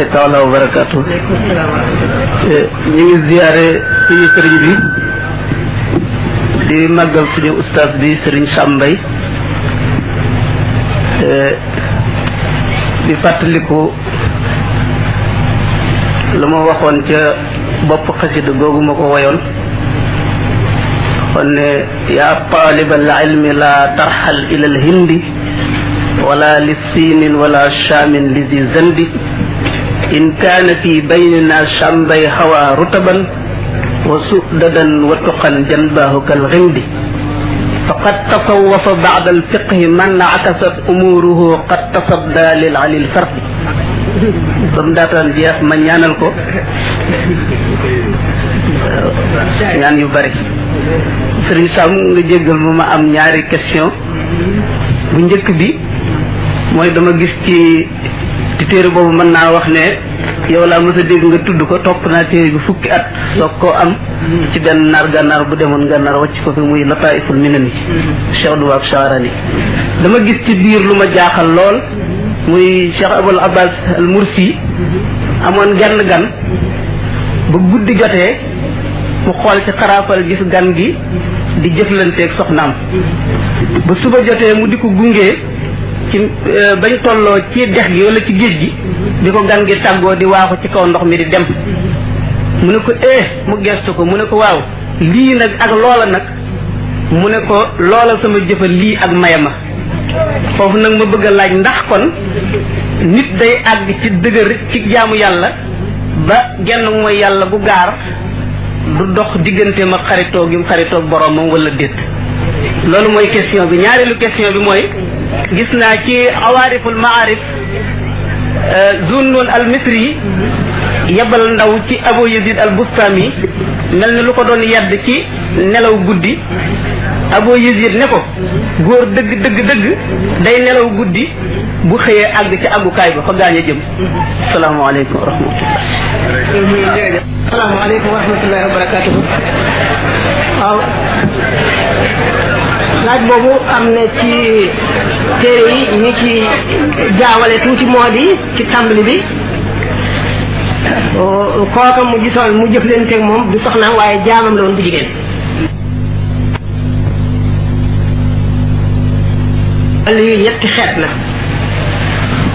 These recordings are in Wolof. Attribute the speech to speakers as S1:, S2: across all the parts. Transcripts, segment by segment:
S1: rahmatullahi taala wa barakatuh. ñu ngi ziyaare suñu sëriñ bi di màggal suñu ustaas bi sëriñ Sambay di fàttaliku la ma waxoon ca bopp xasida googu ma ko woyoon kon ne yaa taalibal ilmi la tarxal ila al hindi wala li siinin wala shaamin li zi zandi in kaana fi baynina shambay hawa rutaban wa sudadan wa tuqan janbahu kal ghindi faqad tasawwafa ba'da al fiqhi man akasat umuruhu qad tasadda lil ali al fardi bam daataan jeex ma ñaanal ko ñaan yu bari. Sëriñ Sam nga jéggal ma am ñaari question bu njëkk bi mooy dama gis ci téere boobu mën naa wax ne yow laa mës a dégg nga tudd ko topp naa téere bi fukki at soog koo am ci benn naar gànnaar bu demoon gànnaar wàcc ko fi muy Lataiful Minani Cheikh Duwaab Charani. dama gis ci biir lu ma jaaxal lool muy Cheikh Abul Abbas al Mursi amoon gan ba guddi jotee mu xool ci xaraafal gis gan gi di jëflanteeg soxnaam ba suba jotee mu di ko gunge ci bañ tolloo ci dex gi wala ci géej gi di ko gan gi tàggoo di waaxu ci kaw ndox mi di dem mu ne ko mu gestu ko mu ne ko waaw lii nag ak loola nag mu ne ko loola sama jëfal lii ak mayama foofu nag ma bëgg a laaj ndax kon nit day àgg ci dëgër ci jaamu yàlla ba genn mooy yàlla bu gaar du dox diggante ma xaritoo gi mu xaritoo boromam wala déet. loolu mooy question bi. ñaareelu question bi mooy gis naa ci awaariful maarif Zunnun al Misri yebal ndaw ci Abu Yazid al Bustami mel ni lu ko doon yedd ci nelaw guddi Abu Yazid ne ko góor dëgg day nelaw guddi bu xëyee àgg ci àggukaay ba fa gaañ a jëm. salaamaaleykum wa rahmatullah.
S2: asalaamaaleykum wa rahmatullahi wa barakatuhu. waaw laaj boobu am na ci téere yi ñu ci jaawale tuuti moo di ci tàmbali bi kooka mu gisoon mu jëflanteeg moom du soxnaam waaye jaamam la woon bu jigéen. wàll yu ñetti xeet la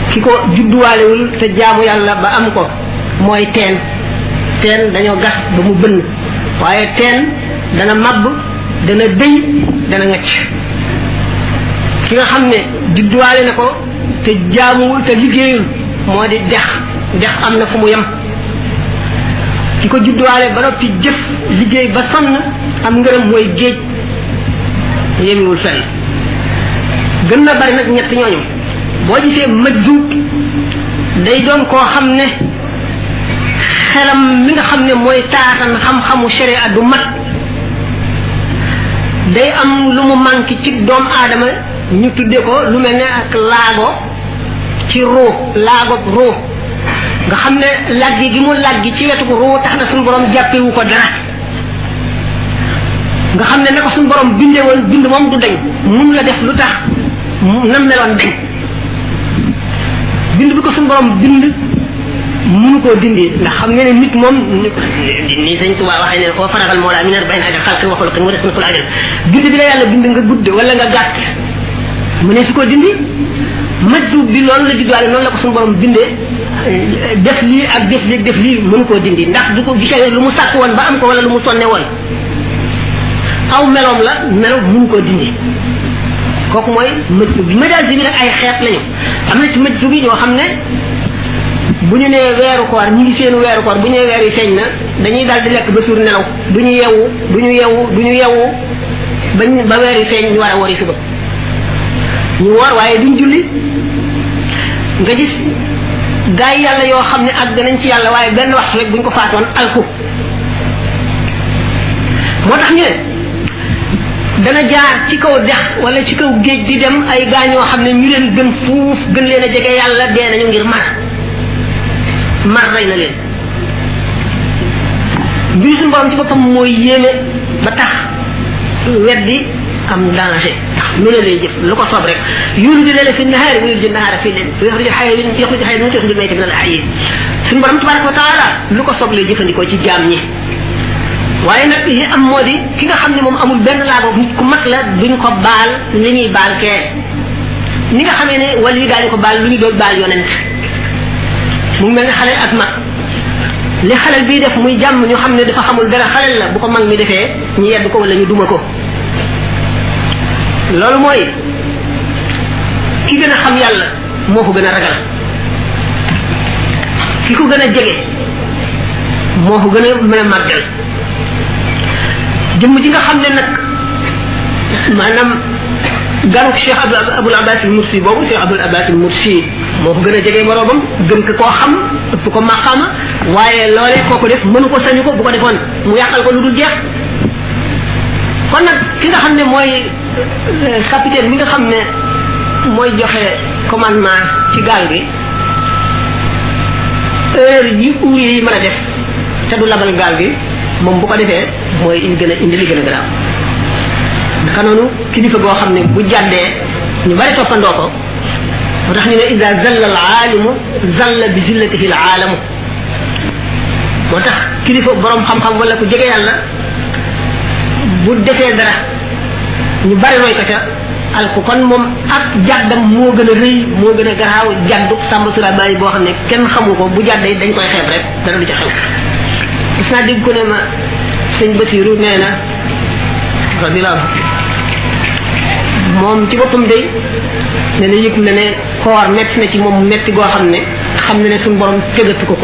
S2: ki ko judduwaalewul te jaamu yàlla ba am ko mooy teen dañoo gas ba mu bënn waaye teen dana mabb dana dëy dana ngacc ki nga xam ne judduwaale na ko te jaamuwul te liggéeyul moo di dex am na fu mu yem ki ko judduwaale ba noppi jëf liggéey ba sonn am ngërëm mooy géej yemiwul fenn. gën na bari nag ñett ñooñu boo gisee majzuub day doon koo xam ne xelam mi nga xam ne mooy taatan xam-xamu sharia du mat day am lu mu manqué ci doomu aadama ñu tudde ko lu mel ne ak laago ci ruux nga xam ne laggi gi mu laggi ci wetu ruux tax na suñu borom jàppewu ko dara nga xam ne ko suñu borom bindee woon bind moom du dañ mun la def lu tax nam meloon dañ bind bi ko suñu borom bind mënu koo dindi ndax xam nga ne nit moom ni Sëñ Tuubaa waxee ne koo faragal moo laa mi nar bayn ajal xalqi waxul xi mu des na sul ajal bind bi la yàlla bind nga gudd wala nga gàtt mu ne su ko dindi majjub bi loolu la juddaale noonu la ko suñu borom bindee def lii ak def lii mënu koo dindi ndax du ko gisee lu mu sàkk woon ba am ko wala lu mu sonne woon aw meloom la melo mënu koo dindi kooku mooy majjub bi majaas bi nag ay xeet lañu am na ci majjub yi ñoo xam ne bu ñu nee weeru koor ñi ngi seen weeru koor bu ñu nee weer yi feeñ na dañuy daal di lekk ba suur nelaw du ñu yeewu ba weer yi feeñ ñu war a wori suba ñu woor waaye duñ julli nga gis gaa yi yàlla yoo xam ne àgg nañ ci yàlla waaye benn waxtu rek buñ ko faatoon alku moo tax ñu ne dana jaar ci kaw dex wala ci kaw géej di dem ay gaa ñoo xam ne ñu leen gën fuuf gën leen a jege yàlla dee nañu ngir mar rey na leen mbir suñu borom ci boppam mooy yéeme ba tax weddi am danger lu ne lay jëf lu ko soob rek yuliju leela fi nahaari wa yuliju nahaara fi leen yaxruju xaya min yaxruju mayta min al hayyi suñu borom tabaraka wa taala lu ko sooblee jëfandikoo ci jaam ñi waaye nag li am moo di ki nga xam ne moom amul benn laago nit ku mag la duñ ko baal li ñuy baal kee ni nga xamee ne wala yi daañu ko baal lu ñu doon baal yonent mu mel ne xale ak mag li xalel bii def muy jàmm ñu xam ne dafa xamul dara xalel la bu ko mag mi defee ñu yedd ko wala ñu duma ko loolu mooy ki gën a xam yàlla moo ko gën a ragal ki ko gën a jege moo ko gën a mën a màggal jëmm ji nga xam ne nag maanaam ganu Cheikh Abul Abbas al Mursi boobu Cheikh Abul Abbas al Mursi moo ko gën a jege boroomam gën ko koo xam ëpp ko maqaama waaye loolee koo ko def mënu ko sañu ko bu ko defoon mu yàqal ko lu dul jeex kon nag ki nga xam ne mooy capitaine mi nga xam ne mooy joxe commandement ci gaal gi heure yi ouvrier yi mën a def te du labal gaal gi moom bu ko defee mooy gën a indi li gën a garaaw naka noonu kilifa goo xam ne bu jàddee ñu bari toppandoo ko moo tax ñu ne ida zalla al aalimu zalla bi zillatihi al aalamu moo tax kilifa borom xam-xam wala ku jege yàlla bu defee dara ñu bari roy ko ca alku kon moom ak jàddam moo gën a rëy moo gën a garaaw jàddu sàmba surabaay boo xam ne kenn xamu ko bu jàddee dañ koy xeeb rek dara du ca xew gis naa dégg ko ne ma sëñ Basiru nee na radiyallahu moom ci boppam day nee na yëg na ne koor metti na ci moom metti goo xam ne suñu borom tegatu ko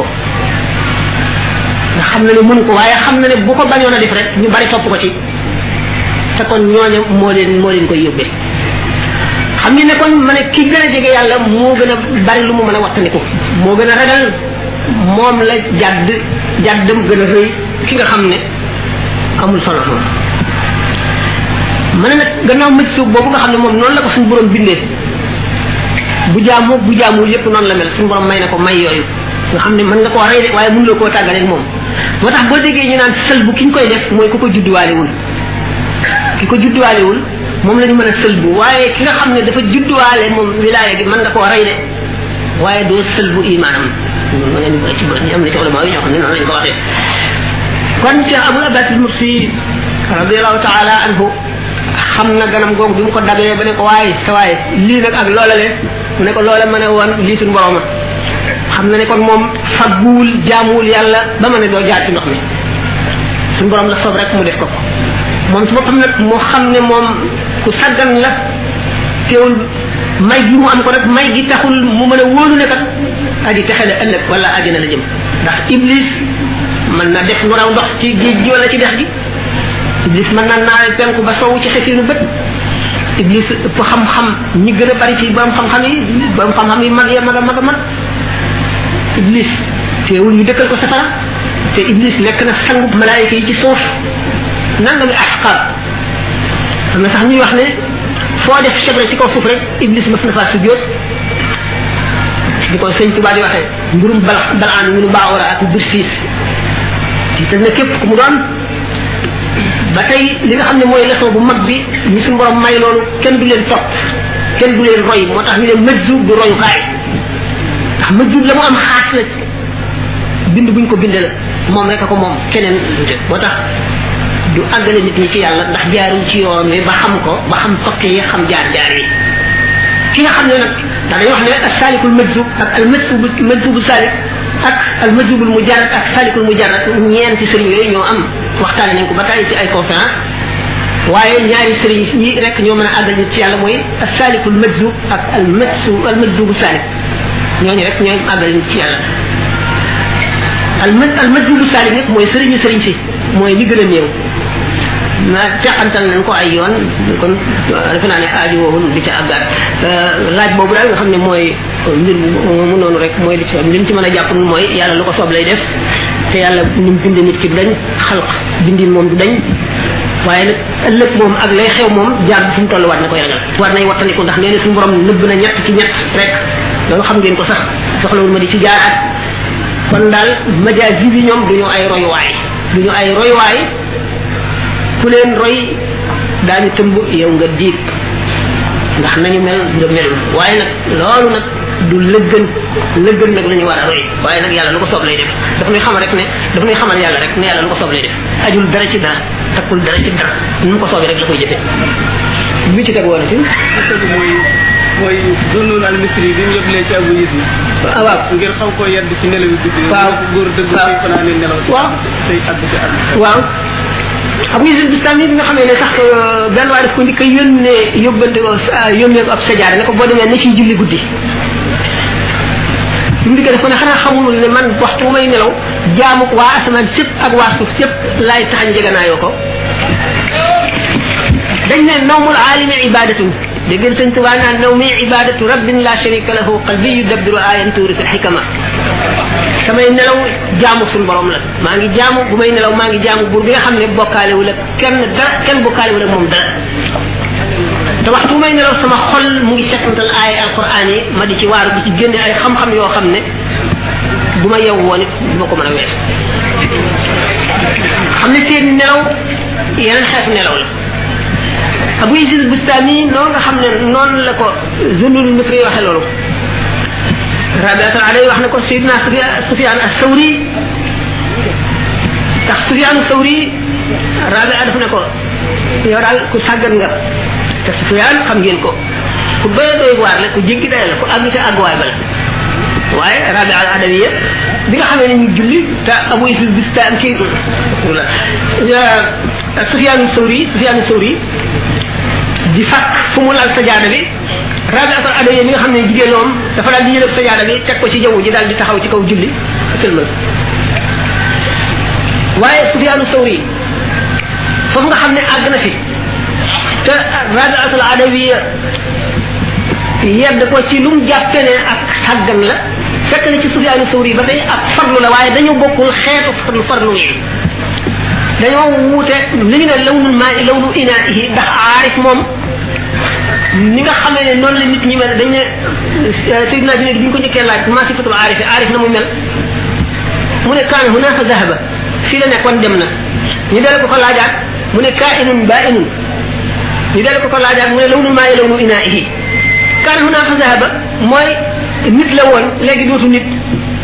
S2: nga xam na ne mënu ko waaye xam na ne bu ko bañoon a def rek ñu bari topp ko ci te kon ñooñu moo leen koy yóbbee xam ni ne kon ma ne ki gën a jege yàlla moo gën a bari lu mu mën a wattandiku moo gën a ragal moom la jàddam gën a rëy ki nga xam ne amul solo moom ma ne nag gannaaw mëcc suuf boobu nga xam ne moom noonu la ko suñu borom bindee bu jaamul yépp noonu la mel suñu borom may na ko may yooyu nga xam ne mën nga koo rey de waaye mënuloo koo tàggaleeg moom moo tax boo déggee ñu naan sëlbu ki ñu koy def mooy ku ko judduwaalewul ki ko judduwaalewul moom la ñu mën a sëlbu waaye ki nga xam ne dafa judduwaale moom wilaaya gi mën nga koo rey de waaye doo sëlbu imaanam am na ci ulama yi ñoo xam ne noonu lañ ko waxee kon Cheikh Abul Abbas al Mursi radiallahu taala anhu xam na ganam googu bi mu ko dabee ba ne ko waaye sa waaye lii nag ak loola le mu ne ko loola ma ne woon lii suñu borom xam na ne kon moom fagguwul jaamuwul yàlla ba ma ne doo jaar ci ndox mi suñu borom la soob rek mu def ko moom ci boppam nag moo xam ne moom ku saggan la teewul may gi mu am ko nag may gi taxul mu mën a wóolu ne kat aji texe la ëllëg wala àjjana la jëm ndax iblis mën na def lu raw ndox ci géej gi wala ci dex gi iblis mën na naawee penku ba soowu ci xefinu bët iblis ëpp xam-xam ñi gën a bari ci borom xam-xam yi mag ya mag a mag iblis teewul ñu dëkkal ko safara te iblis nekk na sangub malaayika yi ci suuf nangami asqaab am na sax ñuy wax ne foo def chebre ci kaw suuf rek iblis mas na faa sujjóot di ko sëñ Tuubaa di waxee mbirum balaan ñu nu baawara ak birsiis tiital na képp ku mu doon ba tey li nga xam ne mooy leçon bu mag bi ñu suñu borom may loolu kenn du leen topp kenn du leen roy moo tax ñu ne majjub du royukaay ndax majjub la mu am xaas la bind buñ ko bindee la moom rek a ko moom keneen moo tax du àggale nit ñi ci yàlla ndax jaaruñ ci yoon wi ba xam ko ba xam tokk yi xam jaar yi ki nga xam ne nag ndax dañuy wax ne ak salikul majjub ak al majjubu salik ak al majjubul mujarrad ak salikul mujarrad ñeenti sëriñ yooyu ñoo am waxtaane nañ ko ba tàyyi ci ay conférence waaye ñaari sëriñ ñi rek ñoo mën a àggal nit ci yàlla mooy ak salikul majjub ak al majjubu salik ñooñu rek ñooy àggal nit ci yàlla al majjubu salik nag mooy sëriñ si mooy li gën a néew na teqantal nañ ko ay yoon kon defe naa ne aaji woowul di ca àggaat laaj boobu daal nga xam ne mooy mbir mu noonu rek mooy li ci mën a jàpp mooy yàlla lu ko soob lay def te yàlla ni mu binde nit ki du dañ xalq bindin moom du dañ waaye nag ëllëg moom ak lay xew moom jaar fu mu toll waat na koy ragal war nay wattandiku ndax nee na suñu borom nëbb na ñett ci ñett rek loolu xam ngeen ko sax soxlawul ma di ci jaaraat kon daal majaas bi ñoom duñu ay royuwaay ku leen roy daañu tëmb yow nga diig ndax nañu mel nga melul waaye nag loolu nag du lëgën nag la ñu war a roy waaye nag yàlla lu ko soob lay def daf ñuy xamal rek ne daf ñuy xamal yàlla rek ne yàlla lu ko soob lay def ajul dara ci dara takkul dara ci dara nu ko soobee rek la koy jëfee bi ci teg woon ci
S3: mooy Zunnun al-Misri bi mu yóbbulee ci Abu Yazid
S2: waaw
S3: ngir xaw koo yedd ci nelaw yi guddi
S2: waaw
S3: góor dëgg koy fanaa ne nelaw
S2: waaw
S3: tey àgg ci àgg
S2: waaw Abu Yazid Bistami bi nga xamee ne sax benn waaye daf ko njëkk a yónnee ko ab sajaada ne ko boo demee na ciy julli guddi mu dikkee def ko ne xanaa xamul ne man waxtu may nelaw jaamu waa asamaan sépp ak waa suuf sépp laay taxañ njeganaayoo ko dañ ne nawmul aalimi ibadatun dégg sëñ Tuubaa naan nawmi ibadatu rabbin la sharika lahu qalbi yudabbiru ayan tuuri fi xikama samay nelaw jaamu suñu borom la maa ngi jaamu bu may nelaw maa ngi jaamu buur bi nga xam ne bokkaalewul ak kenn bokkaalewul ak moom dara te waxtu bu may nelaw sama xol mu ngi settantal aaya alquran yi ma di ci waaru di ci génne ay xam-xam yoo xam ne bu ma yew woon it du ma ko mën a wees xam ne seen nelaw yeneen xeetu nelaw la Abu Yazid Bistami noonu nga xam ne noonu la ko Zunnun al-Misri waxe loolu Rabi'atul Adawi wax na ko Sayyidina Sufyan as-Sawri tax Sufyan as-Sawri Rabi'a daf ne ko yow daal ku sàggan nga te Sufyan xam ngeen ko ku doy waar la ku jéggi day la ku àgg ca àgguwaay ba la waaye Rabi'a al-Adawi bi nga xamee ne ñu julli te Abu Yazid Bistami kii Sufyan as-Sawri di fàkk fu mu lal sajaada bi Rabi'atul Adawi mi nga xam ne jigéen moom dafa daal di yëlëb sajaada bi teg ko ci jaww ji daal di taxaw ci kaw julli sëlmal waaye Sufyaanu Sawri foofu nga xam ne àgg na fi te Rabi'atul Adawi yedd ko ci lu mu jàppe ne ak sàggan la fekk na ci Sufyaanu Sawri ba tey ak farlu la waaye dañu bokkul xeetu farlu yi dañoo wuute li ñu ne lawnul maa lawnu inaa'ihi ndax aarif moom ni nga xamee ne noonu la nit ñi mel dañ ne Seydina Junayd bi ñu ko njëkkee laaj maa sifatul aarif na mu mel mu ne kaana hunaaka dahaba fii la nekkoon dem na ñu dale ko laajaat mu ne kaa'inun baa'inun ñu dale ko laajaat mu ne lawnul maa lawnu inaa'ihi kaana hunaaka dahaba mooy nit la woon léegi dootu nit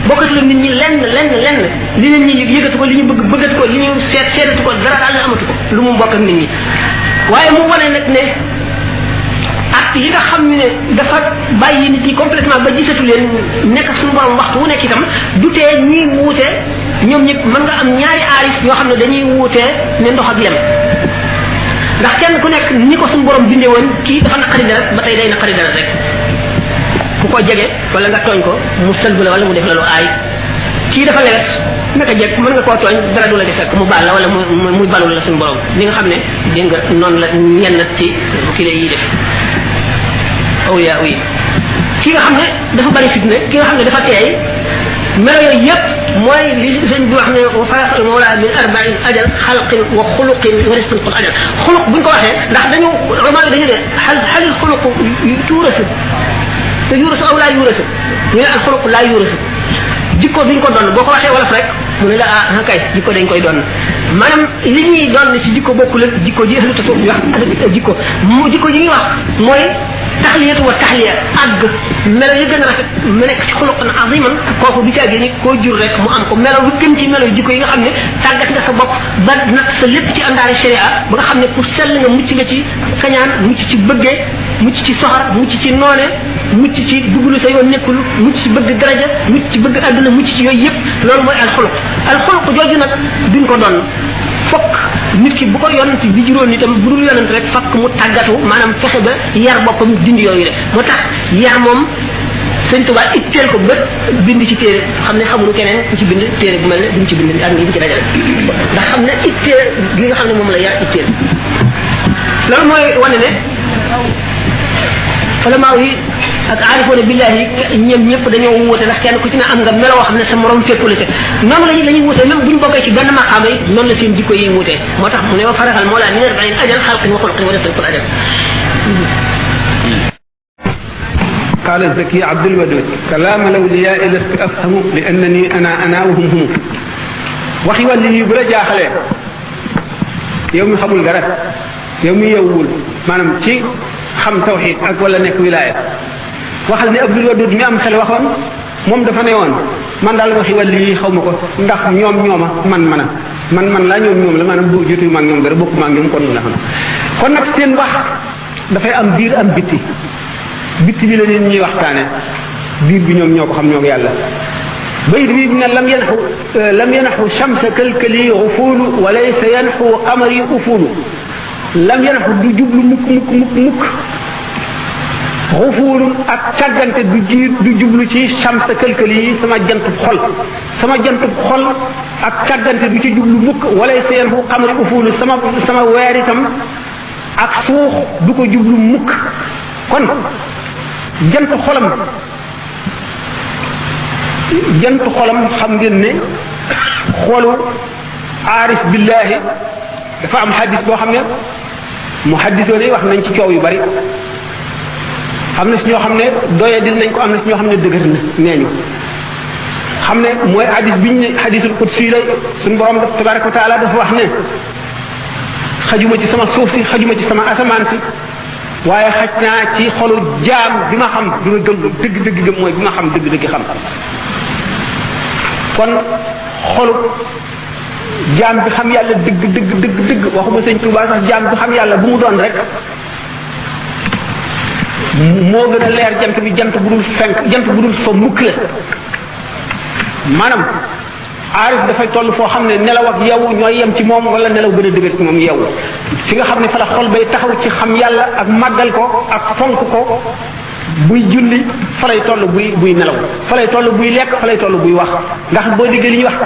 S2: bokkatul nit ñi lenn li nit ñi yëgatu ko li ñu bëggatu ko li ñu seetatu ko dara daal amatu ko lu mu bokk ak nit ñi waaye mu wane nag ne ak yi nga xam ne dafa bàyyi nit ñi complètement ba gisatu leen nekk suñu borom waxtu wu nekk itam du tee ñuy wuute ñoom ñëpp mën nga am ñaari aarif yoo xam ne dañuy wuute ne ndox ak lem ndax kenn ku nekk ni ko suñu borom bindee woon kii dafa naqari dara ba tey day naqari dara rek ku ko jege wala nga tooñ ko mu sëlbu la wala mu def la lu aay kii dafa lewet naka jekk mën nga koo tooñ dara du la di fekk mu baal la wala muy balul la suñu borom li nga xam ne dégg nga noonu la ñenn ci kile yi def awliya yi ki nga xam ne dafa bari fitne ki nga xam ne dafa teey melo yooyu yëpp mooy li sëñ bi wax ne wa faraqal mawla min arba'in ajal xalqin wa xuluqin wa risqin qul ajal xuluq buñ ko waxee ndax dañu roman dañu ne xalil xuluq tuurasu te yuurasu aw laa yuurasu ñu ne al xuluq laa yuurasu jikko duñ ko doon boo ko waxee wolof rek mu ne la ah kay jikko dañ koy doon maanaam li ñuy doon ci jikko bokkul ak jikko ji ahlu tasawuf ñu wax jikko ji ñuy wax mooy taxliyatu wa taxliya àgg melo yi gën a rafet mu nekk ci xuluqan aziman kooku bi caagee ni koo jur rek mu am ko melo yu gën ci melo jikko yi nga xam ne tàggat nga sa bopp ba nag sa lépp ci àndaari sharia ba nga xam ne pour sell nga mucc nga ci kañaan mucc ci bëggee mucc ci soxar mucc ci noone mucc ci duglu sa yoon nekkul mucc ci bëgg daraja mucc ci bëgg àdduna mucc ci yooyu yëpp loolu mooy alxuluq jooju nag duñ ko doon fokk nit ki bu ko yonent bi juróon itam bu dul yonent rek fokk mu tàggatu maanaam fexe ba yar boppam dindi yooyu rek moo tax yar moom sëñ Tuubaa itteel ko ba bind ci téere xam ne xamuñu keneen ku ci bind téere bu mel ne duñ ci bind ak ngi ci dajale ndax xam ne itteel li nga xam ne moom la yar itteel loolu mooy wane ne ulamaaw yi ak aarifoona billahi ñoom ñëpp dañoo wuute ndax kenn ku ci ne am nga meloo xam ne sa morom fekkul ca noonu la ñuy wuute même bu ñu bokkee ci benn maqaama yi noonu la seen jikko yi wuute moo tax mu ne wa faraxal moo laa min arba'in ajal xalqin wa xulqin wa risqin qul ajal
S3: قال الزكي عبد الودود كلام الأولياء لست أفهم لأنني أنا وهم هم waxi wàllu yi bu la jaaxalee yow mi xamul dara yow mi yowwul maanaam ci xam tawxid ak wala nekk wilaaya waxal ne Abdul Wadud mi am xel waxoon moom dafa ne woon man daal waxi wàll yi xaw ma ko ndax ñoom ñooma man laa ñoom la maanaam bu jotu ma ak ñoom dara bokku ma ak ñoom kon la xam kon nag seen wax dafay am biir am bitti bi la nit ñuy waxtaane biir bi ñoom ñoo ko xam ñoo ko yàlla bayit bi ne lam yanaxu shamsa kalkali xufulu wa laysa yanaxu qamari ufulu lam yanaxu du jublu mukk xufulun ak càggante du jublu ci shamsa kalkali yi sama jantub xol ak càggante du ci jublu mukk wa laysa yanaxu qamari ufulu sama weer itam ak suux du ko jublu mukk kon jant xolam xam ngeen ne xolu aarif billahi dafa am xadis boo xam ne mu xaddisoon yi wax nañ ci coow yu bari am na si ñoo xam ne doye dil nañ ko am na si ñoo xam ne dëgër na nee ñu xam ne mooy xadis biñ ne xadisul qudsi lay suñu borom tabaraka wa taala dafa wax ne xajuma ci sama suuf si xajuma ci sama asamaan si waaye xaj naa ci xolu jaam bi ma xam bi ma gëm dëgg gëm mooy bi ma xam dëgg xam kon xolu jaam bi xam yàlla dëgg waxuma sëñ Tuubaa sax jaam bi xam yàlla bu mu doon rek moo gën a leer jant bi jant bu dul so mukk la maanaam aarif dafay toll foo xam ne nelaw ak yow ñooy yem ci moom wala nelaw gën a dëgër ci moom yow fi nga xam ne fa la xol bay taxaw ci xam yàlla ak màggal ko ak fonk ko buy julli fa lay toll buy nelaw fa lay toll buy lekk fa lay toll buy wax ndax boo déggee li ñuy wax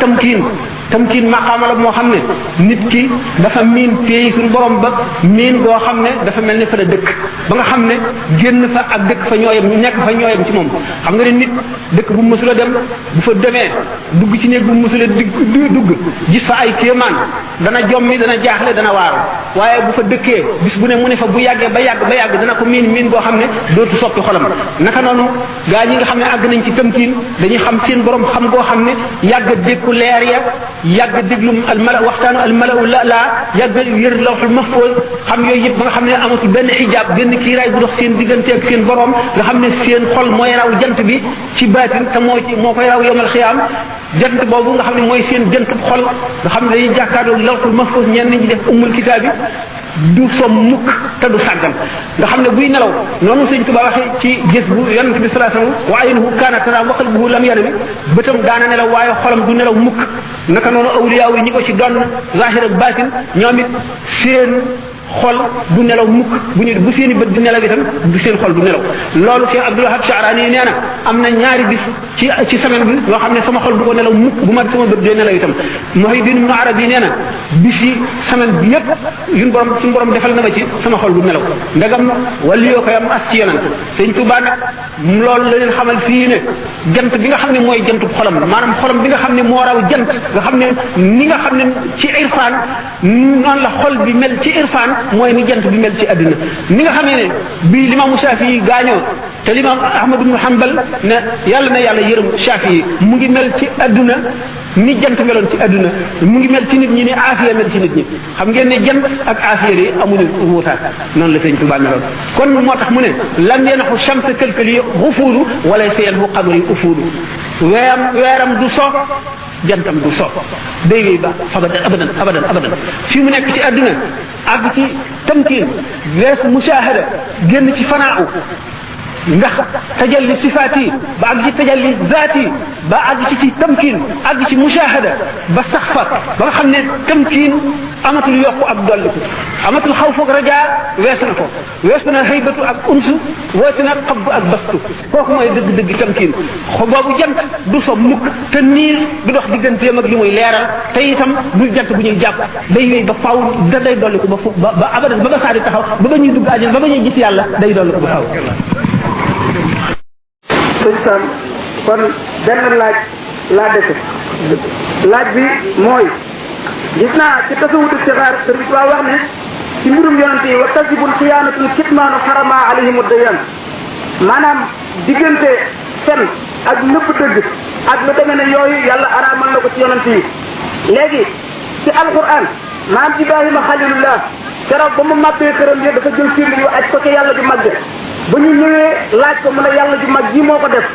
S3: tamkiin maqaama la moo xam ne nit ki dafa miin téye suñu borom ba miin goo xam ne dafa mel ne fa la dëkk ba nga xam ne génn fa ak dëkk fa ñooyam nekk fa ñooyam ci moom xam nga ne nit dëkk bu mësula dem bu fa demee dugg ci néeg bu mësula dugg gis fa ay kéemaan dana jommi dana jaaxle dana waaru waaye bu fa dëkkee bis bu ne mu ne fa bu yàggee ba yàgg dana ko miin goo xam ne dootu soppi xolam naka noonu gaa ñi nga xam ne àgg nañ ci tamkiin dañuy xam seen borom xam goo xam ne yàgg dékku leer ya yàgg déglu waxtaanu almalau la yàgg yër lawxul mahfuz xam yooyu yëpp ba nga xam ne amatul benn xijaab benn kiiraay bu dox seen diggante ak seen borom nga xam ne seen xol mooy raw jant bi ci baatin te moo koy raw yawmal xiyaam jant boobu nga xam ne mooy seen jantub xol nga xam ne dañuy jàkkaarloo lawxul mahfuz ñenn ñi def ummul kitaabi du som mukk te du sàggan nga xam ne buy nelaw noonu sëñ Tuba waxee ci gis bu yonent bi sallallahu alayhi wasallam wa aynuhu kaana tara wa qalbuhu lam yanami bëtam daana nelaw waaye xolam du nelaw mukk naka noonu awliyaa yi ñi ko ci doon zahir ak baatin ñoom it seen xol du nelaw mukk bu seen i bët di nelaw itam du seen xol du nelaw loolu Cheikh Abdul Wahab Sha'rani yi nee na am na ñaari bis ci semaine bi yoo xam ne sama xol du ko nelaw mukk bu ma sama bët dee nelaw itam Muhyiddin Ibn Arabi nee na bis yi semaine bi yëpp suñu borom defal na ma ci sama xol du nelaw ndagam wali yoo koy am as ci yonent sëñ Tuubaa nag loolu la leen xamal fii ne jant bi nga xam ne mooy jantub xolam maanaam xolam bi nga xam ne moo raw jant nga xam ne ni nga xam ne ci irfaan noonu la xol bi mel ci irfaan mooy ni jant bi mel ci àdduna ni nga xamee ne bii limaamu Shaafi yi gaañoo te limaam Ahmad ibn Hanbal ne yàlla yërëm Shaafi yi mu ngi mel ci àdduna ni jant meloon ci àdduna mu ngi mel ci nit ñi ni aafiya mel ci nit ñi xam ngeen ne jant ak aafiya yi amuñu wuutaat noonu la sëñ Tuubaa meloon kon moo tax mu ne lam yanaxu shamsa kalkali xufuulu wala sayanhu qamari ufuulu weeram du so jantam du so day wéy ba abadan fi mu nekk ci àdduna àgg ci tamkiin weesu mushahada génn ci fanaaw ndax tajalli sifaat yi ba àgg ci tajalli zaat yi ba àgg ci tamkiin àgg ci mushahada ba sax fa ba nga xam ne tamkiin amatul yokku ak dolliku amatul xawfu ak rajaa weesu na haybatu ak unsu weesu na qabdu ak bastu kooku mooy dëgg tamkiin boobu jant du so mukk te niir du dox digganteem ak li muy leeral te itam du jant bu ñuy jàpp day wéy ba faaw day dolliku ba abadan ba saa di taxaw ba ñuy dugg àjjana ba ñuy gis yàlla day dolliku ba faaw.
S4: sëñ Sam kon benn laaj laa dese laaj bi mooy gis naa ci tasawudu sixaar sëriñ Tuubaa wax ne ci mbirum yonante yi wa tasibul xiyaanatul kitmaanu xarama alayhimu dayan maanaam diggante fen ak nëbb dëgg ak lu demee ne yooyu yàlla araamal na ko ci yonante yi léegi ci alquran maanaam Ibrahima xalilullah keroog ba mu màppee këram yi dafa jël firnde yu aj ko ca yàlla di màgg ba ñu ñëwee laaj ko mu ne yàlla ju mag ji moo ko def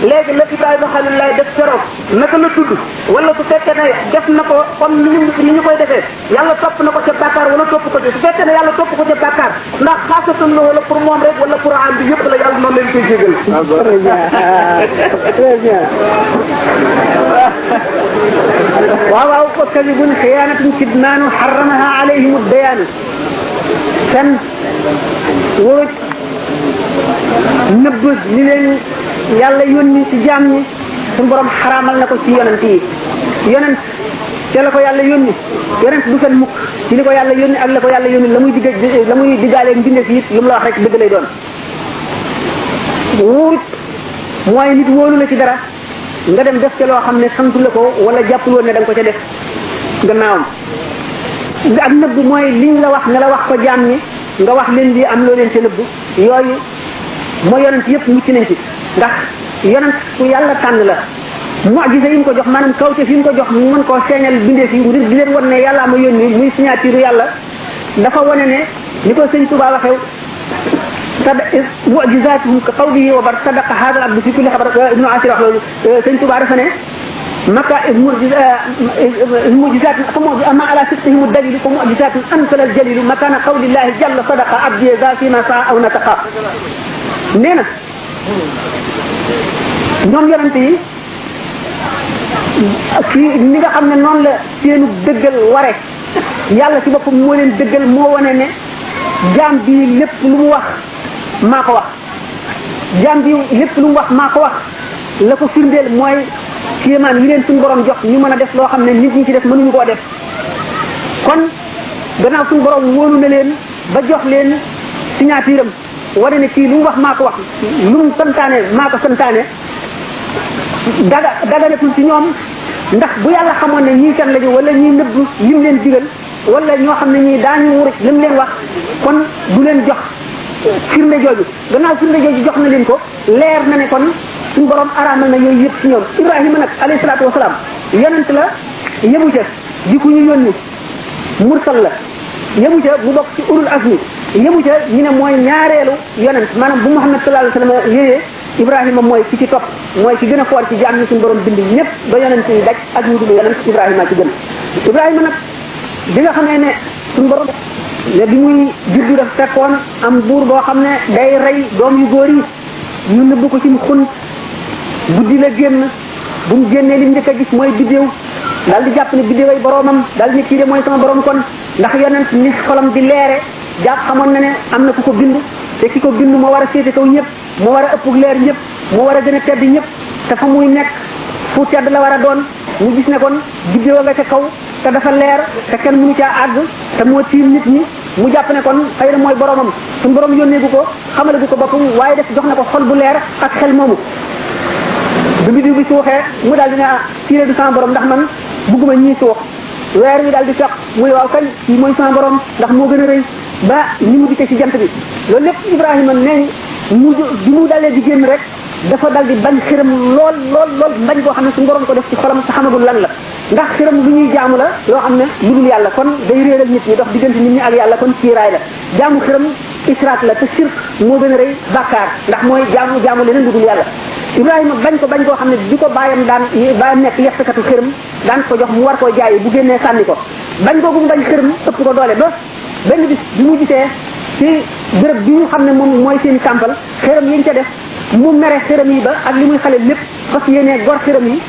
S4: léegi la Ibrahima Xalil lay def keroog naka la tudd wala su fekkee ne def na ko comme ni ñu koy defee yàlla topp na ko ca bàkkaar wala topp ko ci su fekkee ne yàlla topp ko ca bàkkaar ndax xaasatan la wala pour moom rek wala pour am bi yëpp la yàlla noonu leen koy jégal.
S3: très bien
S4: waaw waaw fa kadibun xiyaanatun kidmaanu xaramaha alayhim addayaanu kan wóoj nëbb li leen yàlla yónni ci jaam ñi suñu borom xaraamal na ko ci yonent yi yonent te la ko yàlla yónni yonent du fen mukk ci li ko yàlla yónni ak la ko yàlla yónni la muy diggaaleeg mbindeef yi lu mu la wax rek dëgg lay doon wóorut mooy nit wóolu la ci dara nga dem def ca loo xam ne santu la ko wala jàppul woon ne da nga ko ca def gannaawam ak nëbb mooy liñ la wax ne la wax ko jaam ñi nga wax leen lii am loo leen ca nëbb yooyu mooy yonent yëpp mucc nañ ci ndax yonent ku yàlla tànn la mu'jiza yi mu ko jox maanaam kawte fi mu ko jox mu mën koo feeñal bindee fi ngir di leen wan ne yàllaa ma yónni muy signature yàlla dafa wane ne ni ko sëñ Tuubaa waxee mu'jizatuhum ka qawlihi wa bar sadaqa hada al abdu fi kulli xabar ibnu asir wax loolu sëñ Tuubaa dafa ne maka mu'jizat ama ala sidqihim dalilu fa mu'jizatun ansala al jalilu makana qawlillahi jalla sadaqa abdi za fi ma saa aw nataqa nee na ñoom yonente yi fii ni nga xam ne noonu la seenu dëggal ware yàlla ci boppam moo leen dëggal moo wane ne jaam bi lépp lu mu wax maa ko wax jaam bi lépp lu mu wax maa ko wax la ko firndeel mooy kéemaan yi leen suñu borom jox ñu mën a def loo xam ne nit ñi ci def mënuñu koo def kon gannaaw suñu borom wóolu na leen ba jox leen signature am wane ne kii lu mu wax maa ko wax lu mu santaane maa ko santaane daganatul ci ñoom ndax bu yàlla xamoon ne ñii kan lañu wala ñii nëbb lim leen digal wala ñoo xam ne ñii daañu wuruj lim leen wax kon du leen jox firnde jooju gannaaw firnde jooju jox na leen ko leer na ne kon suñu borom araamal na yooyu yëpp ci ñoom Ibrahima nag alayhi salaatu wasalaam yonent la yemu ca di ku ñu yónni mursal la yemu ca mu bokk ci ulul azmi yemu ca ñu ne mooy ñaareelu yonent maanaam bu Muhammad sallallahu alayhi wa sallam yéyee Ibrahima mooy ki ci topp mooy ki gën a foor ci jaam ñi suñu borom bind ñëpp ba yonent yi daj ak ñu dul yonent Ibrahima ci gën Ibrahima nag bi nga xamee ne suñu borom ne bi muy juddu daf fekkoon am buur boo xam ne day rey doom yu góor yi ñu nëbb ko ci mu xun guddi la génn bu mu génnee li mu njëkk a gis mooy biddéew daal di jàpp ne biddéew ay boromam daal di ne kii de mooy sama borom kon ndax yonent ni xolam di leere jàpp xamoon na ne am na ku ko bind te ki ko bind moo war a féete kaw ñëpp moo war a ëpp leer ñëpp moo war a gën a tedd ñëpp te fa muy nekk fu tedd la war a doon mu gis ne kon biddéew nga ca kaw te dafa leer te kenn mënu caa àgg te moo tiim nit ñi mu jàpp ne kon xëy na mooy boromam suñu borom yónnee gu ko xamale gu ko boppam waaye def jox na ko xol bu leer ak xel moomu bu biddiw bi suuxee mu daal di ne ah kii du sama borom ndax man bugguma ñii suux weer wi daal di fekk muy waaw kañ kii mooy sama borom ndax moo gën a rëy ba ni mu dikkee ci jant bi loolu lépp Ibrahima nee bi mu dalee di génn rek dafa dal di bañ xiram lool mbañ boo xam ne suñu borom ko def ci xolam te xamagul lan la ndax xiram lu ñuy jaamu la loo xam ne lu dul yàlla kon day réeral nit ñi dox diggante nit ñi ak yàlla kon kiiraay la jaamu xiram israat la te sirk moo gën a rëy bàkkaar ndax mooy jaamu leneen lu dul yàlla Ibrahima bañ ko xam ne bi ko bàyyam nekk yestkatu xiram daan ko jox mu war koo jaayi bu génnee sànni ko bañ ko bu mu bañ xiram ëpp ko doole ba benn bis bi mu gisee ci béréb bi ñu xam ne moom mooy seen tàmpal xiram yi ñu ca def mu mere xiram yi ba ak li muy xale lépp fas yéenee gor xiram yi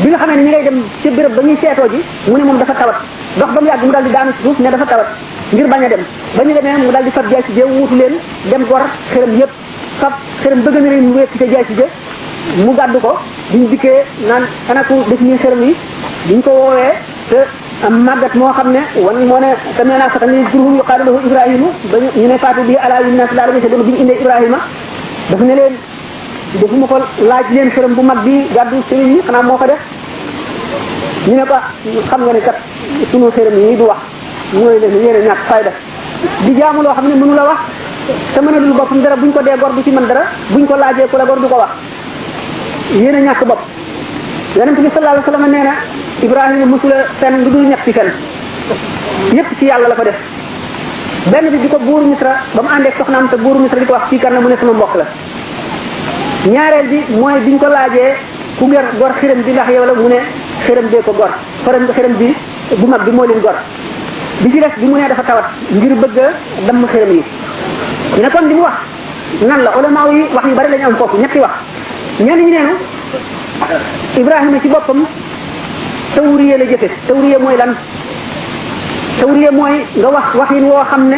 S4: bi nga xamee ne ñi ngay dem ci béréb ba ñuy seetoo ji mu ne moom dafa tawat dox ba mu yàgg mu daal di daanu ci suuf ne dafa tawat ngir bañ a dem ba ñu demee mu daal di fab jaay si jë wuutu leen dem gor xiram yëpp fab xiram bëgg na leen mu wekk ca jaay si jë mu gàddu ko biñ dikkee naan ana ku def nii xiram yi biñ ko woowee te am màggat moo xam ne moo ne te nee naa sax ni jurum yuqaalu lahu Ibrahima ba ñu ne faatu bi ala yin nas daal bi bi ñu indee Ibrahima daf ne leen defuma ko laaj leen xiram bu mag bi gàddu sëriñ yi xanaa moo ko def ñu ne ko xam nga ne kat sunu xiram yi du wax mooy leen yéen a ñàkk fayda di jaamu loo xam ne mënu la wax te mënalul boppam dara buñ ko dee gor du ci mën dara buñ ko laajee ku la gor du ko wax yéen a ñàkk bopp yonent bi sallallahu alayhi wa sallam nee na Ibrahima mosula fen lu dul ñetti fen yépp ci yàlla la ko def benn bi di ko buuru Misra ba mu àndee soxnaam te buuru Misra di ko wax kii kan la mu ne sama mbokk la ñaareel bi mooy biñ ko laajee ku gor xiram bi ndax yow la mu ne xiram bee ko gor xiram bi bu mag bi moo leen gor bi ci des bi mu ne dafa tawat ngir bëgg a damm xiram yi ñu ne kon li mu wax nan la ulama yi wax yu bari lañu am foofu ñetti wax ñenn ñi neenu Ibrahima ci boppam tawriye la jëfe tawriye mooy lan tawriye mooy nga wax waxin woo xam ne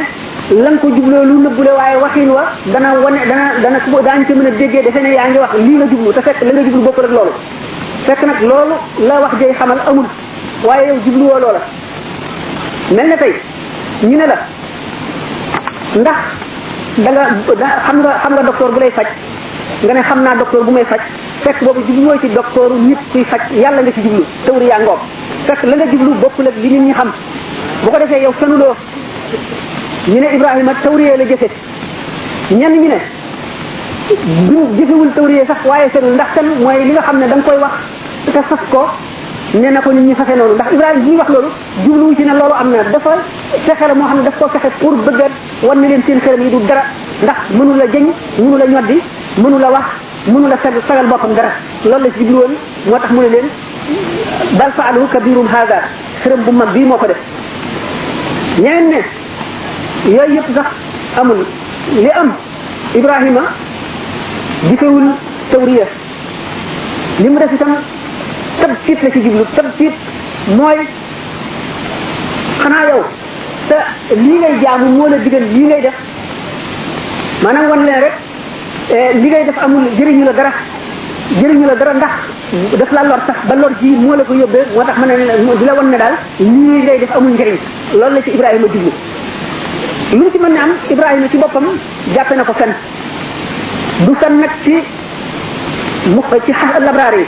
S4: lan ko jubloo lu nëbbule waaye waxin wa dana wane dana daañu ci mën a déggee defe ne yaa ngi wax lii nga jublu te fekk la nga jublu bokkul ak loolu fekk nag loolu la wax jay xamal amul waaye yow jubluwoo loola mel na tey ñu ne la ndax xam nga docteur bu lay faj nga ne xam naa docteur bu may faj fekk boobu jubluwoo ci docteur nit kuy faj yàlla nga ci jublu tawri yaa ngoog fekk la nga jublu bokkul ak li nit ñi xam bu ko defee yow fenuloo ñu ne Ibrahima tawriye la jëfe ñenn ñi ne du jëfewul tawriye sax waaye fenul ndax fen mooy li nga xam ne da nga koy wax te fas ko ne na ko nit ñi fase noonu ndax Ibrahima bi ñuy wax loolu jubluwu ci ne loolu am na dafa fexe la moo xam ne daf koo fexe pour bëgg a wan ne leen seen xërëm yi du dara ndax mënu la jëñ mënu la ñoddi mënu la wax mënu la sagal boppam dara loolu la ci jublu woon moo tax mu ne leen bal faaluhu kabirum haada xërëm bu mag bii moo ko def ñeneen ne yooyu yëpp sax amul li am Ibrahima jëfewul tawriya li mu def itam tabkiit la ci jublu tabkiit mooy xanaa yow te lii ngay jaamu moo la digal lii ngay def maanaam wan leen rek li ngay def amul jëriñu la dara ndax daf la lor sax ba lor ji moo la ko yóbbee moo tax ma ne di la wan ne daal lii ngay def amul njëriñ loolu la ci Ibrahima jublu lu mu ci mën ne am Ibrahima ci boppam jàppe na ko fen du fen nag ci labraar yi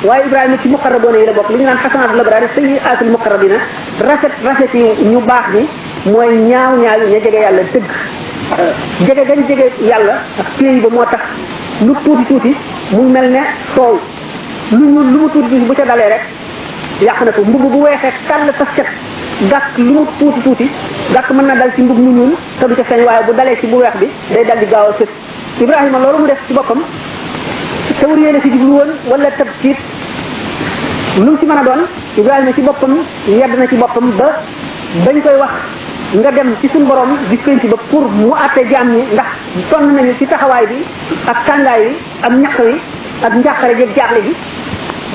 S4: waaye Ibrahima ci muqarraboona yi la bokk li ñu naan xasanaat labraar yi sayyiaatul muqarrabina rafet yi ñu baax ni mooy ñaaw ña jege yàlla dëgg jege gañ jege yàlla ak pays ba moo tax lu tuuti mu mel ne soow lu mu tuuti bu ca dalee rek yàq na ko mbubb bu weexee kàll ta set gàkk lu mu tuuti gàkk mën na dal ci mbub mu ñuul te du ca feeñ waaye bu dalee ci bu weex bi day dal di gaaw a sët Ibrahima loolu mu def ci boppam tawriye la ci jublu woon wala tabkiit lu mu ci mën a doon Ibrahima ci boppam yedd na ci boppam ba dañ koy wax nga dem ci suñu borom di penc ba pour mu àtte jaam ñi ndax sonn nañu ci taxawaay bi ak tàngaay bi ak ñaq wi ak njàqare jeeg jaaxle bi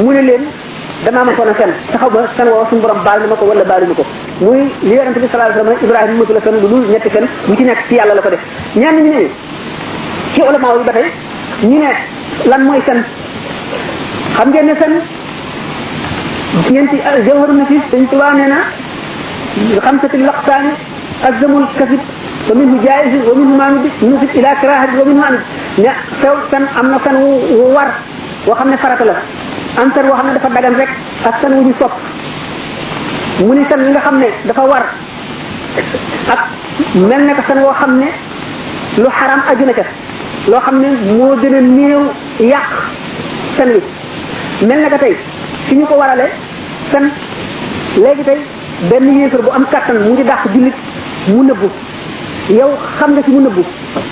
S4: mu ne leen damaa ma soon a fen taxaw ba fen woo suñu borom baal na ma ko wala baaluñu ko muy li yonente bi sallallahu alayhi wasallam Ibrahima mësu la fen lu dul ñetti fen bu ci nekk ci yàlla la ko def ñenn ñu ne ci ulama yi ba tey ñu ne lan mooy fen xam ngeen ne fen ñeenti jawharu nafis dañ tubaa nee na xamsati laqtaani azamul kasib wa minhu jaiz wa minhu ma nusib ila karahat wa minhu anib ne fen am na fen wu war woo xam ne farata la am fen woo xam ne dafa dagan rek ak fen wu ñu sopp mu ni fen li nga xam ne dafa war ak mel ne ka fen woo xam ne lu xaram aju na ca loo xam ne moo gën a néew yàq fen wi mel ne ka tey fi ñu ko warale fen léegi tey benn yéefar bu am kàttan mu ngi dàq jullit mu nëbbu yow xam nga ci mu nëbbu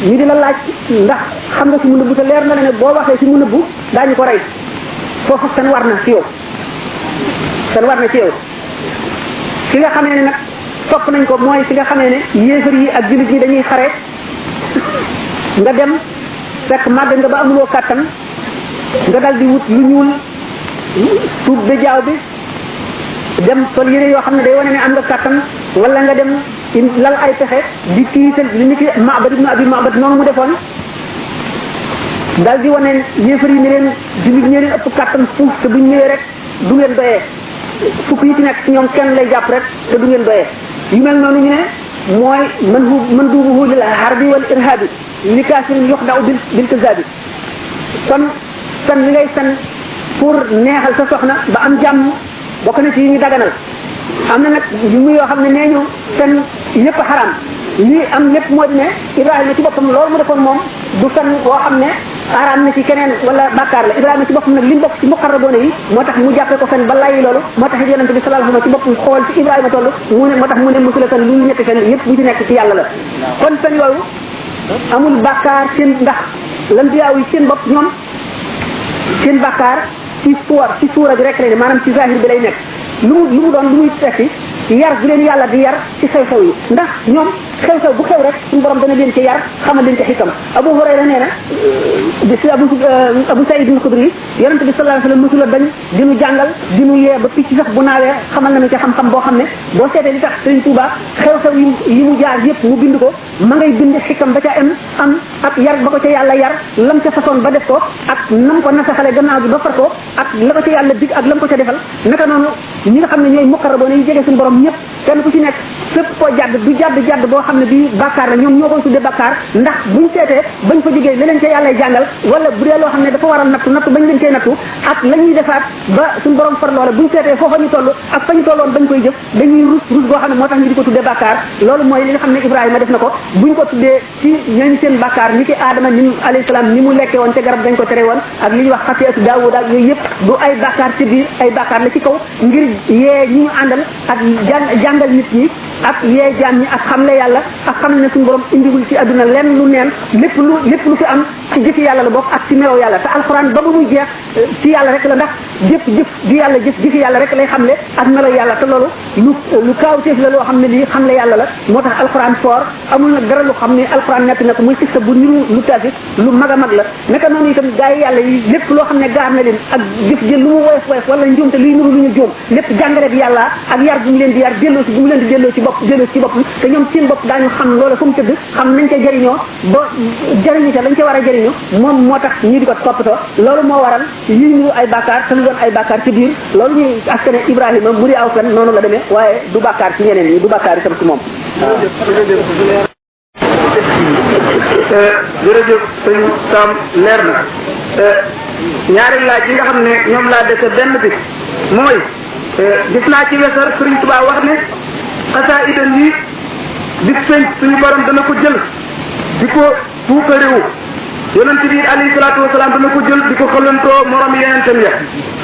S4: ñu di la laaj ndax xam nga ci mu nëbbu te leer na la ne boo waxee ci mu nëbbu daañu ko rey foofu fen war na ci yow fen war na ci yow fi nga xamee ne nag topp nañ ko mooy fi nga xamee ne yéefar yi ak jullit yi dañuy xare nga dem fekk màgg nga ba amuloo kàttan nga dal di wut lu ñuul tuub ba jaaw bi dem sol yére yoo xam ne day wane ne am nga kàttan wala nga dem lal ay pexe di tiital li ni ki Ma'bad ibn Abi Ma'bad noonu mu defoon dal di wane yéefar yi ne leen jullit ñi leen ëpp kàttan fuuf te buñ ñëwee rek du ngeen doyee fukk yi ci nekk ci ñoom kenn lay jàpp rek te du ngeen doyee yu mel noonu ñu ne mooy man duubuhu lil harbi wal irhabi li kaafirin yuxda'u bil kazaabi kon fen li ngay fen pour neexal sa soxna ba am jàmm bokk na ci yi ñu daganal am na nag yu muy yoo xam ne nee ñu fen yëpp xaram lii am lépp moo di ne Ibrahima ci boppam loolu mu defoon moom du fen boo xam ne araam na ci keneen wala bàkkaar la Ibrahima ci boppam nag li mu bokk ci muqarraboona yi moo tax mu jàppee ko fen ba lay loolu moo tax yonente bi sallallahu alayhi wasallam ci boppam xool ci Ibrahima toll mu ne moo tax mu ne musula fen lu ñetti fen yëpp bu ci nekk ci yàlla la kon fen yooyu amul bàkkaar seen ndax lambiyaaw yi seen bopp ñoom seen bàkkaar ci suura bi rek lay ne maanaam ci zahir bi lay nekk lu mu doon lu muy tekki yar bu leen yàlla di yar ci xew-xew yi ndax ñoom xew-xew bu xew rek suñu borom dana leen ci yar xamal leen ci xikam Abu Hurayra nee na si Abu Saïd al-Khudri yonente bi sallallahu alayhi wasallam mosula dañ di nu jàngal di nu yee ba picc sax bu naawee xamal nañu ci xam-xam boo xam ne boo seetee li tax Sëriñ Tuuba xew-xew yi mu jaar yëpp mu bind ko ma ngay bind xikam ba ca am ak yar ba ko ca yàlla yar lam ca façon ba def ko ak nam ko nasaxale gannaaw bi ba far ko ak la ko ca yàlla dig ak lam ko ca defal naka noonu ñi nga xam ne ñooy muqarraboon yi jege suñu borom ñëpp kenn ku ci nekk fépp koo jàdd du jàdd boo xam ne bii bàkkaar la ñoom ñoo koy tudde bàkkaar ndax buñ seetee bañ fa jógee leneen ca yàlla jàngal wala bu dee loo xam ne dafa waral nattu bañ leen cee nattu ak la ñuy defaat ba suñu borom far loola buñ seetee foofa ñu toll ak fa ñu tolloon bañ koy jëf dañuy rus boo xam ne moo tax ñu di ko tudde bàkkaar loolu mooy li nga xam ne Ibrahima def na ko buñ ko tuddee ci ñooñu seen bàkkaar ni ki Aadama ni alayhi salaam ni mu lekke woon ca garab dañ ko tere woon ak li ñuy wax xasiyatu Daawuud ak yooyu yëpp du ay bàkkaar ci biir ay bàkkaar la ci kaw ngir yee ñi ñu àndal ak jàngal nit ñi ak yee jaam ñi ak xamle yàlla ak xam ne suñu borom indiwul ci àdduna lenn lu neen lépp lu fi am ci jëfi yàlla la bokk ak ci melow yàlla te alxuraan ba muy jeex ci yàlla rek la ndax jëf di yàlla jëfi yàlla rek lay xamle ak melow yàlla te loolu lu kaawteef la loo xam ne lii xamle yàlla la moo tax alxuraan foor amul nag dara lu xam ne alxuraan nekk na ko muy sista bu niru lu tafi lu mag a mag la naka noonu itam gaa yi yàlla yi lépp loo xam ne gaar na leen ak jëf jël lu mu woyof wala njuumte luy nuru lu ñu jóom lépp jàngale bi yàlla ak yar bu mu leen di yar delloo ci bopp te ñoom seen bopp daañu xam loola fu mu tëdd xam nañ ca jëriñoo ba jëriñu ca lañ ca war a jëriñu moom moo tax ñii di ko toppatoo loolu moo waral yii ñu ay bàkkaar te lu doon ay bàkkaar ci biir loolu ñuy askane Ibrahima mu di aw fen noonu la demee waaye du bàkkaar ci ñeneen ñi du bàkkaar itam ci moom
S5: jërëjëf sëñ Sam leer na ñaari laaj yi nga xam ne ñoom laa dese benn bi mooy gis naa ci wesar Sëriñ Tuubaa wax ne xasaayida yi di sëñ suñu borom dana ko jël di ko puukarewu yonent bi alayhi salaatu wasalaam dana ko jël di ko xëlantoo morom yonentam ya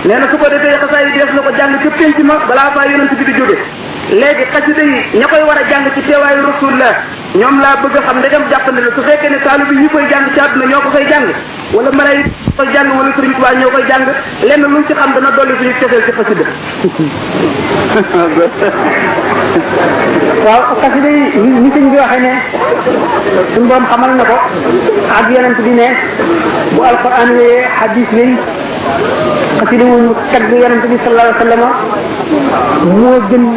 S5: nee na su ko defee xasaayid def na ko jàng ca penc ma balaa faa yonent bi di jóge léegi xasida yi ña koy war a jàng ci teewaayu rasulullah ñoom laa bëgg a xam ndegam jàppandi la su fekkee ne taalu bi ñi koy jàng ci àdduna ñoo ko koy jàng wala malaayik koy jàng wala Sëriñ Tuubaa ñoo koy jàng lenn luñ ci xam dana dolli suñu cofeel ci xasida
S4: waaw xasida yi ni sëñ bi waxee ne suñu borom xamal na ko ak yonent bi ne bu alquran wéyee hadis wéy xasida mu tagg yonent bi sallallahu alayhi wa sallam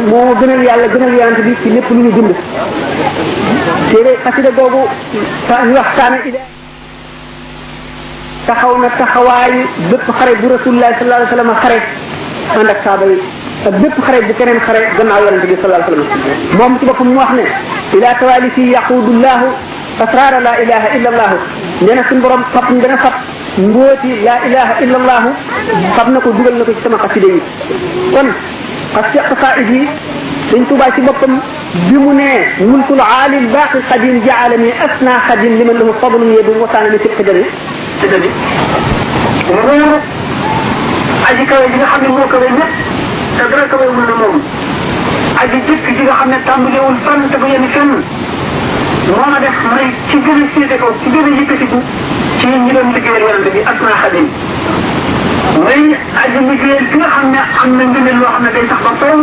S4: moo gënal yàlla gënal yonent bi ci lépp lu ñu dund téere xasida googu ñu wax taana ida taxaw na taxawaayu bépp xare bu rasulullah sallallahu alayhi wa sallam xare ànd ak saaba yi ak bépp xare bu keneen xare gannaaw yonent bi sallallahu alayhi wa sallam moom ci boppam mu wax ne ila tawalisi yaqudullahu asrara la ilaha illa allahu nee na suñu borom fab dana fab mbóoti la ilaha illa allahu fab na ko dugal na ko ci sama xasida yi kon xasaid yi Sëñ Tuubaa ci boppam bi mu ne mulkul aalil baaqi xadim jaalani asna xadim liman lahu fadlun yedun wasaana ni sib xidami
S5: loolu aji kawe ji nga xam ne moo kawe ñëpp te dara kawewul na moom aji jëkk ji nga xam ne tàmbalewul fenn te ba yenn fenn moo ma def may ci gën a féete kaw ci gën a yëkkatiku ci ñi doon liggéeyal yonente bi asna xadim may aji liggéeyal bi nga xam ne am na ngëneel loo xam ne day sax ba faw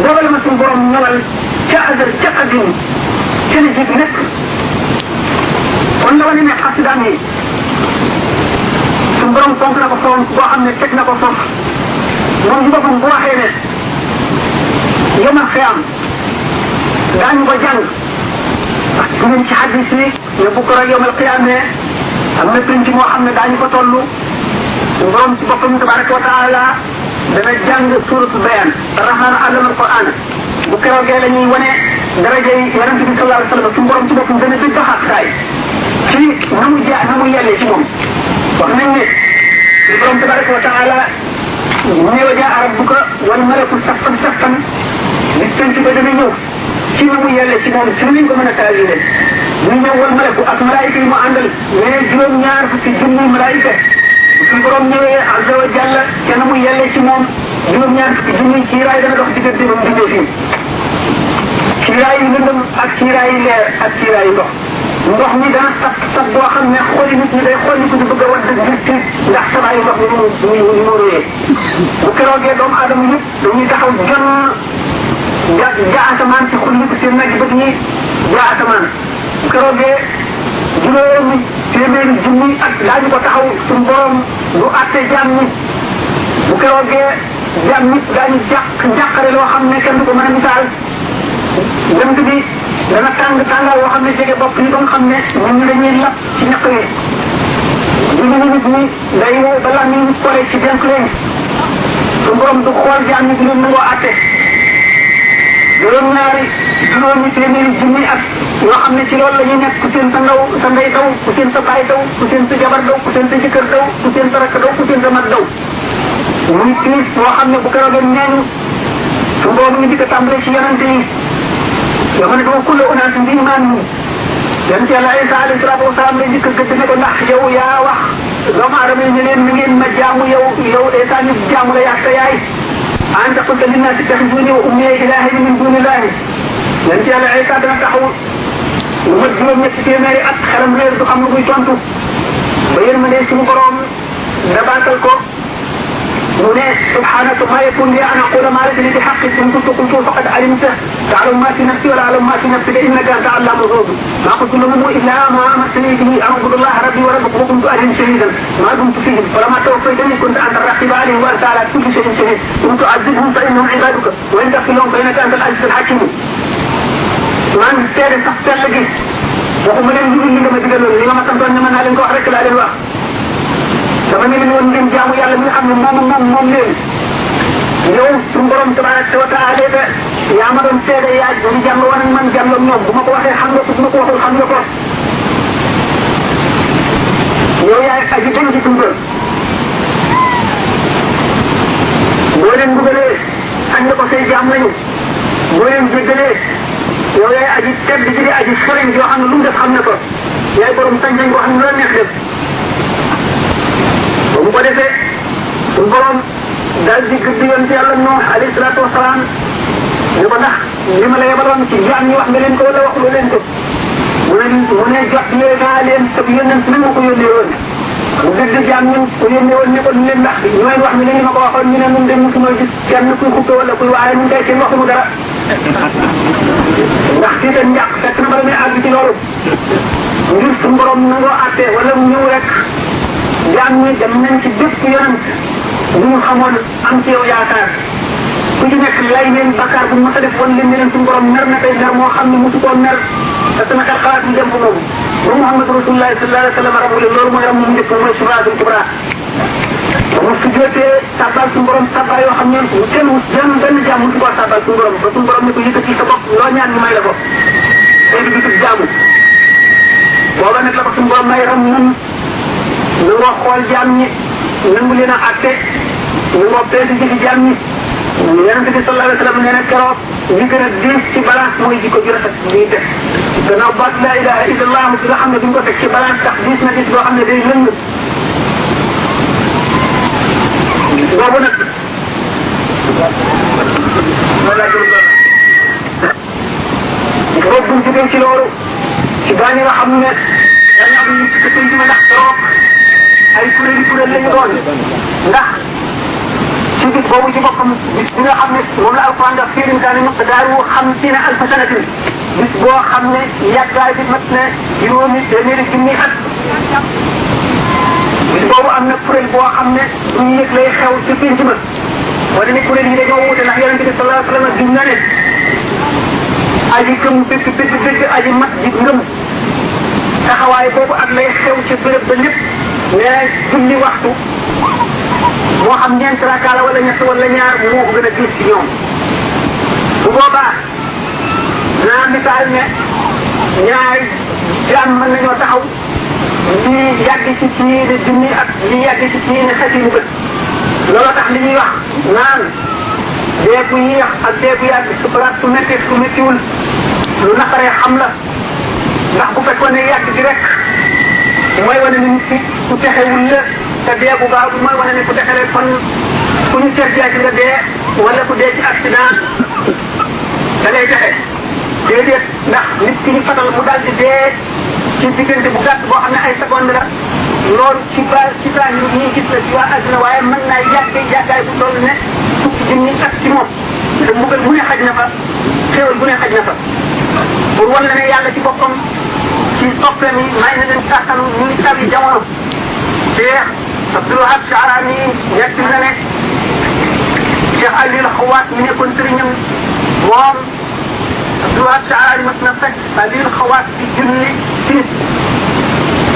S5: dogal ma suñu borom ñëwal ca azal ca qadim ca li jig nekk kon dama ne xasidaam yi suñu borom fonk na ko foom boo xam ne teg na ko foofu moom ci boppam bu waxee ne yomal xiyaam daañu ko jàng parce que ñun ci xadis yi ne bu ko rek yomal xiyaam ne am na penc moo xam ne daañu ko toll suñu borom ci boppam tabaraka wa taala dana jàng suuratu bayaan arrahmaan allama alquran bu keroogee la ñuy wane daraja yi yonent bi sallallahu alayhi wa sallam suñu borom ci boppam dana di doxaat saay ci na mu yellee ci moom wax nañ ne suñu borom tabaraka wa taala mu ne wa jaa rabbuka wal malaku saffan saffan nit penc ba dana ñëw ci na mu yellee ci moom ci nañ ko mën a taawile ñu ñëw wal malaku ak malaayika yi mu àndal mais juróom-ñaar fukki junni malaayika suñu borom ñëwee azza wa jalla kenn mu yelle ci moom juróom-ñaar fukki junni kiiraay dana dox diggante ba mu bindee fii kiiraay yu lëndëm ak kiiraay yu leer ak kiiraay yu ndox mi dana sab boo xam ne xooli nit ñi day xool ni ku ñu bëgg a wadd gis ndax sabaayu ndox mi mu réyee bu keroogee doomu aadama yëpp dañuy taxaw jon ja asamaan ci xulli ko seen nag bët ñi ja asamaan bu keroogee juróomi téeméeri junni ak daañu ko taxaw suñu borom du àtte jaam ñi bu keroogee jaam ñi daañu jàqare loo xam ne kenn du ko mën a misaal jant bi dana tàngaay woo xam ne jege bopp yi ba nga xam ne ñun dañuy lap ci ñaq yi julli nit ñi day wow ba lan ñu pare ci denk leen suñu borom du xool jaam ñi di leen nangoo àtte juróomi téeméeri junni ak yoo xam ne ci loolu la ñuy nekk ku seen sa ndey daw ku seen sa baay daw ku seen sa jabar daw ku seen sa jëkkër daw ku seen sa rakk daw ku seen sa mag daw muy tiis moo xam ne bu keroogee neen su boobu ñu di ko tàmbalee ci yonente yi yoo xam ne dama kulle unaasin bi imaan yonente yàlla Isa alayhi salaatu wasalaam lay njëkk a gëdd ne ko ndax yow yaa wax doomu aadama yi ne leen na ngeen ma jaamu yow Isa ñu jaamu la yaa sa yaay anta qulta linnaasi ittaxizuuni wa ummiya ilaahayni min duunillaahi yonente yàlla Isa dana taxaw lu mat juróom-ñetti téeméeri at xelam réer du xam lu muy tontu ba yërmande suñu borom dabaatal ko mu ne subhanaka ma yakun li an aqula ma laysa li bihaqqin in kuntu qultu faqad alimta ta'lamu ma fi nafsi wa la a'lamu ma fi nafsika innaka anta allamul ghuyub ma qultu lahum illa ma amartani bihi an a'budu allaha rabbi wa rabbakum wa kuntu alayhim shahidan ma dumtu fihim falamma tawaffaytani kunta anta ar-raqiba alayhim wa anta ala kulli shay'in shahid in tu'adhibhum fa innahum ibaduka wa in taghfir lahum fa innaka anta al-'azizul hakim man seede sax sell gi waxuma leen lu li nga ma digaloon li nga ma santoon ne mën naa leen ko wax rek laa leen wax dama ne leen woon ngeen jaamu yàlla mi nga xam ne moom leen yow suñu borom tabaraka wa taala de yaa ma doon seede yaa ngi jàng woon ak man jàng ak ñoom bu ma ko waxee xam nga ko bu ma ko waxul xam nga ko yow yaay aji dañ ci suñu borom boo leen dugalee añ nga ko say jaam lañu boo leen jéggalee yow yaay aji tedd ji di aji xereñ yoo xam ne lu mu def xam na ko yaay borom sañ-sañ boo xam ne lu la neex def ba mu ko defee suñu borom daal di gëdd yonent yàlla Nuux alayhi salaatu wasalaam ne ko ndax li ma la yebaloon ci jaam ñi wax nga leen ko wala waxuloo leen ko mu ne jot naa leen sab yonent ni ma ko yónnee woon mu gëdd jaam ñi ko yónnee woon ne ko leen ndax ñu leen wax ne leen ma ko waxoon ñu ne ñun de mosuma gis kenn kuy xuppe wala kuy waaye ñun kay seen waxuñu dara ndax fii dañ njàq fekk na bala muy àgg ci loolu ngir suñu borom nangoo àtte wala mu ñëw rek jaam ñi dem nañ ci bépp yonent bu ñu xamoon am ci yow yaakaar ku ci nekk lay leen bakkaar bu mos a def woon leen ne leen suñu borom mer na tey mer moo xam ne mosu koo mer te sama xel xalaat ñu dem ko boobu ba Muhammad Rasulullah sallallahu alayhi wa sallam rabu leen loolu mooy ram mu njëkk mooy sifaatul kubra ba mu su jotee sabbal suñu borom sabbal yoo xam ne benn jaam mosu koo sabbal suñu borom ba suñu borom ne ko yëkkati sa bopp loo ñaan ñu may la ko tey di bisub jaamu booba nag la ko suñu borom may ram ñun nangoo xool jaam ñi nangu leen a àtte nangoo peese ji fi jaam ñi yonente bi sallallahu alayhi wa sallam nee na keroog li gën a diis ci balance mooy jikko ju rafet ñuy def gannaaw baat la ilaha illallah bi nga xam ne duñ ko teg ci balance tax diis na diis boo xam ne day lëng boobu nag boobu buñ jógee ci loolu ci gaañi nga xam ne dañu am ñu ci tënk ma ndax keroog ay kuréel lañu doon ndax ci bis boobu ci boppam bis bi nga xam ne moom la alquran daf fii insaani miqdaaru xamsiina alfa sanatin bis boo xam ne yàggaay bi mat na juróomi téeméeri junni at bis boobu am na kuréel boo xam ne duñu yëg lay xew ci pénc ma wala ne kuréel yi dañoo wute ndax yonente bi sallallahu alayhi wa sallam gis na ne aji gëm dëgg aji mat ji ngëm taxawaay boobu ak lay xew ci béréb ba lépp mais julli waxtu moo xam ñeent raka la wala ñett wala ñaar moo ko gën a diis ci ñoom bu boobaa naa misaal ne ñaari jaam mën nañoo taxaw lii yàgg ci kii ne junni ak lii yàgg ci kii ne xasinu bët looloo tax li ñuy wax naan dee bu yéex ak dee bu yàgg su place su métti su méttiwul lu naqaree xam la ndax bu fekkoon ne yàgg gi rek mooy wane ni nit ki ku texewul la te dee bu baax mooy wane ne ku texe rek kon ku ñu seet ci nga dee wala ku dee ci accident da ngay texe déedéet ndax nit ki ñu fatal mu daal di dee ci diggante bu gàtt boo xam ne ay seconde la loolu ci saa ñu ñuy gis la ci waa àdduna waaye mën naa yàggaay bu toll ne fukki junni at ci moom te mbugal mu ne xaj na fa xéewal bu ne xaj na fa pour wan la ne yàlla ci boppam ci soppeem yi may na leen kàttan ñu ngi tabi jamono Cheikh Abdul Wahab Sha'rani ñett na ne Cheikh Aliou Xawaat mi nekkoon sëriñam moom Abdul Wahab Sha'rani mas na fekk Aliou Xawaat ci junni ci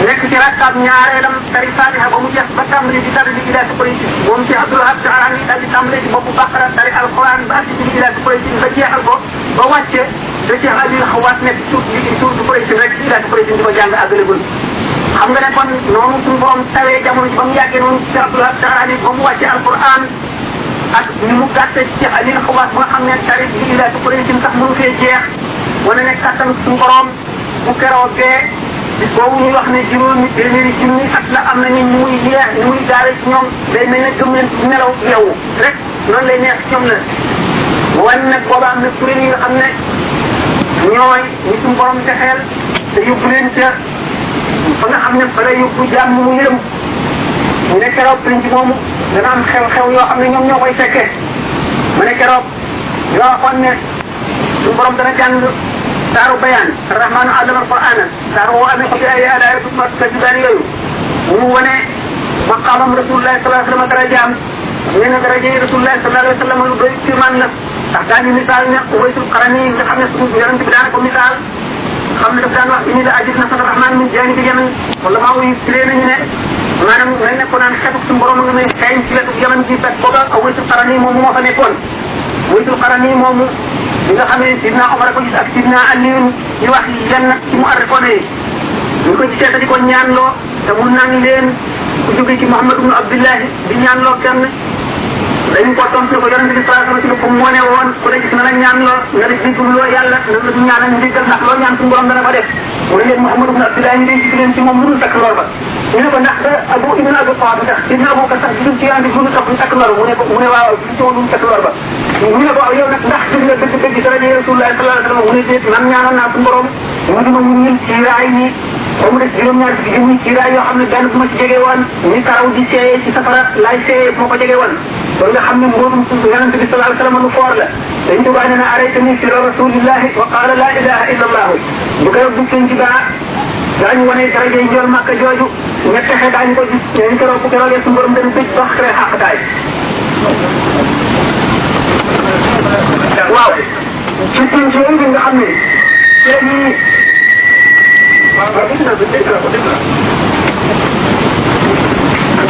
S5: nekk ci rakkaab ñaareelam tari Fatiha ba mu jeex ba tàmbali di tari di ilaati Quraysh moom Cheikh Abdul Wahab Sha'rani daal di tàmbali ci boppu Baqara tari alquran ba agsi ci ilaati Quraysh ba jeexal ko ba wàcce da Cheikh Aliou Xawaat nekk suuf du Quraysh rek ci ilaati Quraysh di ko jàng àggalagul xam nga ne kon noonu suñu borom tawee jamono ji ba mu yàggee noonu Cheikh Abdul Wahab Sha'rani ba mu wàcce alquran ak ni mu gàtte ci Cheikh Aliou Xawaat ba nga xam ne tari di ilaati Quraysh sax mënu fee jeex wane ne kàttan suñu borom bu keroogee bis boobu ñuy wax ne juróomi téeméeri junni at la am na ni muy yeex muy gaare ci ñoom day mel ne gëm leen nelaw yow rek noonu lay neex ci ñoom la wan nag booba am na kuréel yi nga xam ne ñooy ñi suñu borom texeel te yóbbu leen ca fa nga xam ne fa la yóbbu jàmm mu yërëm mu ne keroog penc moomu dana am xew-xew yoo xam ne ñoom ñoo koy fekkee mu ne keroog yoo waxoon ne suñu borom dana jàng saaru bayaan arrahmaanu allama alqur'ana saaru woo amee ko ci ay aadaay bu mat kajibaan yooyu mu wane maqaamam rasulullahi sallallahu alayhi wa sallam darajaam nee na daraja yi rasulullahi sallallahu alayhi wa sallam lu doy ci man la ndax daañu misaal ne Uwaysul Qarani nga xam ne suñu yonent bi daan ko misaal xam ne daf daan wax inni la ajid nasara rahman min jaanibi yaman wala maa wuyu ci nañu ne maanaam mel ne ko naan xeetu suñu borom nga may xeeñ ci wetu yaman ji fekk booba Uwaysul Qarani moomu moo fa nekkoon Uwaysul Qarani moomu li nga xam ne Sidna Omar ko gis ak Sidna Aliyu ñu wax yenn ci mu arrifoone yi ñu ko gisee te di ko ñaanloo te mun naa ni leen ku jóge ci Muhammad ibnu Abdullahi di ñaanloo kenn dañu ko tontu ko yonente bi sallallahu alayhi wa sallam moo ne woon ku ne gis na la ñaanloo nga di jégguloo yàlla na la ñaanal ndigal ndax loo ñaan suñu borom dana ko def mu ne leen Muhammad ibnu Abdullahi leen ci leen ci moom mënul takk lor ba ñu ne ko ndax Abu ibnu Abi Talib sax Sidna Abu Bakar sax gisul ci yonente bi mënul takk lor mu ne ko mu ne waaw ci woon mënul takk lor ba ñu ne ko waaw yow nag ndax gis nga dëgg daraja Rasulullah sallallahu alayhi wa sallam mu ne déet man ñaanoon naa suñu borom mu di ma ñun ci raay yi ba mu des juróom-ñaar ci junni ci raay yoo xam ne benn bu ma ci jege woon ni karaw di seeyee ci safara laay seeyee bu ma ko jege woon loolu nga xam ne mbootum yonente bi sallallahu alayhi wa sallam lu foor la dañ ko bàyyi ne araytani sirra rasulillahi wa qala la ilaha illa allah bu keroog bu seen ci baa daañu wane daraja yi njool Makka jooju ña texe daañu ko gis leen keroog bu keroogee suñu borom dana bëj dox xare xaqtaay waaw ci penc yooyu nga xam ne ci la ñuy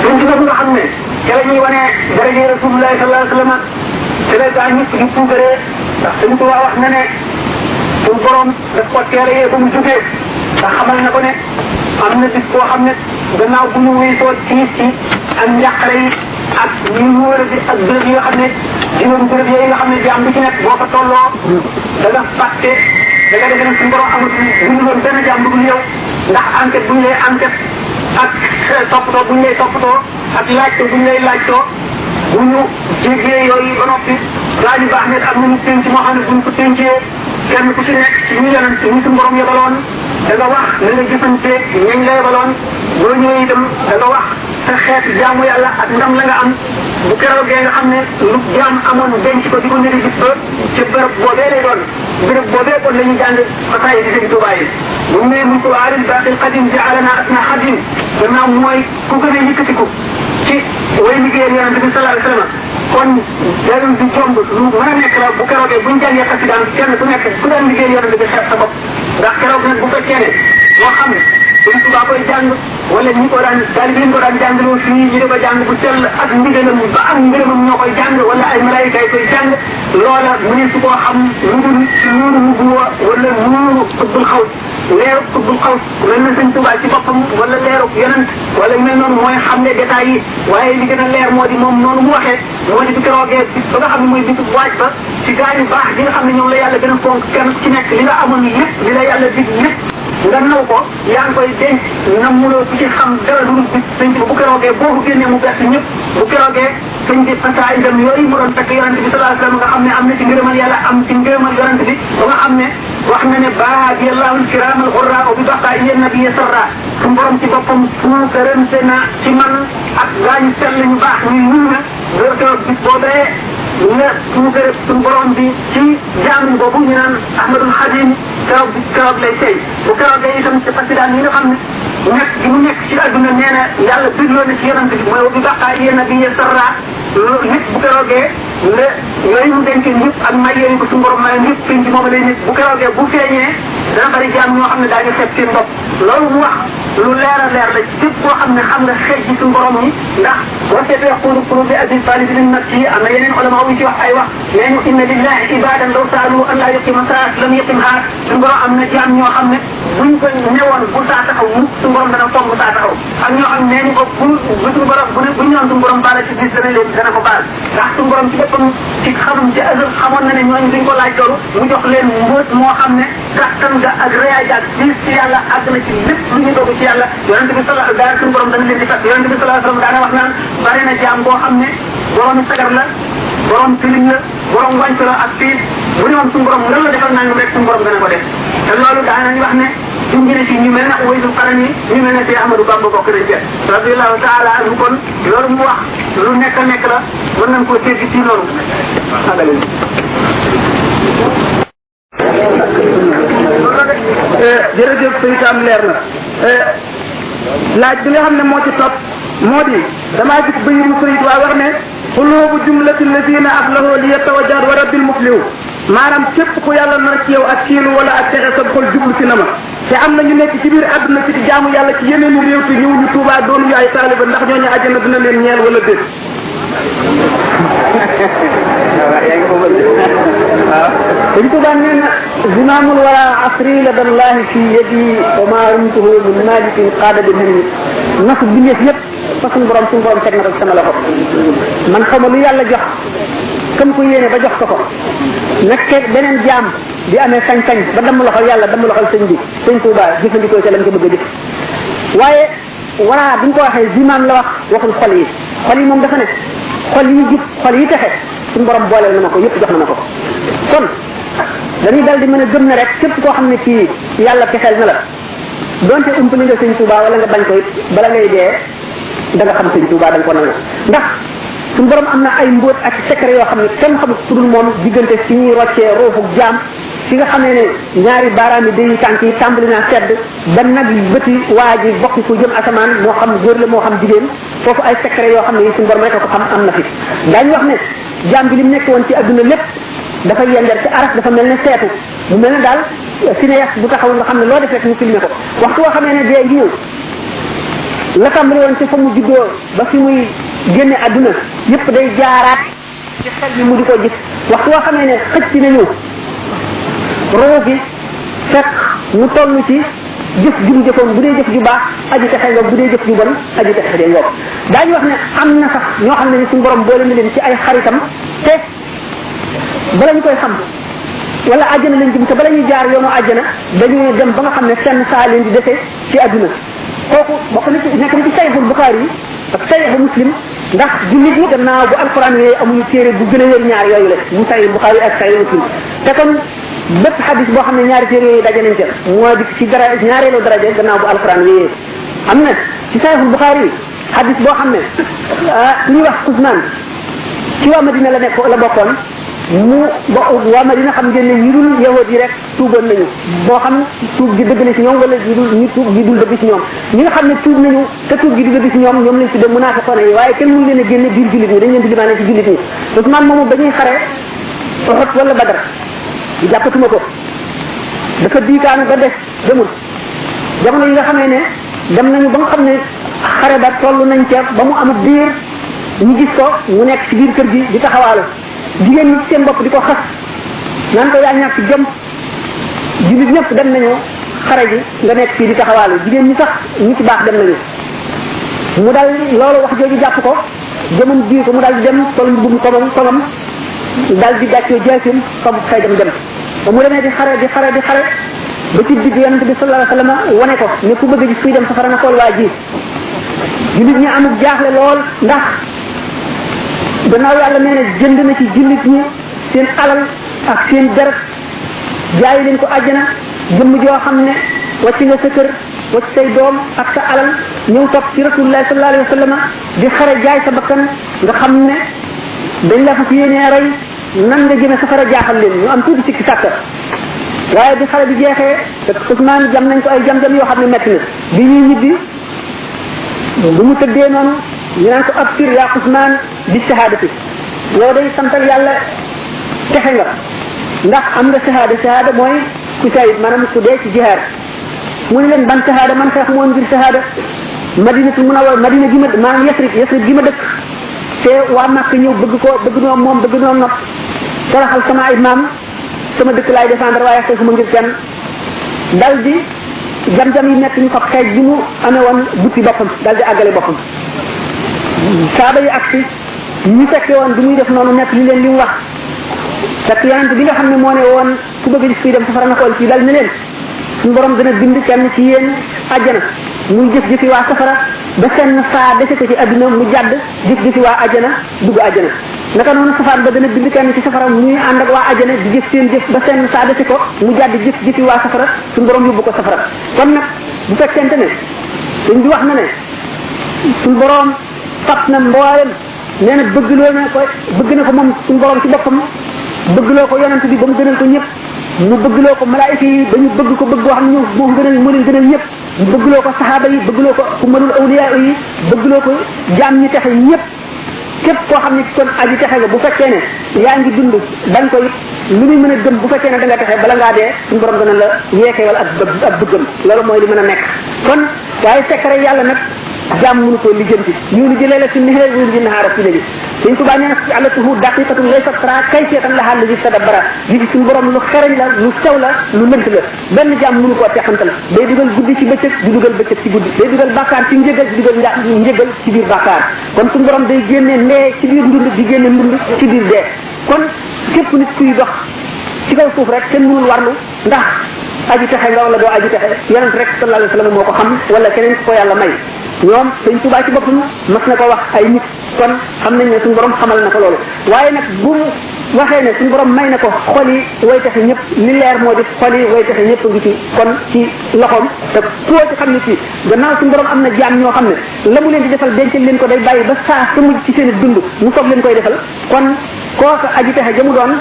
S5: penc boobu nga xam ne ci la ñuy wane daraja Rasulullah sallallahu alayhi wa sallam te la gaa ñëpp di puukaree ndax Sëñ Tuubaa wax na ne suñu borom daf ko teel a yee ba mu jógee ndax xamal na ko ne am na bis boo xam ne gannaaw bu ñu weesoo tiis ci ak njàqare yi ak ñu wóor bi ak béréb yi nga xam ne juróom béréb yooyu nga xam ne jaam bi ci nekk boo fa tolloo da nga fàtte da nga defe ne suñu borom amatul ñu doon benn jaam bu dul yow ndax enquête bu ñu lay enquête ak toppatoo bu ñu lay toppatoo ak laajtoo bu ñu lay laajtoo bu ñu jéggee yooyu ba noppi gaa ñu baax ne am nañu tënk moo xam ne bu ñu ko tënkee kenn ku ci nekk ci ñu yonent ñu suñu borom yebaloon da nga wax na nga jëfanteeg ñañ la yebaloon boo ñëwee itam da nga wax sa xeet jaamu yàlla ak ndam la nga am bu keroogee nga xam ne lu jaam amoon denc ko di ko nëri gis ba ci bërëb boobee lay doon bërëb boobee kon la ñuy jàng xasaay di sëñ Tuubaa yi bu mu ne mun ko waaril baqil qadim jaalana asna xadim gannaaw mooy ku gën a yëkkatiku ci way liggéeyal yonente bi sallallahu alayhi wa sallam kon dalul di jomb lu mën a nekk la bu keroogee buñ jàngee xasidaan kenn ku nekk ku daan liggéeyal yonente bi xeeb sa bopp ndax keroog nag bu fekkee ne moo xam Sëñ Tuubaa koy jàng wala ñi ko daan taalibe yi ko daan jàngaloo fii ñu di ko jàng bu sell ak ndigalam ba am ngërëmam ñoo koy jàng wala ay malaayika yi koy jàng loola mu ne su koo xam lu dul nuuru nubuwa wala nuuru xubbul xaws leeru xubbul xaws mel na Sëñ Tuubaa ci boppam wala leeru yonent wala yu mel noonu mooy xam ne détails yi waaye li gën a leer moo di moom noonu mu waxee moo di bu keroogee bis ba nga xam ne mooy bisu waaj ba ci gaañu baax gi nga xam ne ñoom la yàlla gën a fonk kenn ku ci nekk li nga amoon lépp li la yàlla dig lépp
S4: nga naw ko yaa ngi koy denc nga mënoo ku ci xam dara lu bis sëñ bi bu keroogee boo ko génnee mu bett ñëpp bu keroogee sëñ bi xasaayidam yooyu mu doon fekk yonente bi sallallahu alayhi wasallam nga xam ne am na ci ngërëmal yàlla am ci ngërëmal yonente bi ba nga xam ne wax na ne baadiyallahu alkiramal xurra bi baqaa yéen nabi sarra su borom ci boppam suukarante na ci man ak gaañu sell ñu baax ñu ñun na keroog bis boobee nga suukare suñu borom bi ci jaamin boobu ñu naan ahmadul xadim keroog lay tey bu keroogee itam ci fasidaan yi nga xam ne nekk gi mu nekk ci àdduna nee na yàlla dégloo na ci yonante bi mooy bi baqaa yéen nabi sarra nit bu keroogee la yooyu mu denc ñëpp ak may yooyu ko suñu borom may ñëpp penc moom lay nit bu keroogee bu feeñee dana bari jaam ñoo xam ne daañu xeeb seen bopp loolu mu wax lu leer a leer la képp koo xam ne xam nga xeej ji suñu borom yi ndax boo seetee xulu bi abi talib bin nafsi am na yeneen ulama yu ci wax ay wax nee ñu inna lillahi ibadan law saalu an laa yuqima saat lam yuqim haa suñu borom am na jaam ñoo xam ne buñ ko newoon bu saa taxaw mu suñu borom dana foog bu saa taxaw ak ñoo xam ne nee ñu ko bu suñu borom bu ñoon suñu borom baala ci bis dana ko baal ndax suñu borom ci boppam ci xamam ci azal xamoon na ne ñooñu duñ ko laaj loolu mu jox leen mbóot moo xam ne kattan ga ak réyaay ak bis ci yàlla àgg na ci lépp lu ñu dogu ci yàlla yonente bi sala daal suñu borom dana leen di fekk yonente bi sallallahu alayhi wasallam daana wax naan bari na jaam boo xam ne borom sagar la borom tilim la borom wànc la ak piis bu ne woon suñu borom lan la defal nangam rek suñu borom dana ko def te loolu daanañ wax ne suñ gëne ci ñu mel ne Uwaysul Qarni ñu mel ne Cheikh Ahmadou Bamba bokk nañ ca radiyallahu taala anhu kon loolu mu wax lu nekk la mën nañ koo dégg ci loolu agalel
S5: jërëjëf sëñ Sam leer na laaj bi nga xam ne moo ci topp moo di damaa gis ba yimu sëriñ waa wax ne xulubu jumlati alladina aflahu li yatawajjad wa rabbil muflihu maanaam képp ku yàlla nar ci yow ak ciinu wala ak texe sa xol jublu ci na ma te am na ñu nekk ci biir àdduna si di jaamu yàlla ci yeneenu réew te ñëw ñu Tuubaa doonuñu ay taaliba ndax ñooñu àjjana dina leen ñeel wala déet dañ Tuubaa nee na zimaamul wala asri la dallahi fi yadi wa ma rumtuhu min malikin qaada bi min nasu bindeef yëpp fa suñu borom teg na ko sama loxo man xaw ma lu yàlla jox kam ko yéene ba jox ko ko nekkee beneen jaam di amee sañ-sañ ba damm loxol yàlla damm loxol sëñ bi sëñ Tuubaa jëfandikoo ca lañ ko bëgg a def waaye wala bi ñu ko waxee zimaam la wax waxul xol yi moom dafa ne xol yi jub xol yi texe suñu borom booleel na ma ko yëpp jox na ma ko kon dañuy dal di mën a gëm ne rek képp koo xam ne kii yàlla texeel na la donte umpali nga sëñ Tuubaa wala nga bañ ko it bala ngay dee da nga xam sëñ Tuubaa da nga ko nangu ndax suñu borom am na ay mbóot ak secret yoo xam ne kenn xamul su dul moom diggante si ñuy roccee ruuxu jaam fi nga xamee ne ñaari baaraam yi day tànk yi tàmbali naa sedd ba nag bëti waa ji bokk ko jëm asamaan moo xam góor la moo xam jigéen foofu ay secret yoo xam ne yi suñu borom rek ko xam am na fi daañu wax ne jaam bi li mu nekk woon ci adduna lépp dafa yender ci aras dafa mel ne seetu mu mel ne daal cinéaste bu taxaw nga xam ne loo def rek ñu filmé ko waxtu woo xamee ne dee ngi ñëw la tàmbali woon ci fa mu juddoo ba fi muy génne adduna yëpp day jaaraat ci xel bi mu di ko gis waxtu woo xamee ne xëcc nañu roo gi fekk mu toll ci jëf jum jëfoon bu dee jëf ju baax aji texe ngoog bu dee jëf ju bon aji texe ngoog daañu wax ne am na sax ñoo xam ne ni suñu borom boole na leen ci ay xaritam te bala ñu koy xam wala àjjana lañ jëm te bala ñuy jaar yoonu àjjana dañuy dem ba nga xam ne seen saa leen di dese ci àdduna kooku bokk na ci nekk na ci sayxul Buxaari yi ak sayxu Muslim ndax jullit ñi gannaaw bu alquran yooyu amuñu téere bu gën a wér ñaar yooyu la mu sayxul Buxaari ak sayxu Muslim te kon bépp xadis boo xam ne ñaari téere yooyu daje nañ ca moo di ci dara ñaareelu daraje gannaaw bu alquran yooyu am na ci sayxul Buxaari yi xadis boo xam ne ñuy wax Usmaan ci waa Madina la nekk la bokkoon mu waa Madina xam ngeen ne ñi dul yahud yi rek tuuboon nañu boo xam tuub gi dëgg na ci ñoom wala ñi tuub gi dul dëgg ci ñoom ñi nga xam ne tuub nañu te tuub gi di dëgg ci ñoom lañ tuddee munaafiqoon yi waaye kenn mënu leen a génne biir jullit ñi dañ leen di limaane ci jullit ñi Usmaan moomu ba ñuy xare Uhud wala Badar di jàppatuma ko dafa diikaanu ba des demul jamono yi nga xamee ne dem nañu ba nga xam ne xare ba toll nañ ca ba mu am biir ñu gis ko mu nekk ci biir kër gi di taxawaalu jigéen ñi ci seen bopp di ko xas naan ko yaa ñàkk jëm jullit ñëpp dem nañu xare ji nga nekk fii di taxawaalu jigéen ñi sax ñi ci baax dem nañu mu dal loolu wax jooju jàpp ko jëmam biir ko mu dal di dem sol mbubum komam dal di gàccoo jaasim fabu xëy dem ba mu demee di xare
S4: ba ci digg yonente bi sallallahu alayhi wasallam wane ko ne ku bëgg gis kuy dem safara na xool waa ji jullit ñi amul jaaxle lool ndax gannaaw yàlla nee na jënd na ci jullit ñi seen alal ak seen deret jaay leen ko àjjana jëmm joo xam ne wàcc nga sa kër wàcc say doom ak sa alal ñëw topp ci rasulullah sallallahu alayhi wasallam di xare jaay sa bakkan nga xam ne dañ la fas yéenee rey nan nga jëme safara jaaxal leen ñu am tuuti sikki sàkka waaye bi xare bi jeexee te Usmaan jam nañ ko ay jam-jam yoo xam ne metti na bi ñuy ñibbi bu mu tëddee noonu ñu naan ko abtir yaa Usmaan bi shahadati yow day santal yàlla texe nga ndax am nga shahada mooy ku sayid maanaam ku dee ci jihaad mu ne leen ban shahada man xeex moom ngir shahada madinatu munawwara madina gi ma maanaam yasrib gi ma dëkk te waa Makka ñëw bëgg noo nopp toroxal sama ay maam sama dëkk laay défendre waaye xeexuma ngir kenn dal di jam-jam yi nekk ñu ko xeej bi mu amee woon butti boppam dal di àggale boppam saaba yi agsi ñu fekke woon bi muy def noonu nekk li leen li mu wax fekk yonent bi nga xam ne moo ne woon ku bëgg gis kuy dem safara na xool ci dal ne leen suñu borom dana bind kenn ci yéen àjjana muy jëf-jëfi waa safara ba seen saa dese ko ci adduna mu jàdd jëf-jëfi waa àjjana dugg àjjana naka noonu safaan ba dana bind kenn ci safara muy ànd ak waa àjjana di jëf seen jëf ba seen saa dese ko mu jàdd jëf-jëfi waa safara suñu borom yóbbu ko safara kon nag bu fekkente ne suñ di wax na ne suñu borom fab na mboolem nee na bëgg na ko moom suñu borom ci boppam bëggloo ko yonent bi ba mu gënal ko ñëpp mu bëggloo ko malaayika yi ba ñu bëgg ko bëgg goo xam ne moo leen gënal ñëpp mu bëggloo ko saxaaba yi bëggloo ko umarul awliya yi bëggloo ko jaam ñi texe ñëpp képp koo xam ne kon aji texe nga bu fekkee ne yaa ngi dund dañ ko it lu muy mën a gëm bu fekkee ne da nga texe bala ngaa dee suñu borom dana la yeekewal ak bëggam loolu mooy li mën a nekk kon waaye secret yàlla nag jaam mënu ko lijjanti ñu jëlee la ci nexee ñu di naara ci léegi suñ tubaa nee na ci àllatuhu daqiqatun laysa tra kayfiyatan laha alladi tadabbara li suñu borom lu xereñ la lu sew la lu lënt la benn jaam mënu koo teqantal day dugal guddi ci bëccëg di dugal bëccëg ci guddi day dugal bàkkaar ci njëgal di dugal njëgal ci biir bàkkaar kon suñu borom day génne ndee ci biir ndund di génne ndund ci biir dee kon képp nit kuy dox ci kaw suuf rek kenn mënul warlu ndax aji texe nga wala doo aji texe yonent rek sallallahu alayhi wa sallam moo ko xam wala keneen ko yàlla may ñoom sëñ Tuubaa ci boppam mas na ko wax ay nit kon xam nañ ne suñu borom xamal na ko loolu waaye nag bu mu waxee ne suñu borom may na ko xol yi way taxe ñëpp li leer moo di xol yi way taxe ñëpp ngi ci kon ci loxoom te koo ci xam ne ci gannaaw suñu borom am na jaam ñoo xam ne la mu leen di defal dencal leen ko day bàyyi ba saa sa mujj ci seen dund mu soog leen koy defal kon kooka aji texe ja mu doon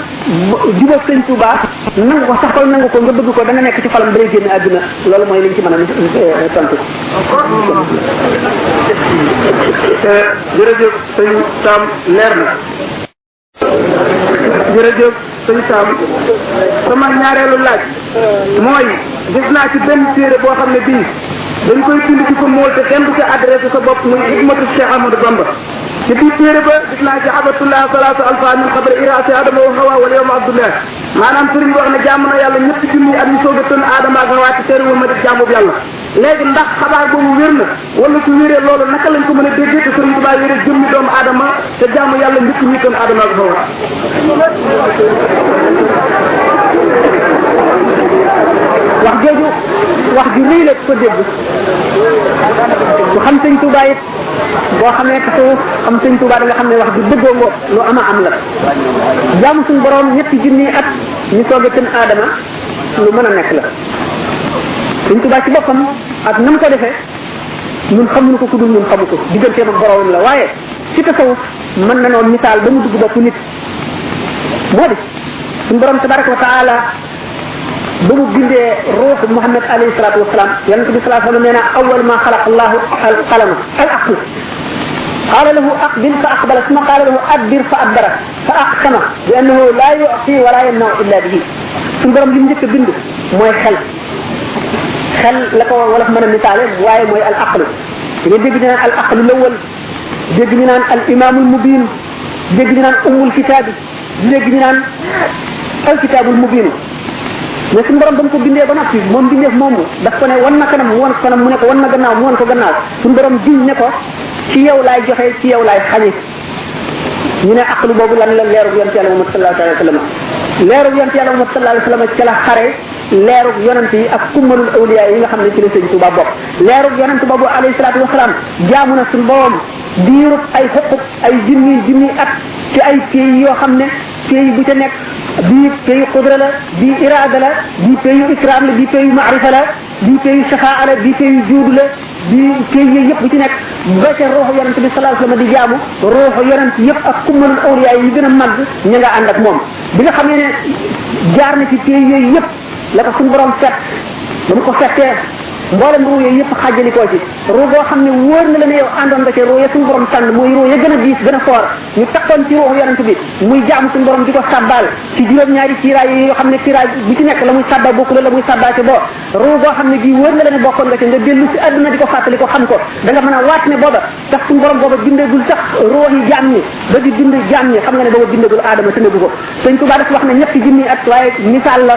S4: jubóog sëñ Tuubaa nangu ko sax xol nangu ko nga bëgg ko da nga nekk ci xolam day génn àdduna loolu mooy liñ ci mën a tontu.
S5: jërëjëf sëñ Sam leer na jërëjëf sëñ Sam sama ñaareelu laaj mooy gis naa ci benn téere boo xam ne bii dañ koy bind ci ko mool te kenn du ko adressé sa bopp muy xidmatu Cheikh Ahmadou Bamba ci biir téere ba gis naa ci abatullah salaatu alfa min xabar irasi adama wa hawa wala yowma abdullah maanaam sëriñ bi wax ne jàmm na yàlla ñëpp junni at ñu soog a tën aadama ak hawa ci teeru ma di jàmbub yàlla léegi ndax xabaar boobu wér na wala su wéree loolu naka lañ ko mën a déggee te sëriñ Tuubaa wéree jëmmi doomu aadama te jàmm yàlla njëkk ñu tën aadama ak hawa
S4: wax jooju wax ju rëy la ko dégg ku xam sëñ Tuubaa it boo xamee tasawuf xam sëñ Tuubaa da nga xam ne wax ju dëggoo ngoo lu ama am la jaamu suñu borom ñetti junni at ñu soog a tën aadama lu mën a nekk la sëñ Tuubaa ci boppam ak nam ko defee ñun xamuñu ko ku dul ñun xamu ko digganteem ak boromam la waaye ci tasawuf mën na noonu misaal ba mu dugg bopp nit moo di suñu borom tabaraka wa taala ba mu bindee ruuxu Muhammad alayhi salaatu wasalaam yonente bi salaa sallam nee na awal ma xalaq allahu al qalama al aql qaala lahu aqbil fa aqbala summa qaala lahu adbir fa adbara fa aqsama bi annahu laa yu'ti wa laa yamna'u illa bihi suñu borom li mu njëkk a bind mooy xel la ko wolof mën a misaale waaye mooy al aqlu nga dégg ñu naan al aqlu lawal dégg ñu naan al imaamul mubin dégg ñu naan ummul kitaabi dégg ñu naan al kitaabul mubin mais suñu borom ba mu ko bindee ba noppi moom bindeef moomu daf ko ne wan na kanam mu wan ko kanam mu ne ko wan na gannaaw mu wan ko gannaaw suñu borom diñ ne ko ci yow laay joxe ci yow laay xañe ñu ne aqlu boobu lan la leeru yonent Yàlla Muhammad sallallahu alayhi wa sallam leerug yonent yàlla Muhammad sallallahu alayhi wasallam ci la xare leerug yonent yi ak kummalul awliya yi nga xam ne ci la sëñ Tuuba bokk leerug yonent boobu alayhi salaatu wasalaam jaamu na suñu borom diirub ay xuquq ay junni at ci ay pays yoo xam ne pays bu ca nekk bii pays qudra la bii iraada la bii pays ikram la bii pays maarifa la bii pays shafaa la bii pays juud la bii pays yooyu yëpp bu ci nekk ba ca ruuxu yonent bi sallallahu alayhi wasallam di jaamu ruuxu yonent yëpp ak kummalul awliya yi gën a màgg ña nga ànd ak moom bi nga xam ne jaar na ci pays yooyu yëpp la ko suñu borom fett ba mu ko fettee mboolem ruu yooyu yëpp xàjjalikoo ci ruu boo xam ne wóor na la ne yow àndoon nga ci ruu ya suñu borom tànn muy ruu ya gën a diis gën a foor ñu takkoon ci ruuxu yonent bi muy jaamu suñu borom di ko sàbbaal ci juróom-ñaari kiiraay yi yoo xam ne kiiraay bu ci nekk la muy sàbbaal bokku la muy sàbbaal ci boo ruu boo xam ne bii wóor na la ne bokkoon nga ci nga dellu si àdduna di ko fàttali ko xam ko da nga mën a waat ne booba tax suñu borom booba bindagul sax ruux yi jaam ñi ba di bind jaam ñi xam nga ne booba bindagul aadama tënagu ko sëñ Tuubaa dafa wax ne ñetti junni at waaye misaal la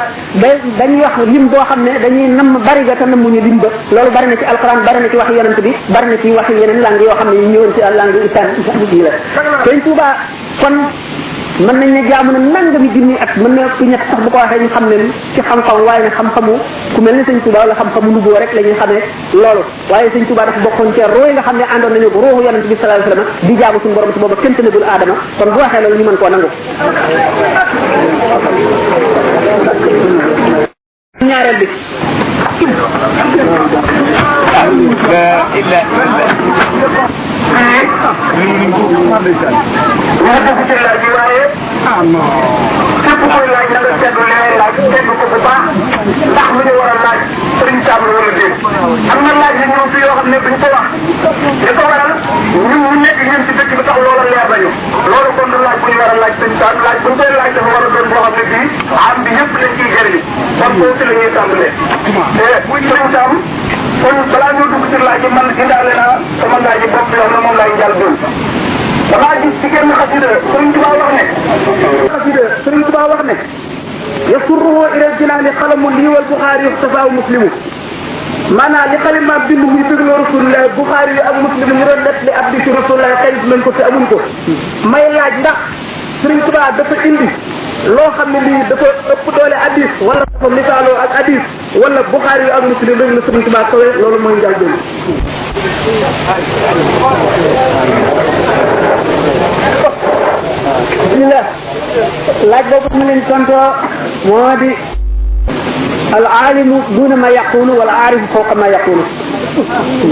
S4: dañuy wax lim boo xam ne dañuy nam bari ga te namuñu lim ba loolu bari na ci alquran bari na ci wax yonent bi bari na ci wax yeneen langue yoo xam ne ñu ñëwoon ci langue isaan yi la sëñ Tuubaa kon mën nañ ne jaamu na nangami junni at mën na ku ñett sax bu ko waxee ñu xam ne ci xam-xam waaye ne xam-xamu ku mel ne sëñ Tuubaa wala xam-xamu nuboo rek la ñuy xamee loolu waaye sëñ Tuubaa dafa bokkoon ci roo yi nga xam ne àndoon nañu ko ruuxu yonent bi sallallahu alayhi wasallam di jaamu suñu borom ci booba kenn tënagul aadama kon bu waxee loolu ñu mën koo nangu ñaareel bi
S5: képp koy laaj na nga seetlu li ngay laaj seetlu ko bu baax ndax lu ñu war a laaj sëriñ Sam la wala déet am na laaj yi ñëw fi yoo xam ne duñ ko wax li ko waral ñun ñu nekk ñun ci dëkk bi tax loola leer nañu loolu kon du laaj bu ñu war a laaj sëriñ Sam laaj bu ñu koy laaj dafa war a doon boo xam ne bii am bi yëpp lañ ciy jëriñ kon foofu ci la ñuy tàmbalee te sëriñ Sam kon balaa ñoo dugg ci laaj yi man indaale naa sama laaj yi bopp yoo xam ne moom laay jàll doon damaa gis ci genn xasida Sëriñ Tuubaa wax ne
S4: Sëriñ Tuubaa wax ne yasurruhu ilal jinaani xalamu lii wal Buxaari yuxtafaahu muslimu maanaam li xalima bind muy dégloo rasulullah Buxaari yi ak muslim ñu doon net li ab di ci rasulullah xëy nañ ko te amuñ ko may laaj ndax Sëriñ Tuubaa dafa indi loo xam ne lii dafa ëpp doole hadis wala dafa misaaloo ak hadis wala Buxaari yi ak muslim rek la Sëriñ Tuubaa kawe loolu mooy njaal doon bismillah laaj boobu ma leen tontoo moo di al aalimu duna ma yaqulu wala aarifu fawqa ma yaqulu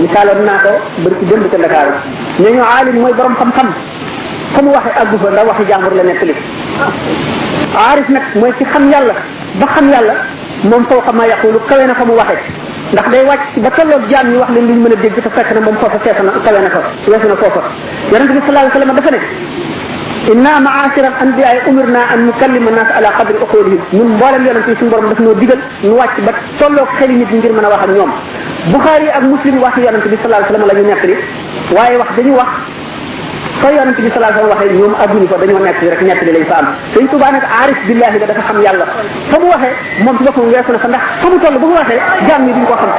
S4: misaaloon naa ko bëri ci démb ca Dakar ne ñu aalim mooy borom xam-xam fa mu waxe àggu fa ndax waxi jàmbur la nekk li aarif nag mooy ci xam yàlla ba xam yàlla moom fawqa ma yaqulu kawe na fa mu waxe ndax day wàcc ba tolloog jaam ñi wax leen lu ñu mën a dégg te fekk na moom foofa fees na kawe na fa weesu na foofa yonente bi sallallahu alayhi wa sallam dafa ne inna ma'ashira al-anbiya umirna an nukallima an-nas ala qadri uqulihim ñun mboolem yonente yi suñu borom daf noo digal ñu wàcc ba tolloog xeli nit ñi ngir mën a wax ak ñoom Bukhari ak Muslim wax yonente bi sallallahu alayhi wa sallam la ñu nekk li waaye wax dañu wax fa yonente bi sallallahu alayhi wa sallam waxee ñoom aguñu fa dañoo nekk rek nekk li lañ fa am Sëñ Tuubaa nag aarif billahi la dafa xam yàlla fa mu waxee moom ci boppam weesu na fa ndax fa mu toll bu mu waxee jaam ñi duñ ko xam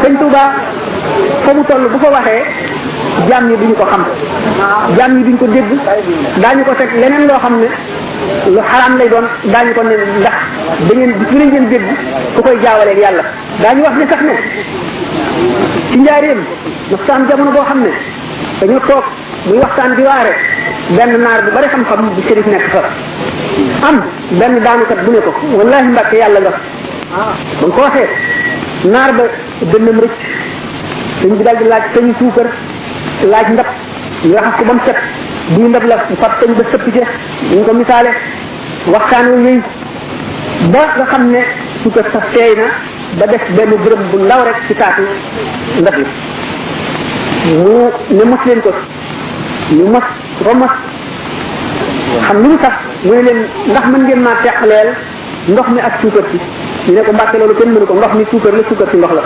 S4: Sëñ Tuubaa fa mu toll bu ko waxee jaam ñi duñu ko xam jaam ñi duñ ko dégg daañu ko teg leneen loo xam ne lu xaraam lay doon daañu ko ne ndax da ngeen bis bu leen ngeen dégg ku koy jaawaleeg yàlla daañu wax ne sax ne ci njaareem dafa am jamono boo xam ne dañu toog muy waxtaan di waare benn naar bu bari xam-xam bu sérif nekk fa am benn daanukat bu ne ko wallahi mbàkke yàlla nga ba nga ko waxee naar ba dënnam rëcc dañ bi daal di laaj sañu suukar laaj ndab ñu raxas ko ba mu set buy ndab la fat sañ ba sëpp ca ñu ko misaale waxtaan wu yëy ba nga xam ne suukar sax teey na ba def benn bërëb bu ndaw rek ci taatu ndab yi mu ne mos leen ko ñu mos ko mos xam lu mu sax mu ne leen ndax mën ngeen maa teqleel ndox mi ak suukar si ñu ne ko mbàkke loolu kenn mënu ko ndox mi suukar la suukar si ndox la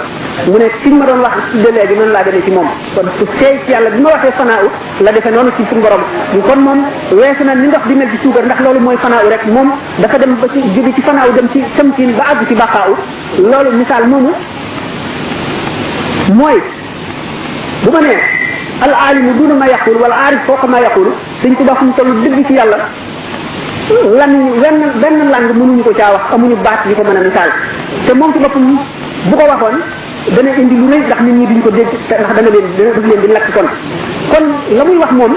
S4: mu ne fi ma doon wax de léegi noonu laa demee ci moom kon su seey ci yàlla bi ma waxee fanaaw la defee noonu ci suñu borom kon moom weesu na ni ndox di mel ci suukar ndax loolu mooy fanaaw rek moom dafa dem ba ci jóge ci fanaaw dem ci tamkiin ba àgg ci baqaaw loolu misaal moomu mooy bu ma nee al alimu duna ma yaqul wala aarif fooqa ma yaqul Sëñ Tuubaa fu mu toll dëgg ci yàlla lan benn lang mënuñu ko caa wax amuñu baat yi ko mën a misaal te moom ci boppam bu ko waxoon dana indi lu rëy ndax nit ñi duñ ko dégg ndax dana leen di lakk kon la muy wax moom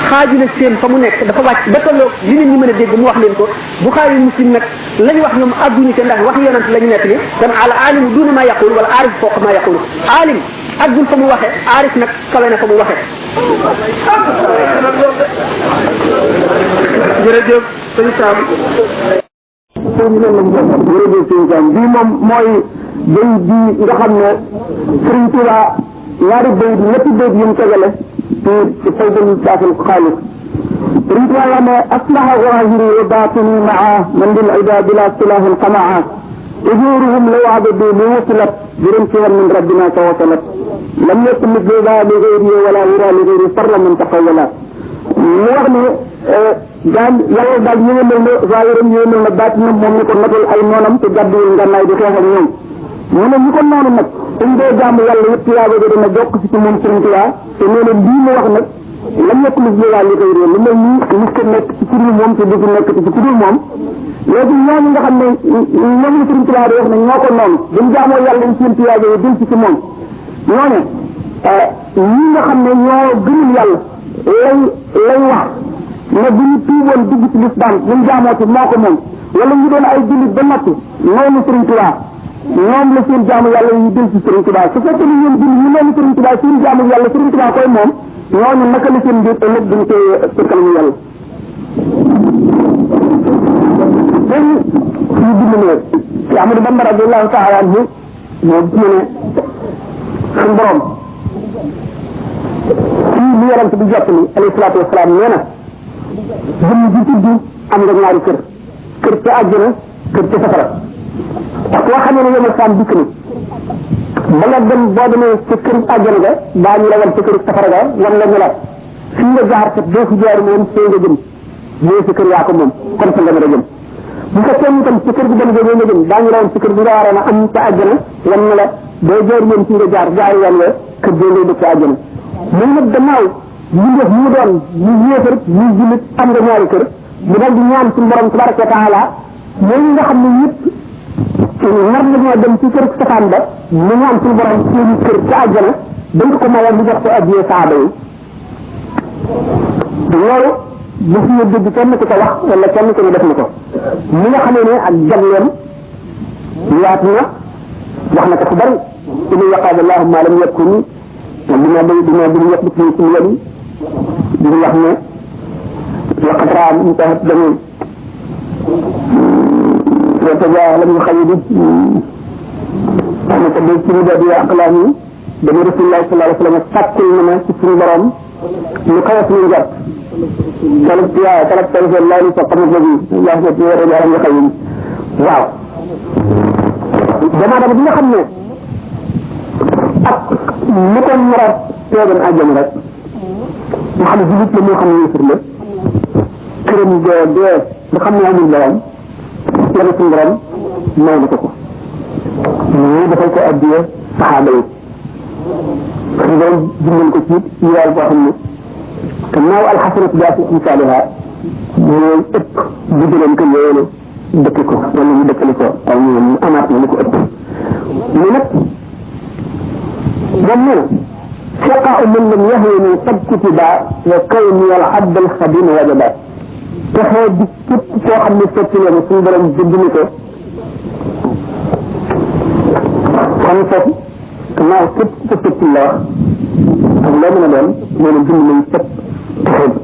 S4: xaaju la seen fa mu nekk dafa wàcc ba tolloo li nit ñi mën a dégg mu wax leen ko Buxaari Muslim nag la ñu wax ñoom àgguñu ca ndax wax yonent la ñu nekk ni kon al alimu duna ma yaqul wala aarif fooq ma yaqul alim àggul fa mu waxee aarif nag kawe na fa mu waxee
S5: jërëjëf sëñ Sam
S6: jërëjëf sëñ Sam bii moom mooy bay bi nga xam ne Sëriñ Tuuba ñaari bayt ñetti bayt yu mu tegale ci faydul baaxil xaalis Sëriñ Tuuba wax ne aslaha zahiri wa batini maa man lil ida bila silahin qamaa ujuruhum law abadu li wasilat birim siwan min rabbina fa wasalat lam yakun misluha li gayri wala yura li gayri farra man taxawala mu wax ne daal yàlla daal yéwénal na zahiram yéwénal na baatinam moom ni ko natal ay noonam te gàdduwul ngànnaay di xeex ak ñoom mu ne ñi ko noonu nag dañ dee jaamu yàlla yëpp yaa bëgg dana jokk si ci moom Sëriñ Tuubaa te nee na lii mu wax nag lam nekk misluha li gayri lu mel nii mus ko nekk ci kudul moom te du fi nekk ci kudul moom léegi ñooñu nga xam ne ñoom la Sëriñ Tuubaa di wax ne ñoo ko noonu buñ jaamoo yàlla ñu seen tuyaaba yi dul ci moom ñooñu ñi nga xam ne ñoo gënul yàlla lay wax ne bu ñu tuuboon dugg ci lislaam ñu jaamooti moo ko moom wala ñu doon ay jullit ba noppi noonu Sëriñ Tuubaa ñoom la seen jaamu yàlla yi dul ci Sëriñ Tuubaa su fekkee ni ñoom jullit ñu noonu Sëriñ Tuubaa seen jaamu yàlla Sëriñ Tuubaa koy moom ñooñu naka la seen mbir ëllëg duñ koy sëkkal mu yàlla dañ ñu bind ne ci Ahmadu Bamba radiyallahu taala anhu moo gis ne suñ borom fii li yarante bi jot ni alayhi salaatu wasalaam nee na jëmm ji tudd am nga ñaari kër ca àjjana kër ca safara parce que xam ne yomal saam dikk ni ba nga dem boo demee ca kër àjjana ga daañu la wan ca kër safara ga wan la ñu la fii nga jaar kat doo fi jaar moom fee nga jëm ñëw sa kër yaa ko moom comme sa nga mën a jëm bu fekkee ni tam ci kër gi dem nga nga jëm daañu la wan ci kër gi nga waroon a am ca àjjana wan na la boo jaar yoon fii nga jaar jaari yoon we kër boo ngay dëkk ca àjjana mun nag gannaaw ñu def ñu doon ñu yéefar ñu jullit am nga ñaari kër bu dal di ñaan suñu borom tabaraka wa taala ñooñu nga xam ne ñëpp nar nañoo dem ci kër safaan ba ñu ñaan suñu borom seeni kër ca àjjana dañ ko mayoon ñu jox ko addiyee saaba yi loolu bu fi ñu dégg kenn ku ko wax wala kenn ku ne def na ko ñi nga xamee ne ak jagleem yaatu na wax na ko fu bari inu yaqaad allahu ma lam yakun dina bi yëpp ci suñu yéen di wax ne laqad raa intahat dañu وتجاه لم يخيد أنا كده كده بدي أقلامي بدي رسول الله صلى الله عليه وسلم تقول لنا في البرام لقيت من جد طلبت يا طلبت الله لي فقط الذي الله يجزيه رجال يخيد واو جماعة بدنا خمسة مكان مرات تيجي أجمع مرات محمد جبت لي خمسة يسرله كرم جد بخمسة عام اليوم yàlla suñu borom may na ko ñu defal ko addiya saxaaba yi suñu borom dimbal ko ci yool boo xam ne gannaaw alxasanatu jaati misaaliha mooy ëpp bu jëleen ko yooyu dëkk ko wala ñu dëkkali ko aw ñoom ñu amaat na lu ko ëpp ñu nag moom nee na shaqaa man lam yahwini qad kutiba wa kawni al abd al khadim wajaba texee di képp koo xam ne sotti na ne suñu borom bind ni ko kon foofu gannaaw képp ko sotti la wax ak loo mën a doon nee na bind nañ sëpp texee bi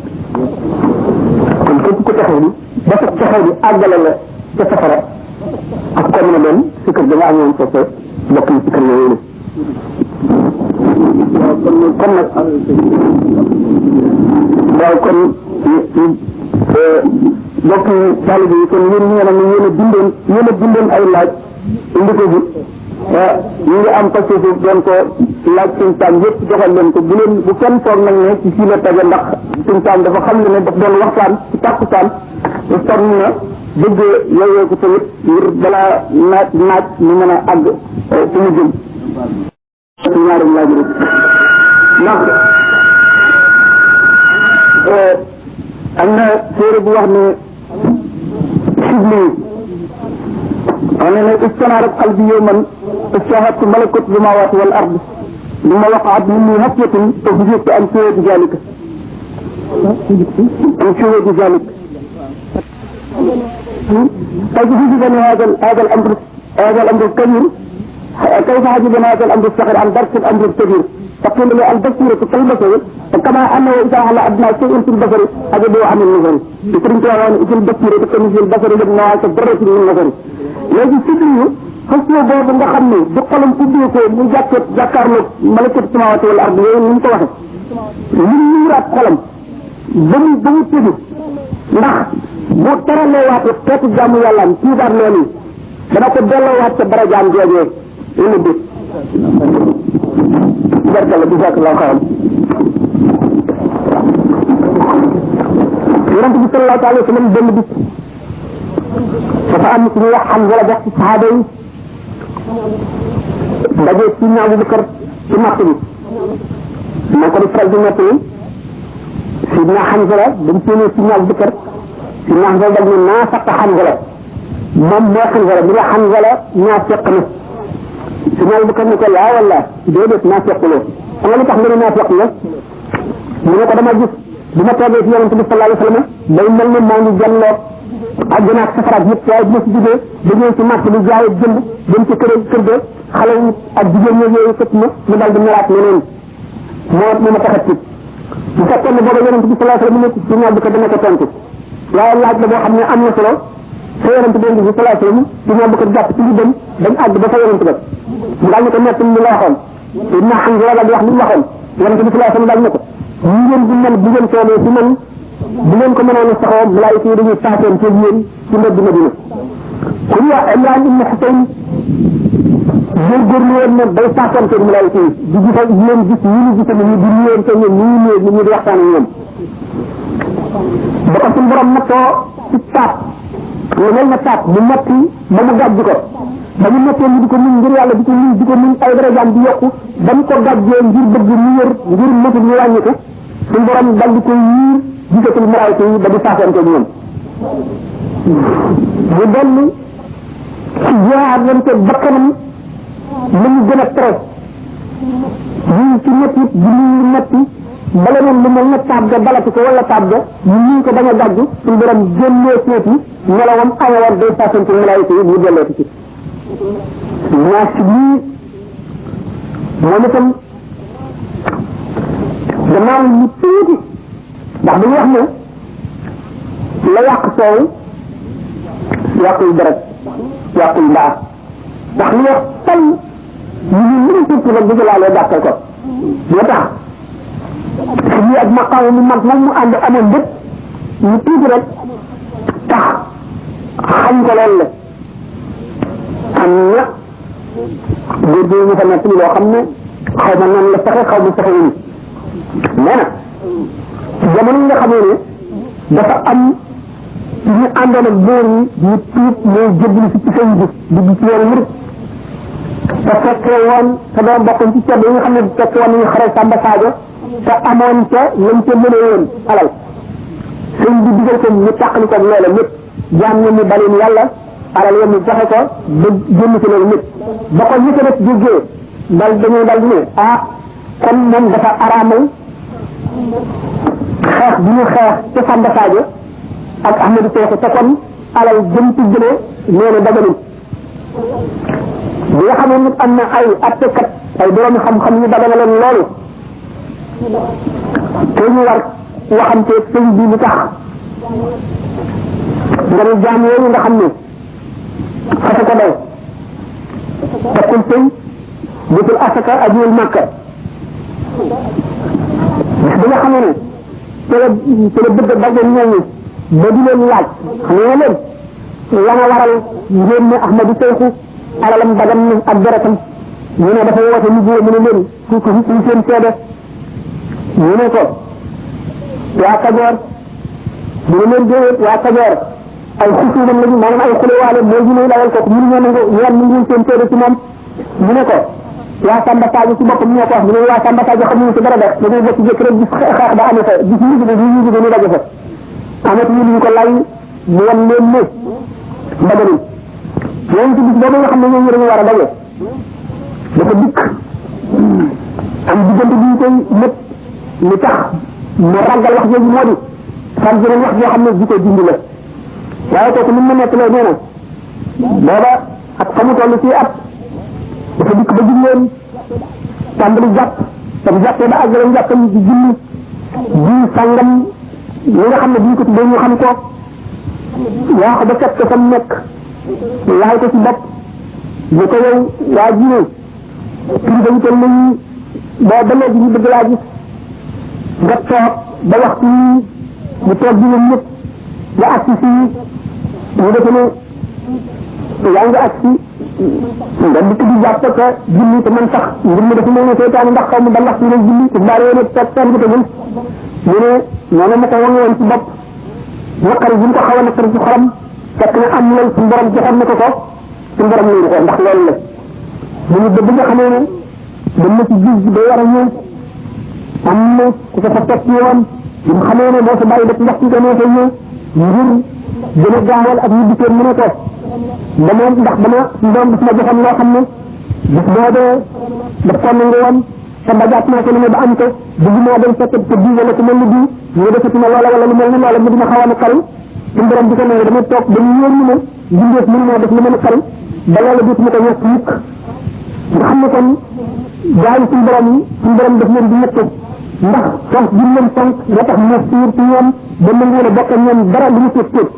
S6: kon képp ko texee bi ba sa texee bi àggale la ca safara ak koo mën a doon si kër da nga amoon foofu bokk na si kër yooyu kon nag waaw kon bokk taalibe yi kon yéen ñi nga xam ne yéen a bindoon ay laaj indi ko fi ñu ngi am parce que doon ko laaj suñu taam yëpp joxal leen ko bu kenn toog nag ne ci fii la tege ndax suñu taam dafa xam ne daf doon waxtaan ci tàkkusaan te sonn na bëgg yowee ko tamit ngir balaa naaj ñu mën a àgg fu mu jëm ci ñaari laaj rek ndax am na téere bu wax ne Sibli wax ne istanarat qalbi yawman istahadtu malakut samawati wal ard lima waqaat minni hafyatun fujibtu an shuhudi zalika كيف حجبني هذا الامر الكبير كيف حجبني هذا الامر الصغير عن درس الامر الكبير تقول لي البصيرة كالبصر فكما انه اذا على ادنى شيء في البصر حجبه عن النظر يكرمت عن اذا البصيرة كمثل البصر يبنى على ذرة من النظر léegi sidriyu xëslo boobu nga xam ne bu xolam ubbee ko mu jàkkaarloo malakut samawati wal ard yooyu ni ñu ko waxe li muuraat xolam ba mu tëju ndax bu teralee waate xeetu jaamu yàllaam tuubaat loolu dana ko delloowaat ca darajaam joojee ina dé barkalla jazakallahu xayran yonent bi sallallahu alayhi wa sallam benn bis dafa am ci ñu wax xam wala def ci saxaaba yi ndaje ci ñu Abubakar ci màtt bi moo ko di faral di nekk ni sidna Hanzala dañ séenee sidna Abubakar sidna Hanzala dal ne naa faq Hanzala moom moo Hanzala bi nga Hanzala ñaa fekk na sidna Abubakar ne ko laa wala déedéet naa fekkuloo xam nga li tax nga ne naa fekk la mu ne ko dama gis bi ma toogee ci yonent bi sallallahu alayhi wa sallam day mel ne maa ngi jàlloo àjjana ak safaraat yëpp waaye bi ma si jógee dañoo ci marché bi jaay jënd dem ci kër ga xale yi ak jigéen ñi yooyu fëpp ma mu daal di melaat neneen moo ma taxat ci bu fekkoon ne booba yonent bi sallallahu alayhi wa sallam nekk ci ñaar bi ko dana ko tontu waaye laaj la boo xam ne am na solo te yonent bi sallallahu alayhi wa sallam ci ñaar bi ko jàpp ci lu dem dañ àgg ba fa yonent ba mu daal ne ko nekk li la waxoon dina xam nga daal di wax li mu waxoon yonent bi sallallahu alayhi wa sallam daal ne ko ñu ngeen di mel bu ngeen toogee ci man bu ngeen ko mënoon a saxoo malaayika yi dañuy saateen ci yéen ci mbedd Madina ku ñu wax Imran ibn Husayn góorgóorlu woon ne day saateen ci malaayika yi di gis ak yéen gis ñu ñu gis ñu di ñëwoon te ñoom ñu ñëw ñu di waxtaan ak ñoom ba ko suñu borom nattoo ci taat lu mel na taat mu metti ba mu gàjj ko ba mu mettee ñu di ko muñ ngir yàlla di ko muñ ay darajaam di yokku ba mu ko gàjjee ngir bëgg ñu wër ngir motul ñu wàññi ko suñu borom dal di koy yiir gisatul malaayika yi ba di saafante ñoom mu dellu ci jaarante bakkanam lu mu gën a tere ñu ci métti di lu métti ba leneen lu mel ne taab ga balati ko wala taab ga ñu ko bañ a gàjj suñu borom génnee seeti melawam ayoon day saafante malaayika yi mu delloo ci ñaas bii moom itam gannaaw ñu tuuti ndax dañuy wax ne la yàq soow yàqul deret yàqul mbaa ndax li wax tal ñu mën a tuuti rek di laalee dàqal ko moo tax si lii ak maqaamu mu mag moom mu ànd amoon lépp ñu tuuti rek tax xañ ko loolu la am na góor gi ñu fa nekk loo xam ne xaw ma nan la saxe xaw ma saxe wu nee na jamono yi nga xamee ne dafa am ñu àndoon ak góor ñi ñu tuub mooy jébbalu si ci seen gis dugg ci yoonu murid te fekkee woon te doon bokkoon ci cedd yi nga xam ne fekkee woon nañu xare Samba Sadio te amoon ca lañ ca mënee woon alal sëñ bi digal ko ñu tàqali ko loola lépp jaam ñoom ñu baleen yàlla alal yam ñu joxe ko ba génn ci loolu lépp ba ko ñi ko def jógee dal dañuy dal di ne ah kon moom dafa araamal xeex bi ñu xeex ca Samba Sadio ak Ahmadou Seexu te kon alal jëm ci jëlee nee na daganul bi nga xam ne nit am na ay attekat ay borom xam-xam ñu daganaleen loolu te ñu war waxante sëñ bi lu tax nga ne jaam yooyu nga xam ne fasa ko daw takkul sëñ butul asaka ajiwul màkka bi nga xam ne te la bëgg daje ñooñu ba di leen laaj xam nga leen la nga waral ngeen ne Ahmadou Seexu alalam dagan na ak deretam ñu ne dafa woote ñu mu ne leen ku seen seede ñu ne ko waa Kajoor mu ne leen déedéet waa Kajoor ay xusuumam lañu maanaam ay xulewaale mooy ñu lay lawal ko mënu ñoo nangu ñoom ñu ngi seen seede ci moom mu ne ko waa Samba Sadio ci boppam ñoo ko wax ñu waa Samba Sadio xam ñu ci dara def dañuy jëkk jëkk rek gis xeex ba amee fa gis ñu daje fa amatu ñu ko lay mu wan leen ne daganul ñoom ci bis boobu nga xam ne ñoom dañu war a daje dafa dikk am diggante bi ñu koy nëpp li tax mu ragal wax jooju moo di xam jeneen wax joo xam ne ji ko dindi la waaye kooku ni mu nekk loo nee na booba ak fa mu toll ci at dafa dikk ba jigéen tàmbali jàpp tam jàppee ba àggale njàppam di julli ji sàngam li nga xam ne bi ñu ko tuddee ñu xam ko yaa ko ba fekk ko fa mu nekk laay ko ci bopp ñu ko yow waa jiine prix dañu toll nañu ba léegi ñu bëgg laa gis nga toog ba waxtu yi ñu toog di leen ñëpp nga agsi fii ñu defe ne yaa ngi agsi nga dikk di jàpp ko julli te man sax mbir mi dafa mel ne seytaane ndax xaw ma ba ndax ñu lay julli te baare woon toog seen gi tegul ñu ne noonu ma ko wange woon ci bopp naqari bi mu ko xaw a naqari ci xolam fekk na am loolu suñu borom joxoon na ko ko suñu borom nangu ko ndax loolu la bu ñu bëgg nga xamee ne dem na ci gis bi day war a ñëw am na ku ko fa fekk yoon bi mu xamee ne moo fa bàyyi def ndax ci ko nee fa ñëw ngir gën a gaawal ak ñu dikkee mën a toog dama ndax dama doom daf ma joxoon loo xam ne bis boobee daf ko nangu woon te bajaat naa ko ne ba am ko bëgg naa dem fekk te bii wala ku mel ni bii ñu defati na loola wala lu mel ni loola mu dina xaw a naqari suñu borom di ko nangu dama toog ba ñu wóor ñu ne bindeef mën naa def lu mën a xari ba loola dootuma ko ñett mukk nga xam ne kon gaayu suñu borom daf leen di ñett ndax fonk bi leen fonk moo tax mu fiir ci ñoom ba nangu ne bokk ñoom dara lu ñu tuut tuut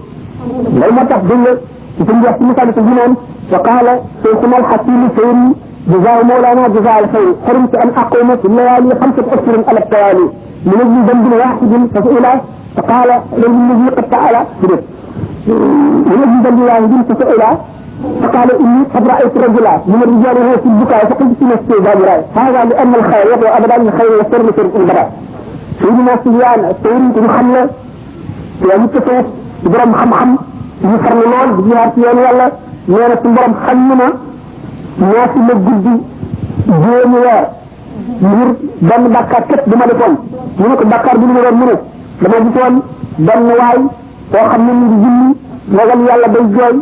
S6: loolu moo tax dégg nga ci suñu wax ci misaal ko ginoon wa qaala shaykhuna al-hakim sayri جزاء مولانا جزاء الخير حرمت ان اقوم في الليالي 5 اشهر على التوالي من اجل ذنب واحد فسئل فقال للذي قد فعل من اجل ذنب واحد فسئل فقال اني قد رايت رجلا من الرجال وهو في البكاء فقلت في نفسي بابراي هذا لان الخير يدعو ابدا الخير والشر في البراء سيدنا سفيان الثوري تخلى يعني التصوف برم خم يفرن لول بجهات يلا نانا سنبرم خمنا ñaati la guddi jéem weer ngir benn bàkkaar képp bu ma defoon ñu ne ko bàkkaar bi lu ma doon mu ne dama gisoon benn waay koo xam ne mu ngi julli ragal yàlla day jooy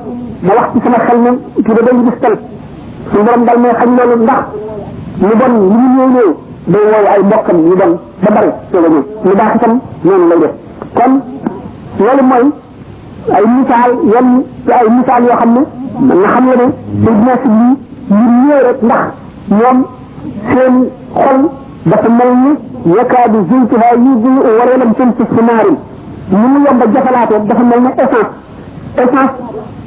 S6: ma wax ci sama xel ne kii da day gis tal suñu borom dal may xañ loolu ndax ñu bon li ñu ñëw ñëw day wooy ay mbokkam ñu bon ba bari soo la ñëw ñu baax itam noonu lay def kon loolu mooy ay misaal yenn ci ay misaal yoo xam ne man na xam la ne day dina si lii ñu ñëw rek ndax ñoom seen xol dafa mel ni yakaadu zeytuha yudu wareelam seen ci sinaarin ñu mu yomb a jafalaatee dafa mel ne essence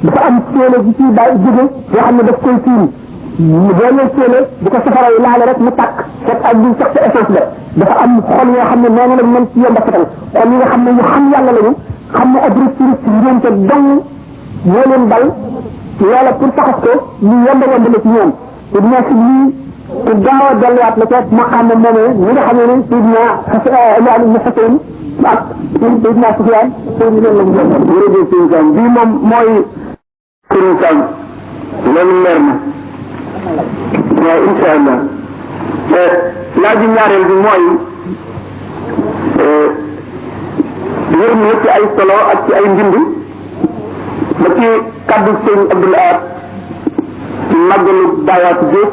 S6: dafa am séele ji ci bàyyi jóge yoo xam ne daf koy tiim boo ñëw séele bu ko safara yi laale rek mu tàkk fekk ak duñ sax sa essence la dafa am xol yoo xam ne noonu lañ mën ci yomb a fetal xol yi nga xam ne ñu xam yàlla lañu xam ne ab rëcc ngénte dong moo leen dal loola pour taxas ko ñu yomb la ci ñoom Ibn Sibli ku gaaw a delluwaat la ca maqaam moomee ñi nga xam ne Sidna Imran ibn Husayn ak Sidna Sufyaan jërëjëf sëñ Sam bii moom mooy sëñ Sam loolu leer na waaw insha allah laaj ñaareel bi mooy wér na ci ay solo ak ci ay mbind ba ci kaddu sëñ Abdoul Ahad màggalu daawaatu Jóob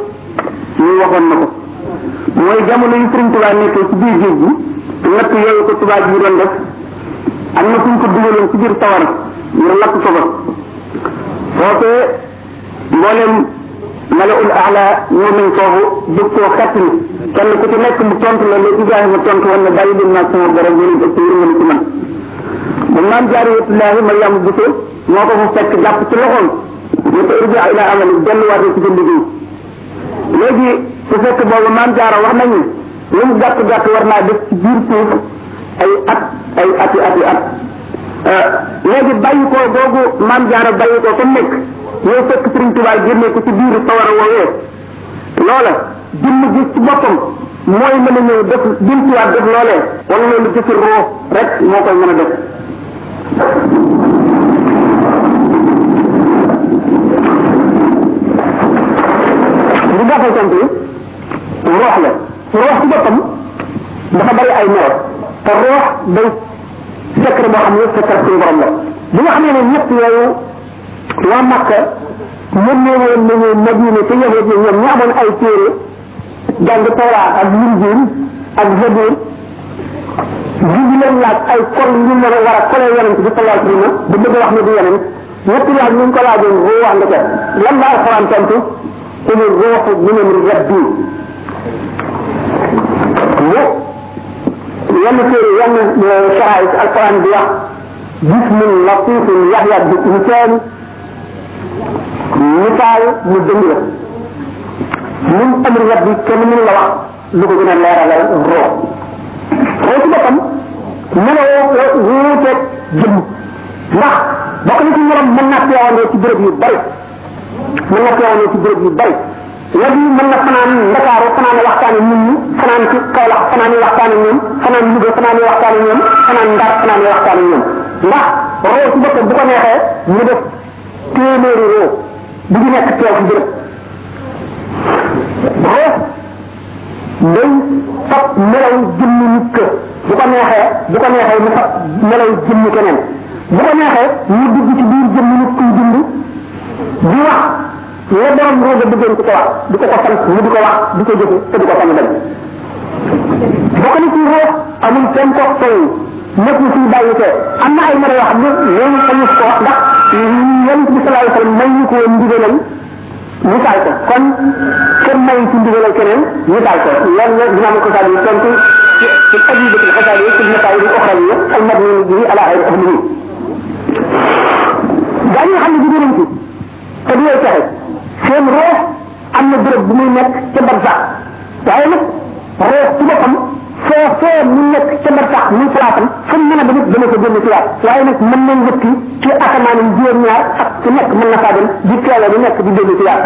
S6: ñu waxoon na ko mooy jamono yu Sëriñ Tuubaa nekkee ci biir géej gi natt yooyu ko tubaab yi doon def am na fu ñu ko dugaloon ci biir sawara ñu lakk ko fa foofee mboolem malaul aala ñoo nañ foofu bëgg koo xett ni kenn ku ci nekk mu tontu la la Ibrahima tontu woon ne bàyyi leen naa sama borom yéen ak yërmande ci man ba maam jaariyatullaahi Mariama Bousso moo ko fa fekk jàpp ci loxoom ñu ko irja ila amali delluwaat ci sa liggéey léegi su fekk boobu maam jaara wax nañu lu mu gàtt gàtt war naa def ci biir suuf ay ati at léegi bàyyi ko googu maam jaara bàyyi ko fa nekk ñoo fekk Sëriñ Tuubaa génne ko ci biir sawara woowee loola jëmm gi ci boppam mooy mën a ñëw def jëmtuwaat def loolee wala loolu jëfi roo rek moo koy mën a def bu gàttal tontu roox la roox ci boppam dafa bari ay melo te roox day secret boo xam ne secret suñu borom la bi nga xamee ne ñett yooyu waa Makka ñoom ñoo woon nañu Madina te yahud yi ñoom ñu amoon ay téere jàng Tawraat ak Injiil ak Zabuur di leen laaj ay kol ñu mën a war a kolee yonent bi sallallahu alayhi wa sallam ba bëgg wax ne du yonent ñetti laaj ñu ko laajoon boo wax nga ca lan la alquran tontu qul ruuhu min amri rabbi yenn téere yenn saraay alquran di wax jismun latifun yahya bi insaan misaal mu dëng la min amri rabbi kenn mënu la wax lu ko gën a leeralal ruux ruux ci boppam meloo wuuteeg jëm ndax bokk na ci ñoom mën naa teewandoo ci béréb yu bari mën na teewandoo ci béréb yu bari wala mën na fanaan Ndakaaru fanaan waxtaane nit ñi fanaan ci Kaolack fanaan waxtaane ñoom fanaan Louga fanaan waxtaane ñoom fanaan Ndar fanaan waxtaane ñoom ndax roo ci boppam bu ko neexee mu def téeméeri roo bu ñu nekk teew ci béréb roo day fab melaw jëmmi nit ka bu ko neexee mu fab melaw jëmmi keneen bu ko neexee mu dugg ci biir jëmmi nit kuy dund di wax la borom rooga bëggoon ko wax di ko sant mu di ko wax di ko jëfe te di ko fan dem bokk na ci roox amul kenn ko fay nekk ci bàyyi te am na ay mara yoo xam ne ñooñu sañu ko wax ndax yonent bi sallallahu alayhi wa sallam may ñu ko woon ndigalal misaal ko kon kenn may ci ndigalal keneen misaal ko loolu nag dina ma ko saal yi tontu ci ajibatul xasaal yi ci masaayil uxrawiya al mabni bi ala xayri ahlihi gaa ñi nga xam ne di gërëm ci te du lay texe seen roox am na béréb bu muy nekk ca barsax waaye nag roox ci boppam foo mu nekk ca barsax muy palaatam fu mu mën a demit dana ko génn ci waat waaye nag mën nañ wëtti ci asamaan yi juróom-ñaar ak fu nekk mën na faa dem di teele di nekk di génn ci waat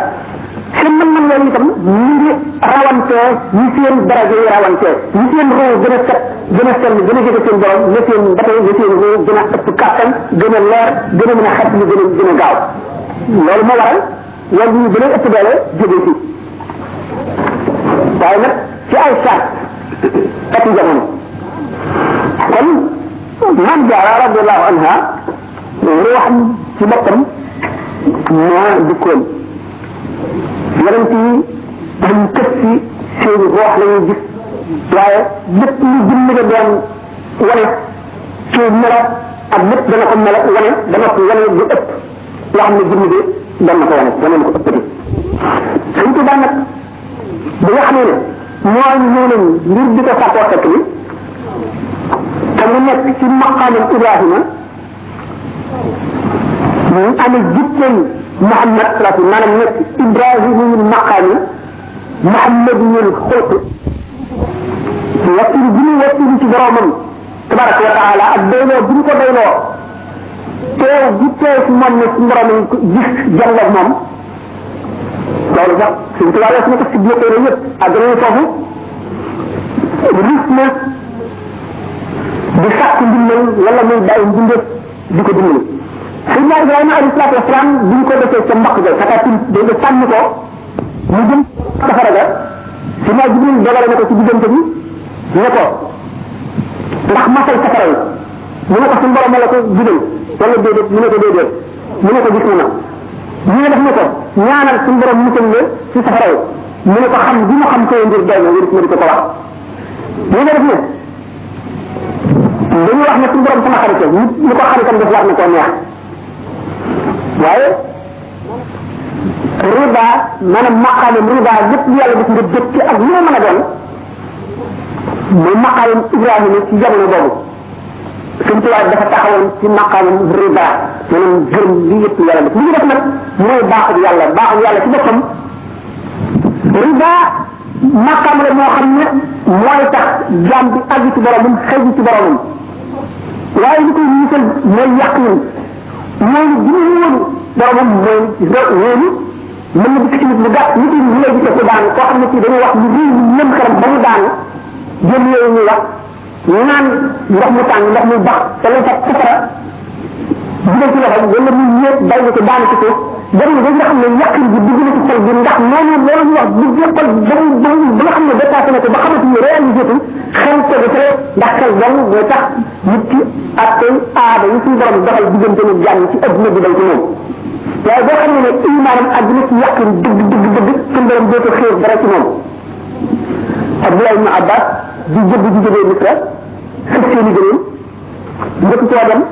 S6: seen mën loolu itam ñu ngi rawantee ñi seen daraja yi rawantee ñi seen roox gën a set gën a sell gën a jege seen borom ne seen batay ne seen roox gën a ëpp kàttan gën a leer gën a mën a xet li gën a gaaw loolu moo waral loolu ñu gën a ëpp doole jóge ci waaye nag ci ay saat ati jamono kon man jaara radiallahu anha ruuxam ci boppam moo dikkoon yonent yi dañ kës si seeni ruux la ñuy gis waaye lépp lu jëmm la doon wane ci melo ak lépp dana ko melo wane dana ko wane lu ëpp loo xam ne jëmm bi doon na ko wane na ko ëppati Sëñ Tuubaa nag bi nga xam ne ñooñu ñëw nañ ngir di ko sàkkoo fekk ni te mu nekk ci maqaamam Ibrahima mu amee jikkoy Muhammad sallallahu maanaam nekk Ibrahimul maqaami Muhammadul xulq wattulu bi ñu wattulu ci boromam tabaraka wa taala ak doyloo bi ñu ko doyloo teew bi teew ci moom ne ci boromam gis jàngal moom loolu sax suñ tubaab yi su ko siddiqee na yëpp ak dañuy foofu ris na di sàkk ndimbal wala muy bàyyi mbindeef di ko dimbali Seydina Ibrahima alayhi salaatu wasalaam bi ñu ko defee ca mbaq ga katatin day nga sànni ko mu jëm safara ga Seydina Jibril dogale na ko ci diggante bi ne ko ndax masal safara yi mu ne ko suñu borom la ko digal wala déedéet mu ne ko déedéet mu ne ko gis na ñu ne def ne ko ñaanal suñu borom musal la ci safara yi mu ne ko xam bi mu xam koy mbir doy na wér ma di ko wax ñu ne def ne dañuy wax ne suñu borom sama xarit ñu ko xaritam def war na koo neex waaye riba maanaam maqaamam riba lépp lu yàlla def nga dëkk ci ak lu ma mën a doon mooy maqaamam Ibrahima ci jamono boobu suñ tubaab dafa taxawoon ci maqaamam riba maanaam gërëm li yëpp yàlla def li ñu def nag mooy baaxul yàlla ci boppam riba maqaam la moo xam ne mooy tax jaam bi àgg ci boromam xëy ci boromam waaye li koy musal mooy yàqin loolu bi ñu wóolu boromam mooy wóolu mën na gis ci nit lu gàtt nit ñi lay gisee ku daan koo xam ne kii dañuy wax lu rëy lu ñëm xelam ba mu daan jëm yooyu ñuy wax naan ndox mu tàng ndox muy bax te lay fekk safara dugal ci loxo wala muy ñëpp bàyyi ko daanu ci suuf dem ba nga xam ne yàqin bi dugg na ci xol bi ndax noonu loolu ñu wax dugg xol ba nga xam ne dépassé na ko ba xamatuñu réalisé tu xel tegu te ndax xel dong mooy tax nit ki ak tey aada yi suñu borom doxal diggante ni jàmm ci adduna bi dal ci moom waaye boo xam ne ne imaanam àdduna ci yàqin dëgg suñu borom dootu xiir dara ci moom Abdullah ibn Abbas di jëbb ci jógee Misra xëj seen i gënoon njëkk coo dem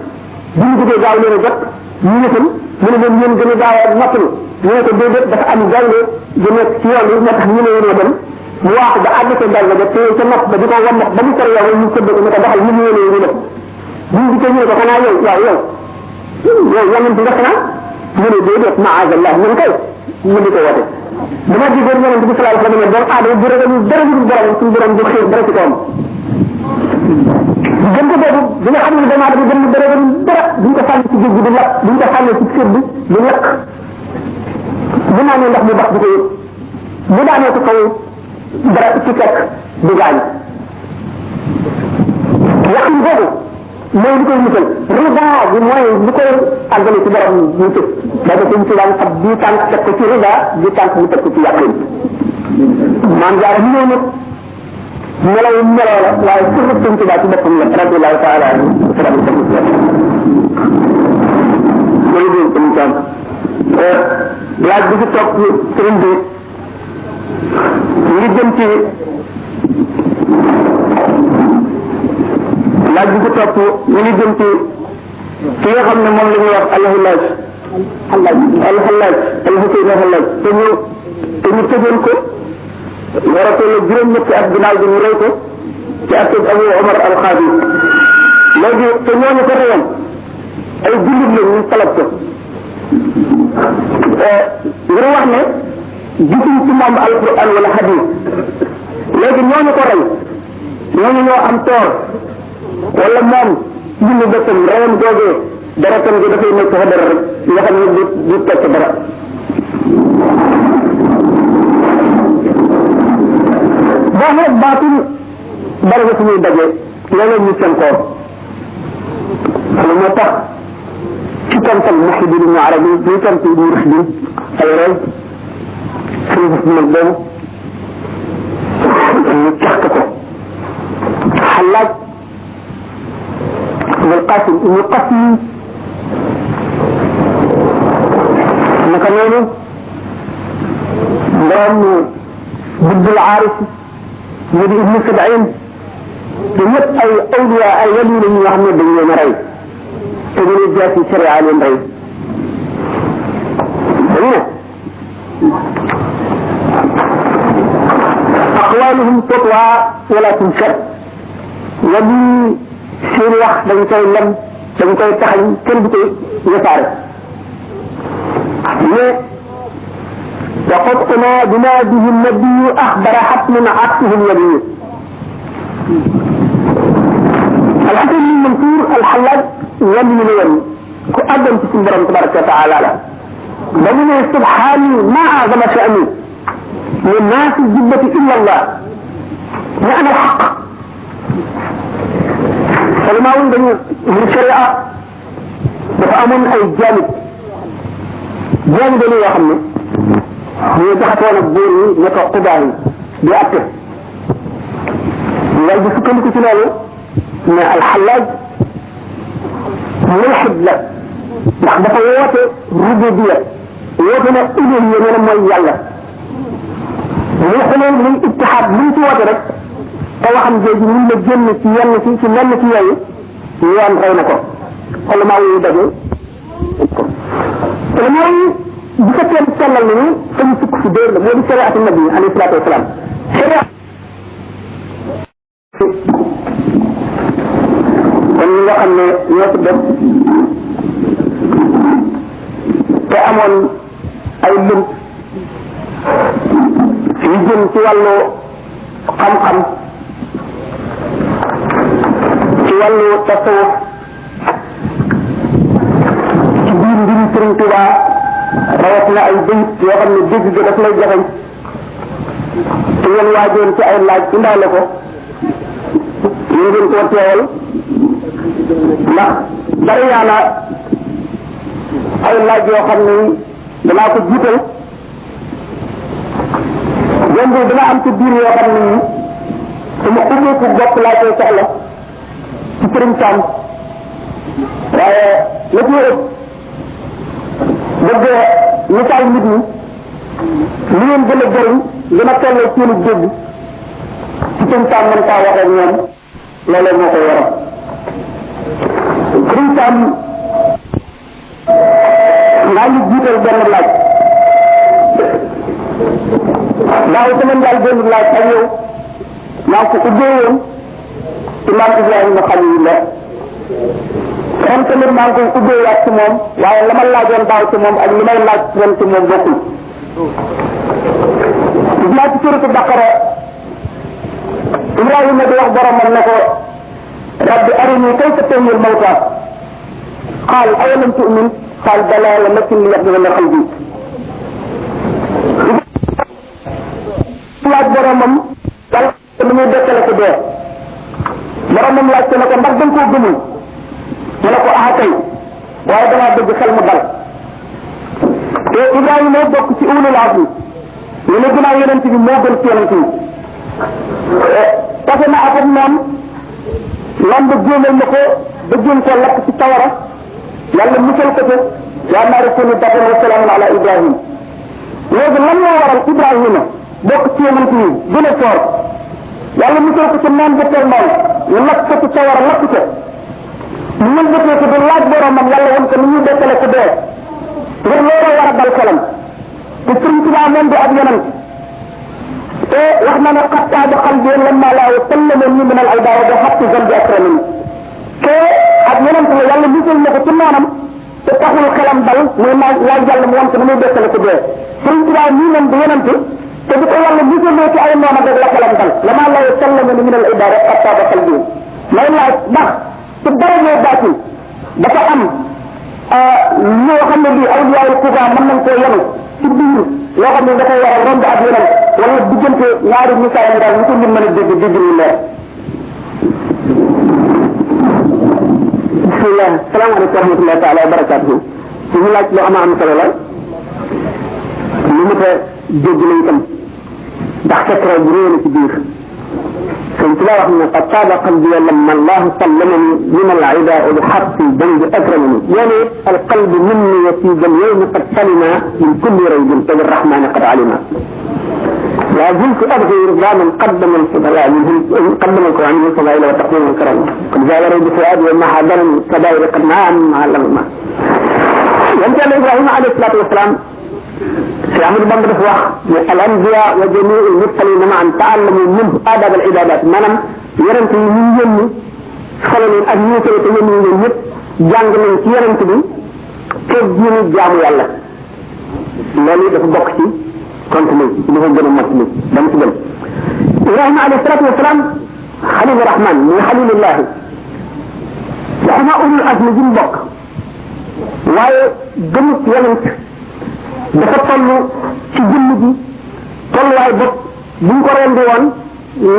S6: bi ñu jógee gaaw leen a jot ñu ñëfal mu ne leen yéen gën a gaaw a noppalu ñu ne ko déedéet dafa am gaynde bu nekk ci yoon yi moo tax ñu ne yéen a dem mu waaxu ba àgg ca gaynde ba téye ca nopp ba di ko wammax ba mu sori yow ñu këdd ko ne ko doxal mu ñëwee ñu def ñu di ko ñu ne ko xanaa yow yonent nga xanaa mu ne déedéet maazallah ñun kay mu di ko wote dama déggoon yonent bi sallallahu alayhi wa sallam ne doomu aadama bu ragal dara lu borom suñu borom du xiir dara ci kawam gën ko boobu bi nga xam ne doomu aadama gën dara dara duñ ko sànni ci géej gi du lakk duñ ko sànni ci sëb bi du lakk bu naanee ndox mu bax du ko yëg bu daanee ko kaw dara ci fekk du gaañ yaqin boobu mooy li koy musal rida bi mooy li koy àggale ci borom ñu tëb dafa sëñ si daan ab bii tànk teg ko ci rida bii tànk mu teg ko ci yaqin maam jaara mu ñëw nag melaw la waaye surtout sëñ si daal ci boppam la radiallahu taala anhu jërëjëf sëñ Sam laaj bi ci topp sëriñ bi ngi jëm ci laaj bi ci topp ñu ngi jëm ci ki nga xam ne moom la ñuy wax alxalaaj alxuseyn alxalaaj te ñu tëjoon ko war a toll juróom-ñetti at ginnaaw bi ñu rey ko ci atteb Abu Omar al-Xaadi léegi te ñooñu ko reyoon ay jullit la ñu salab ko ngir wax ne gisuñ ci moom alquran wala hadis léegi ñooñu ko rey ñooñu ñoo am toor wala moom julli bëccëm reyam googee dara tam gi dafay nekk fa dara rek nga xam ne du tekk dara boo xeet baatul bari nga suñuy daje léeg-léeg ñu seen koor lu moo tax ci tontal Muhyiddin Ibn Arabi ñu tont Ibn Rushdin ay rey suñu bés bu mag boobu ñu caxte ko Xallaaj ibn Qasim ibn Qasim naka noonu borom Abdul Aarif ñu di Ibn Sab'in te ñëpp ay awliya ay wali la ñu xam ne dañ leen a rey te ñu ne jaasi sharia leen rey dañu ne aqwaluhum tutwa wala tunshar wali seen wax dañ koy lem dañ koy taxañ kenn du koy wesaare mais وقدنا بما به النبي اخبر حتم عكسه الولي الحسن بن منصور الحلاج ولي الولي كأدم في سندرم تبارك وتعالى بني سبحاني ما اعظم شأني من ناس الجبة الا الله وانا الحق فلما ولد من الشريعة بفأمن اي جانب لي يا خمي ñu jaxatoon ak góor ñi ne ko xubaar yi di atte lay bi sukkandiku ci loolu ne alxalaaj mulxid la ndax dafa woote rububiya woote ne uluhiya nee na mooy yàlla muy xuleel muy ittihaad lu mu ci woote rek te waxam jooju mun la génn ci yenn ci lenn ci yooyu yoon rey na ko xolamaa yu daje xolamaa yi bu fekkee sellal nañu dañu sukk si dóor la moo di shariatu nabi alayhi salaatu wasalaam sharia kon ñi nga xam ne ñoo ko def te amoon ay lënt yu jëm ci wàllu xam-xam ci wàllu tasawuf ci biir mbiri Sëriñ Tuubaa rawat na ay bayit yoo xam ne dégg ga daf lay jafeñ te ngeen waajoon ci ay laaj indaale ko ñu ngeen koo teewal ndax bari yaana ay laaj yoo xam ne danaa ko jiital démb dana am ci biir yoo xam ne sama ubbeeku bopp laa koy soxla ci sëriñ Sam waaye la ci ëpp bëgg misaal nit ñi li ngeen gën a jëriñ li ma tolloo seeni dégg ci sëriñ Sam man kaa wax ak ñoom loolee moo koy waral sëriñ Sam maa ngi jiital benn laaj daaw semaine daal benn laaj ak yow maa ko ubbee woon ci maam Ibrahima Xalilullah ren tamit maa ngi koy ubbee waat ci moom waaye la ma laajoon daaw ci moom ak li may laaj ren ci moom bokkul gis naa ci suratu Baqara Ibrahima di wax boromam ne ko rabbi arini kayfa tuhyil mawta qaal awalam tu'min qaal balaa walakin liyatma'inna qalbi laaj boromam yàlla nu muy dekkale ko dee boromam laaj ko ne ko ndax dañ koo gëmul mu ne ko ah kay waaye damaa bëgg xel mu dal te Ibrahima bokk ci ulul azmi ñu ne ginnaaw yonent bi moo gën ci yonent yi tase na ak moom lamb jéemal na ko ba jéem koo lakk ci tawara yàlla musal ko ca yaa naari kuni bardan wa salaamun ala Ibrahima léegi lan moo waral Ibrahima bokk ci yonent yi gën a foor yàlla musal ko ca naan ba teel noonu ñu lakk ko ci tawara lakk ko mu mën bëtee ko di laaj boromam yàlla woon ko ni ñuy dekkale ko dee ngir loolu war a dal xelam te Sëriñ Tuubaa moom di ab yonent te wax na ne xattaaba qalbi lamma laa sallamani min al aydaa bi xatti zambi akramani te ab yonent la yàlla musal na ko ci noonam te taxul xelam dal muy laaj yàlla mu woon ko ni muy dekkale ko dee Sëriñ Tuubaa nii moom di yonent te di ko yàlla musalee ci ay noonam rek la xelam dal lamma laa sallamani min al aydaa rek xattaaba qalbi may laaj ndax ci darajee baatin dafa am loo xam ne bii awliyaay kuba mën nañ koo yenu ci biir loo xam ne dafay war a romb ak yeneen wala diggante ñaari misaal yi daal ñu ko nit mën a dégg dégg ñu leer bismillah salaamaaleykum wa rahmatullahi taala wa barakatuhu suñu laaj lu am solo la lu mën a dégg la itam ndax secret bu réew la ci biir sëñ Tuba wax ne qad taaba qalbi lamma allahu sallamani min al-ida li xatti dambi akramani yani alqalbu minni wa fi jamyayni qad salima min kulli raybin fa birrahmani qad alima la ziltu abghi ridwanan qaddama al-fudala minhum qaddama al-quran min fadaila wa taqdim al-karam qad zala rayb fuadi wa maha daran kabair qad naam ma lamma yonte Yàlla Ibrahima alayhi salatu wassalam si Ahmadu Bamba dafa wax ne al anbiya wa jamiu al mursalina maan taallamu minhu adab al ibadat maanaam yonent yi ñu yónni xale leen ak ñu te yónni leen ñëpp jàng nañ ci yonent bi teg diinu jaamu yàlla loolu dafa bokk ci contenu dafa gën a mat ni dama ci dem Ibrahima alayhi salatu wasalaam xalilu rahman muy xalilullahi waxuma ulul azmi ji mu bokk waaye gëmut yonent dafa toll ci jëmm ji tolluwaay bopp buñ ko rendi woon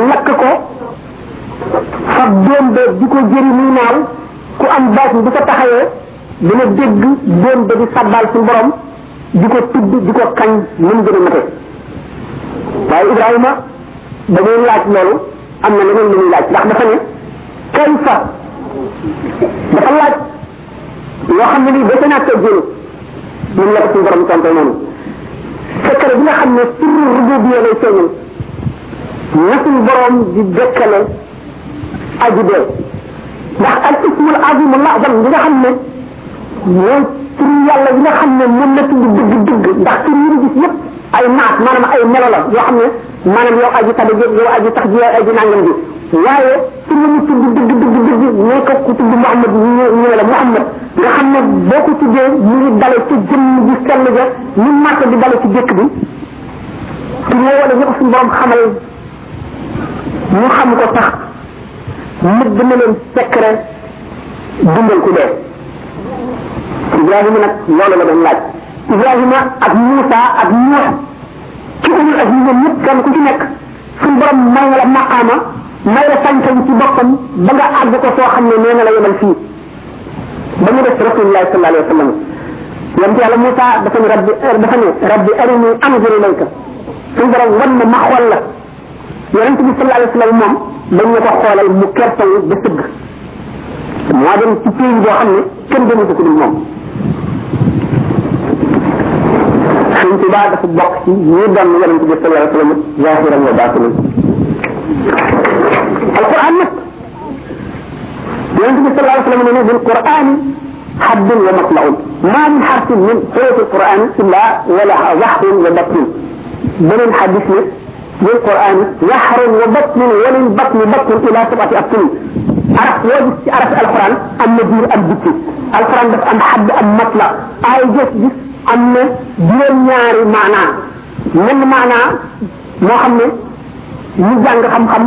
S6: lakk ko fa doom ba di ko jëri muy naaw ku am baat bu ko taxawee dina dégg doom ba di sabbal suñu borom di ko tudd di ko kañ ni mu gën a mate waaye Ibrahima ba muy laaj loolu am na leneen lu muy laaj ndax dafa ne kayfa dafa laaj loo xam ne lii ba ñàkk a jëlu ñun la ko suñu borom tontu noonu secret bi nga xam ne sirru rububiyya lay feeñal na suñu borom di dekkale aji dee ndax al ismul azim al azam bi nga xam ne mooy turu yàlla bi nga xam ne moom la tudd dëgg ndax tur yi ñu gis yëpp ay naat maanaam ay melo la yoo xam ne maanaam yow aji tax yow aji tax ji yow aji nangam ji waaye tur yi ñu tudd dëgg ñoo ko ku tudd Muhammad ñu la Muhammad nga xam ne boo ko tuddee mu ngi dale ci jëmm ji sell ja ñu màkk di dale ci dëkk bi tur yoo wala ñu ko suñu borom xamal ñu xam ko sax nit dina leen secret dundal ku dee Ibrahima nag loolu la doon laaj Ibrahima ak Moussa ak Nuux ci ulul azmi ñoom ñëpp kenn ku ci nekk suñu borom may nga la maqaama may la sañ-sañ ci boppam ba nga àgg ko soo xam ne nee na la yemal fii ba mu def rasulullah sallallahu alayhi wa sallam yonent yàlla Moussa dafa ne rabbi arini anzur ilayka suñu borom wan ma xool la yonent bi sallallahu alayhi wa sallam moom dañ ne ko xoolal mu kertawu ba sëgg moo dem ci pays boo xam ne kenn demu ko ku dul moom Sëñ Tuubaa dafa bokk ci ñi doon yonent bi sallallahu alayhi wa sallam zahiran wa batinan alquran nag yonent bi sallallahu alayhi wa sallam ne bil quran حد ومطلع ما من حرف من حروف القرآن إلا ولا زحر وبطن بل الحديث بالقرآن زحر وبطن وللبطن بطن إلى 7 أبطن عرف القرآن النذير البطن القرآن بس أم حد أم مطلع آي جس أم ديال ñaari معنى من معنى moo xam ne ñu jàng xam-xam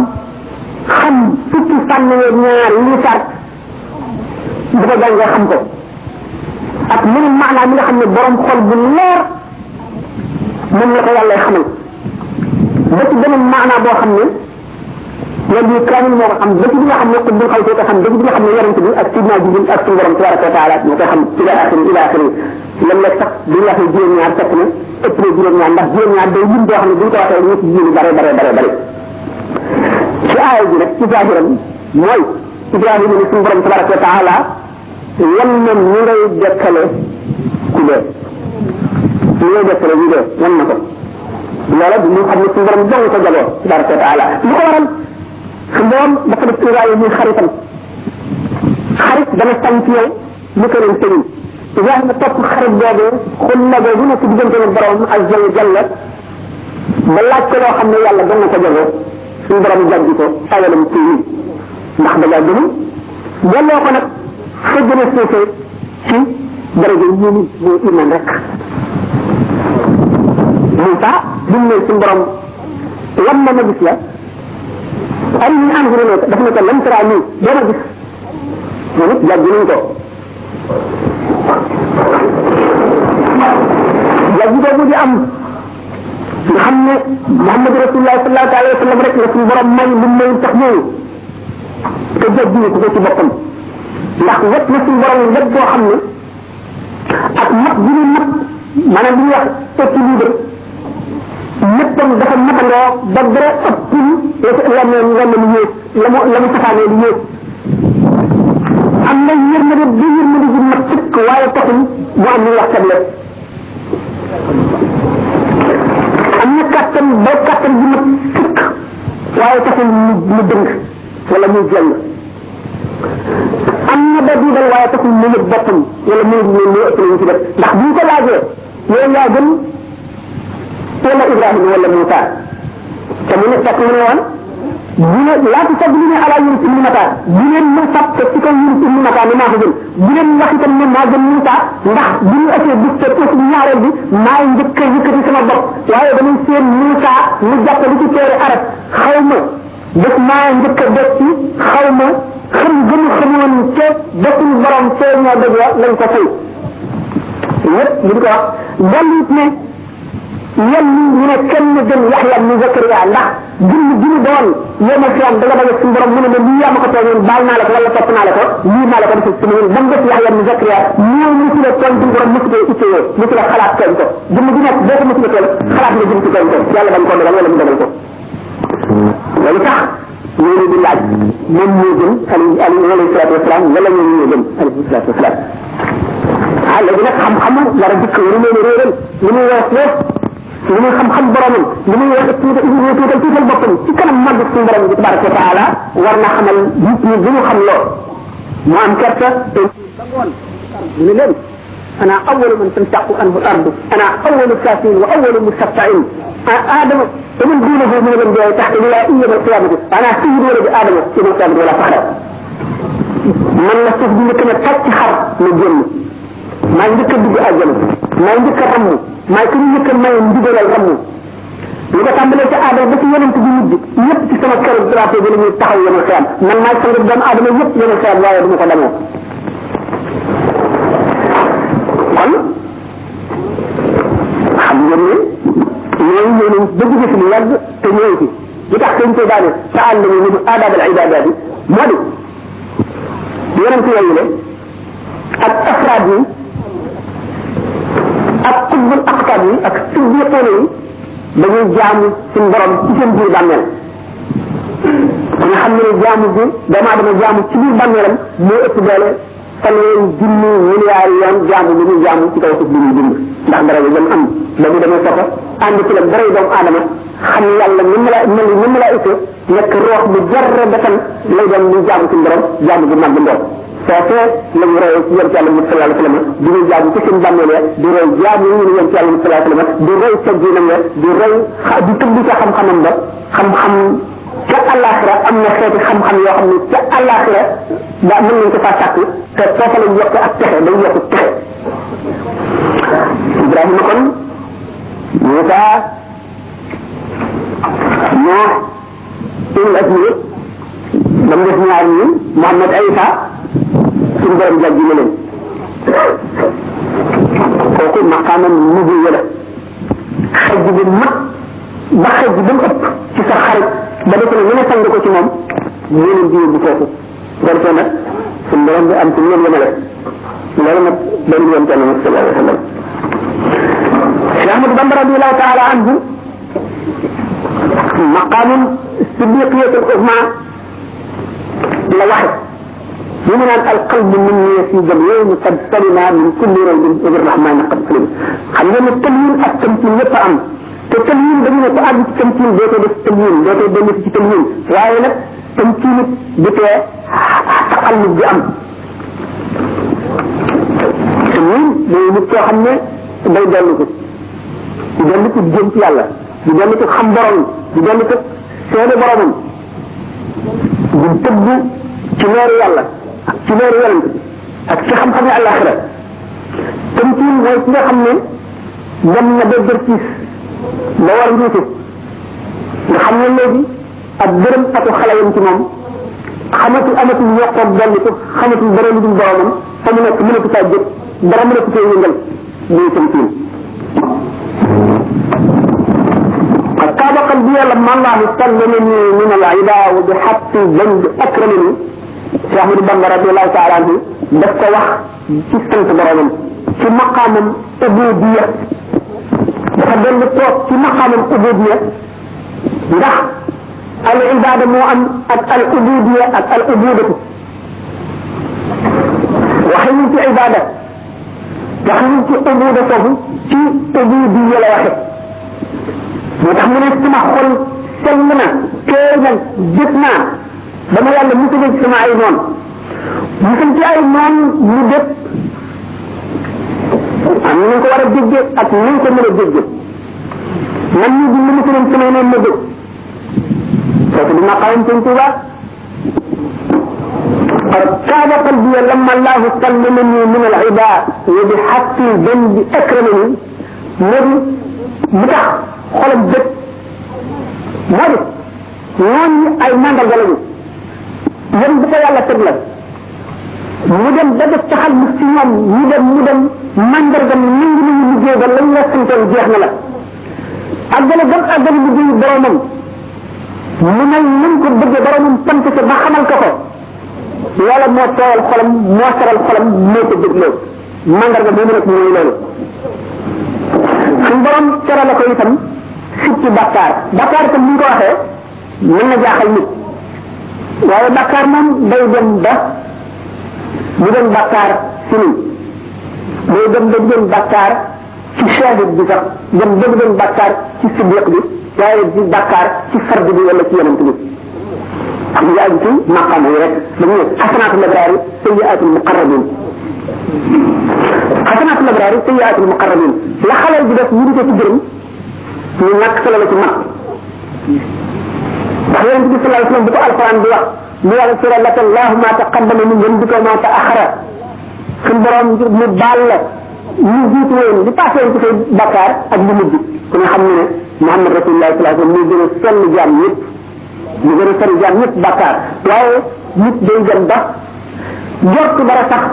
S6: xam fukki fànn ñaari li sar bu ko jàngee xam ko ak mënu maanaam mi nga xam ne borom xol bu leer moom la ko yàlla xamal ba ci beneen maanaa boo xam ne loolu yi kaamil moo ko xam ba ci bi nga xam ne xutbul xaw ko xam ba ci bi nga xam ne yonente bi ak sidna jibril ak suñu borom tabaraka wa taala moo koy xam ila axiri lan la sax bi ñu waxee juróom-ñaar fekk na ëpp na juróom-ñaar ndax juróom-ñaar day lim boo xam ne bu ñu ko waxee ñu ci jiwu bare ci aaya ji nag ci zaahiram mooy Ibrahima ne suñu borom tabaraka wa taala wan na ñu ngay dekkale ku dee ñu ngay dekkale ñu dee wan na ko loola bi mu xam ne suñu borom dong ko jagoo tabaraka wa taala lu ko waral suñu borom dafa def Ibrahima muy xaritam xarit dana sañ ci yow lu ko leen sëriñ Ibrahima topp xarit boobu xul la boobu nekk diggante ak borom azza wa jalla ba laaj ko loo xam ne yàlla dong ko jagoo suñu borom jaggi ko awalam ci ndax da ngaa gëmul delloo ko nag fa gën a suufee ci daraja yi ñu iman rek Moussa bi mu ne suñu borom wan ma gis la ay ñu anzur ilayka daf ne ko lan tara nii doo ma gis moom it jàggi nañ ko jàggi boobu di am nga xam ne Muhammad rasulullah sallallahu alayhi wa sallam rek la suñu borom may lu may tax ñëw te jàggi ko ci boppam ndax wet na suñu borom wet boo xam ne ak mat bi ñu mat maanaam li ñuy wax équilibre ñëppam dafa matandoo ba dara ëppul lenn lu yées la mu safaanee lu yées am na yërmande bi yërmande ji mat sëkk waaye taxul mu am lu wax tablet am na kàttan ba kàttan ji mat sëkk waaye taxul mu dëng wala muy jëng am na ba diidal waaye taxul mu yëg boppam wala mu ëpp lañu ci def ndax bu ñu ko laajee yow yaa gën wala Ibrahima wala Moussa te mu ne fekk mu ne woon bu ne laata sax bu ne ala Yunus ibn Matta bu leen ma fab te ci kaw Yunus ibn Matta ne maa ko gën bu leen wax itam ne maa gën Moussa ndax bu ñu essayé bu te aussi ñaareel bi maa njëkk a yëkkati sama bopp waaye damay seen Moussa mu jàppale ci téere arab xaw ma def maa njëkk a def ci xaw ma xam gën a xamoon ca desul borom fee ñoo dëgg lañ ko fay yëpp li ko wax dolli it ne yan ñu ne kenn gën Yaxya ni Zakariya ndax jëmm ji mu doon yéema xiyam da nga daje suñu borom mu ne lii yaa ma ko tooñoon baal naa la ko wala topp naa la ko lii maa la ko defal ci ñun ba mu def Yaxya ni Zakariya ñëw mu ci la tooñ suñu borom mu ci koy ittewoo mu ci la xalaat tooñ ko jëmm ji nekk boo ko mu ci la tooñ xalaat nga jëm ci tooñ ko yàlla dañ ko dogal wala mu dogal ko loolu tax ñoo di laaj moom moo gën alayhi salaatu wasalaam wala ñoo ñoo gën alayhi salaatu wasalaam léegi nag xam-xamu dara dikk waru leen réeral li muy wax li muy xam-xam boromam li muy wax tuutal boppam ci kanam màgg suñu borom bi tabaraka wa taala war na xamal nit ñi bu ñu xam loo mu am kersa te ñu ne leen ana awalu man tansaqu anhu al ardu ana awalu kaafin wa awalu musaffain adama ومن دونه من الانبياء تحت الولاء يوم القيامه انا سيد ولد ادم يوم القيامه ولا فخر من لا سوف دي كنا تاك خار ما جن ما نديك دغ اجل ما نديك رم ما كن نيك ما نديغال رم li nga tàmbalee ci aadama ba ci yonent bi mujj ñëpp ci sama kër drapeau bi la ñuy taxaw yéen a xiyam man maay sang doomu aadama yëpp yéen a xiyam waaye du ma ko demoo kon xam ngeen ne ñooñu ñëw nañ ba jóge fi lu yàgg te ñëw fi li tax sëñ Tuubaa ne ta'allamu min aadab al ibaadaat moo di yonent yooyu le ak afraad yi tubaab yi ak siddiqoona yi dañuy jaamu suñu borom ci seen biir bàmmeel ku nga xam ne jaamu bi doomu aadama jaamu ci biir bàmmeelam moo ëpp doole fanweeri junni milliards yoon jaamu bi ñuy jaamu ci kaw suuf bi ñuy dund ndax dara yi dem am ba mu demee foofa ànd ci la dara doomu aadama xam ne yàlla ni mu la ëpp nekk roox bu jar defal lay doon muy jaamu suñu borom jaamu bu mag ndox foofee la ñu royee ci yonent yàlla Muhammad sallallahu alayhi wa sallam di ñu jaamu ci seen bàmmeel ya di roy jaamu ñu yonent yàlla Muhammad sallallahu alayhi wa sallam di roy tegginam ya di roy di tëbb ca xam-xamam ba xam-xam ca àllaaxira am na xeeti xam-xam yoo xam ne ca àllaaxira daa mën nañ ko faa sàkk te foofa lañ yokk ak texe day yokk texe Ibrahima kon Muusa ñoo ulul azmi ba mu def ñaar ñi Muhammad Isa suñu borom jàjji na leen kooku maqaamam nubuwwa la xej bu mag ba xej ba mu ëpp ci sa xarit ba defe ne ñu ne sang ko ci moom ñu leen di yóbbu foofu bu ko defee nag suñu borom bi am ci ñoom yemale loolu nag dañu yoon kenn nag sallallahu alayhi wa sallam Cheikh Ahmadou Bamba radiyallahu taala anhu maqaamum siddiqiyatul uzma la waxe ñu naan alqalbu minni fi jam'in qad salima min kulli raybin ila rahmani qad salim xam nga ne tëlyin ak tamkin yëpp am te tëlyin dañu ne ko àgg ci tamkin dootoo def tëlyin dootoo dellu ci tëlyin waaye nag tamkin it du tee taqallub bi am tëlyin mooy nit koo xam ne day dellu ko di dellu ko jëm ci yàlla di dellu ko xam borom di dellu ko seede boromam di tëbb ci leeru yàlla ak ci leeru yonent bi ak ci xam-xam yi àllaaxira tamkiin mooy ki nga xam ne dem na ba dërkiis ba war njuutu nga xam ne léegi ak dërëm atu xale yam ci moom amatul yokkoog dolli ko xamatul dara lu dul boromam fa mu nekk mënatu saa jóg dara mënatu koy yëngal muy tamkiin قد طاب قلبي لما الله سلمني من العدا وبحق الذنب اكرمني Cheikh Ahmadou Bamba radiyallahu taala anhu daf ko wax ci sant boromam ci maqaamam ubudiya dafa dellu toog ci maqaamam ubudiya ndax al ibada moo am ak al ubudiya ak al ubudatu waxe ñu ci ibada wax ñu ci ubuda foofu ci ubudiya la waxe moo tax mu ne sama xol sell na teey na jëf naa dama yàlla musal ci sama ay noon musal ci ay noon lu def am nañ ko war a dégge ak nañ ko mën a dégge man ñu di musal samay noon ma dégg foofu di maqaam sëñ Tuuba قد كاد قلبي لما الله سلمني من العباء وبحق ذنب اكرمني مودي متاx xolam dëkk modi ñoon ay mandarga lañu yéen bu ko yàlla teg la mu dem ba def taxal mu ci ñoom mu dem mandargam nangu nañu liggéey ba lañ la santoon jeex na la àggale gam àggale liggéey boromam mu mel nañ ko bëggee boromam sant ko ba xamal ko ko yàlla moo tooyal xolam moo saral xolam moo ko dégloo mandarga boobu nag mooy loolu suñ borom teral ko itam ci bakkaar itam ni ko waxee mën na jaaxal nit waaye bakkaar moom day dem ba bu doon bakkaar ci ñun day dem ba doon bakkaar ci shahid bi sax dem ba doon bakkaar ci siddiq bi waaye di bakkaar ci fard bi wala ci yonent bi xam nga aju ci maqam yi rek dañu ne xasanaatul abraari sayyiaatul muqarrabin xasanaatul abraari sayyiaatul muqarrabin la xalal bi def ñu di ko ci gërëm ñu ñàkk solo la ci mag ndax yonent bi sallallahu alayhi wasallam bu ko alquran di wax li yaghfira laka allahu ma taqaddama min dhanbika wa ma ta'akhkhara suñ borom mu baal la ñu jiitu woon di passé woon ci say bakkaar ak lu mujj ku ne xam ne ne Muhammad rasulullah sallallahu alayhi wasallam moo gën a sell jaam ñëpp mu gën a sell jaam ñëpp bakkaar waaye nit day dem ba jort dara sax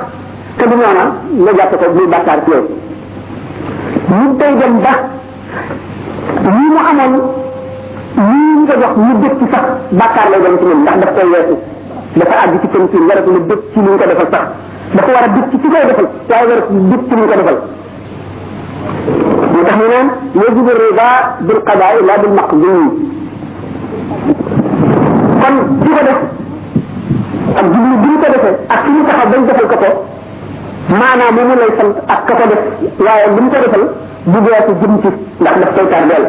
S6: te du noona nga jàpp ko muy bakkaar ci yow nit day dem ba lii mu amoon lii ñu ko jox ñu dëkk ci sax bàkkaar lay doon ci ñun ndax daf koy weesu dafa àgg ci këm ci waratu la dëkk ci li ñu ko defal sax dafa war a dëkk ci koy defal waaye waratu dëkk ci li ñu ko defal moo tax tax mu naan yajibu rida bil qadaa la bil maqdum kon ci ko def ak jublu bi ñu ko defee ak fi ñu taxaw bañ defal ko ko maanaam mu lay sant ak ka ko def waaye bu ñu ko defal bu geesu jëm ci ndax daf koy tardeel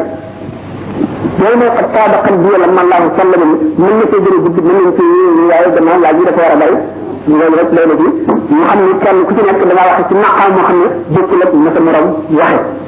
S6: loolu mooy qad saabaqal bi la man laahu sallam mën na see gën a gudd mën nañ ci waaye dama laaj yi dafa war a bay loolu rek lay def ñu xam ne kenn ku ci nekk da ngaa waxe ci maqaam moo xam ne bokkul ak na sa morom waxe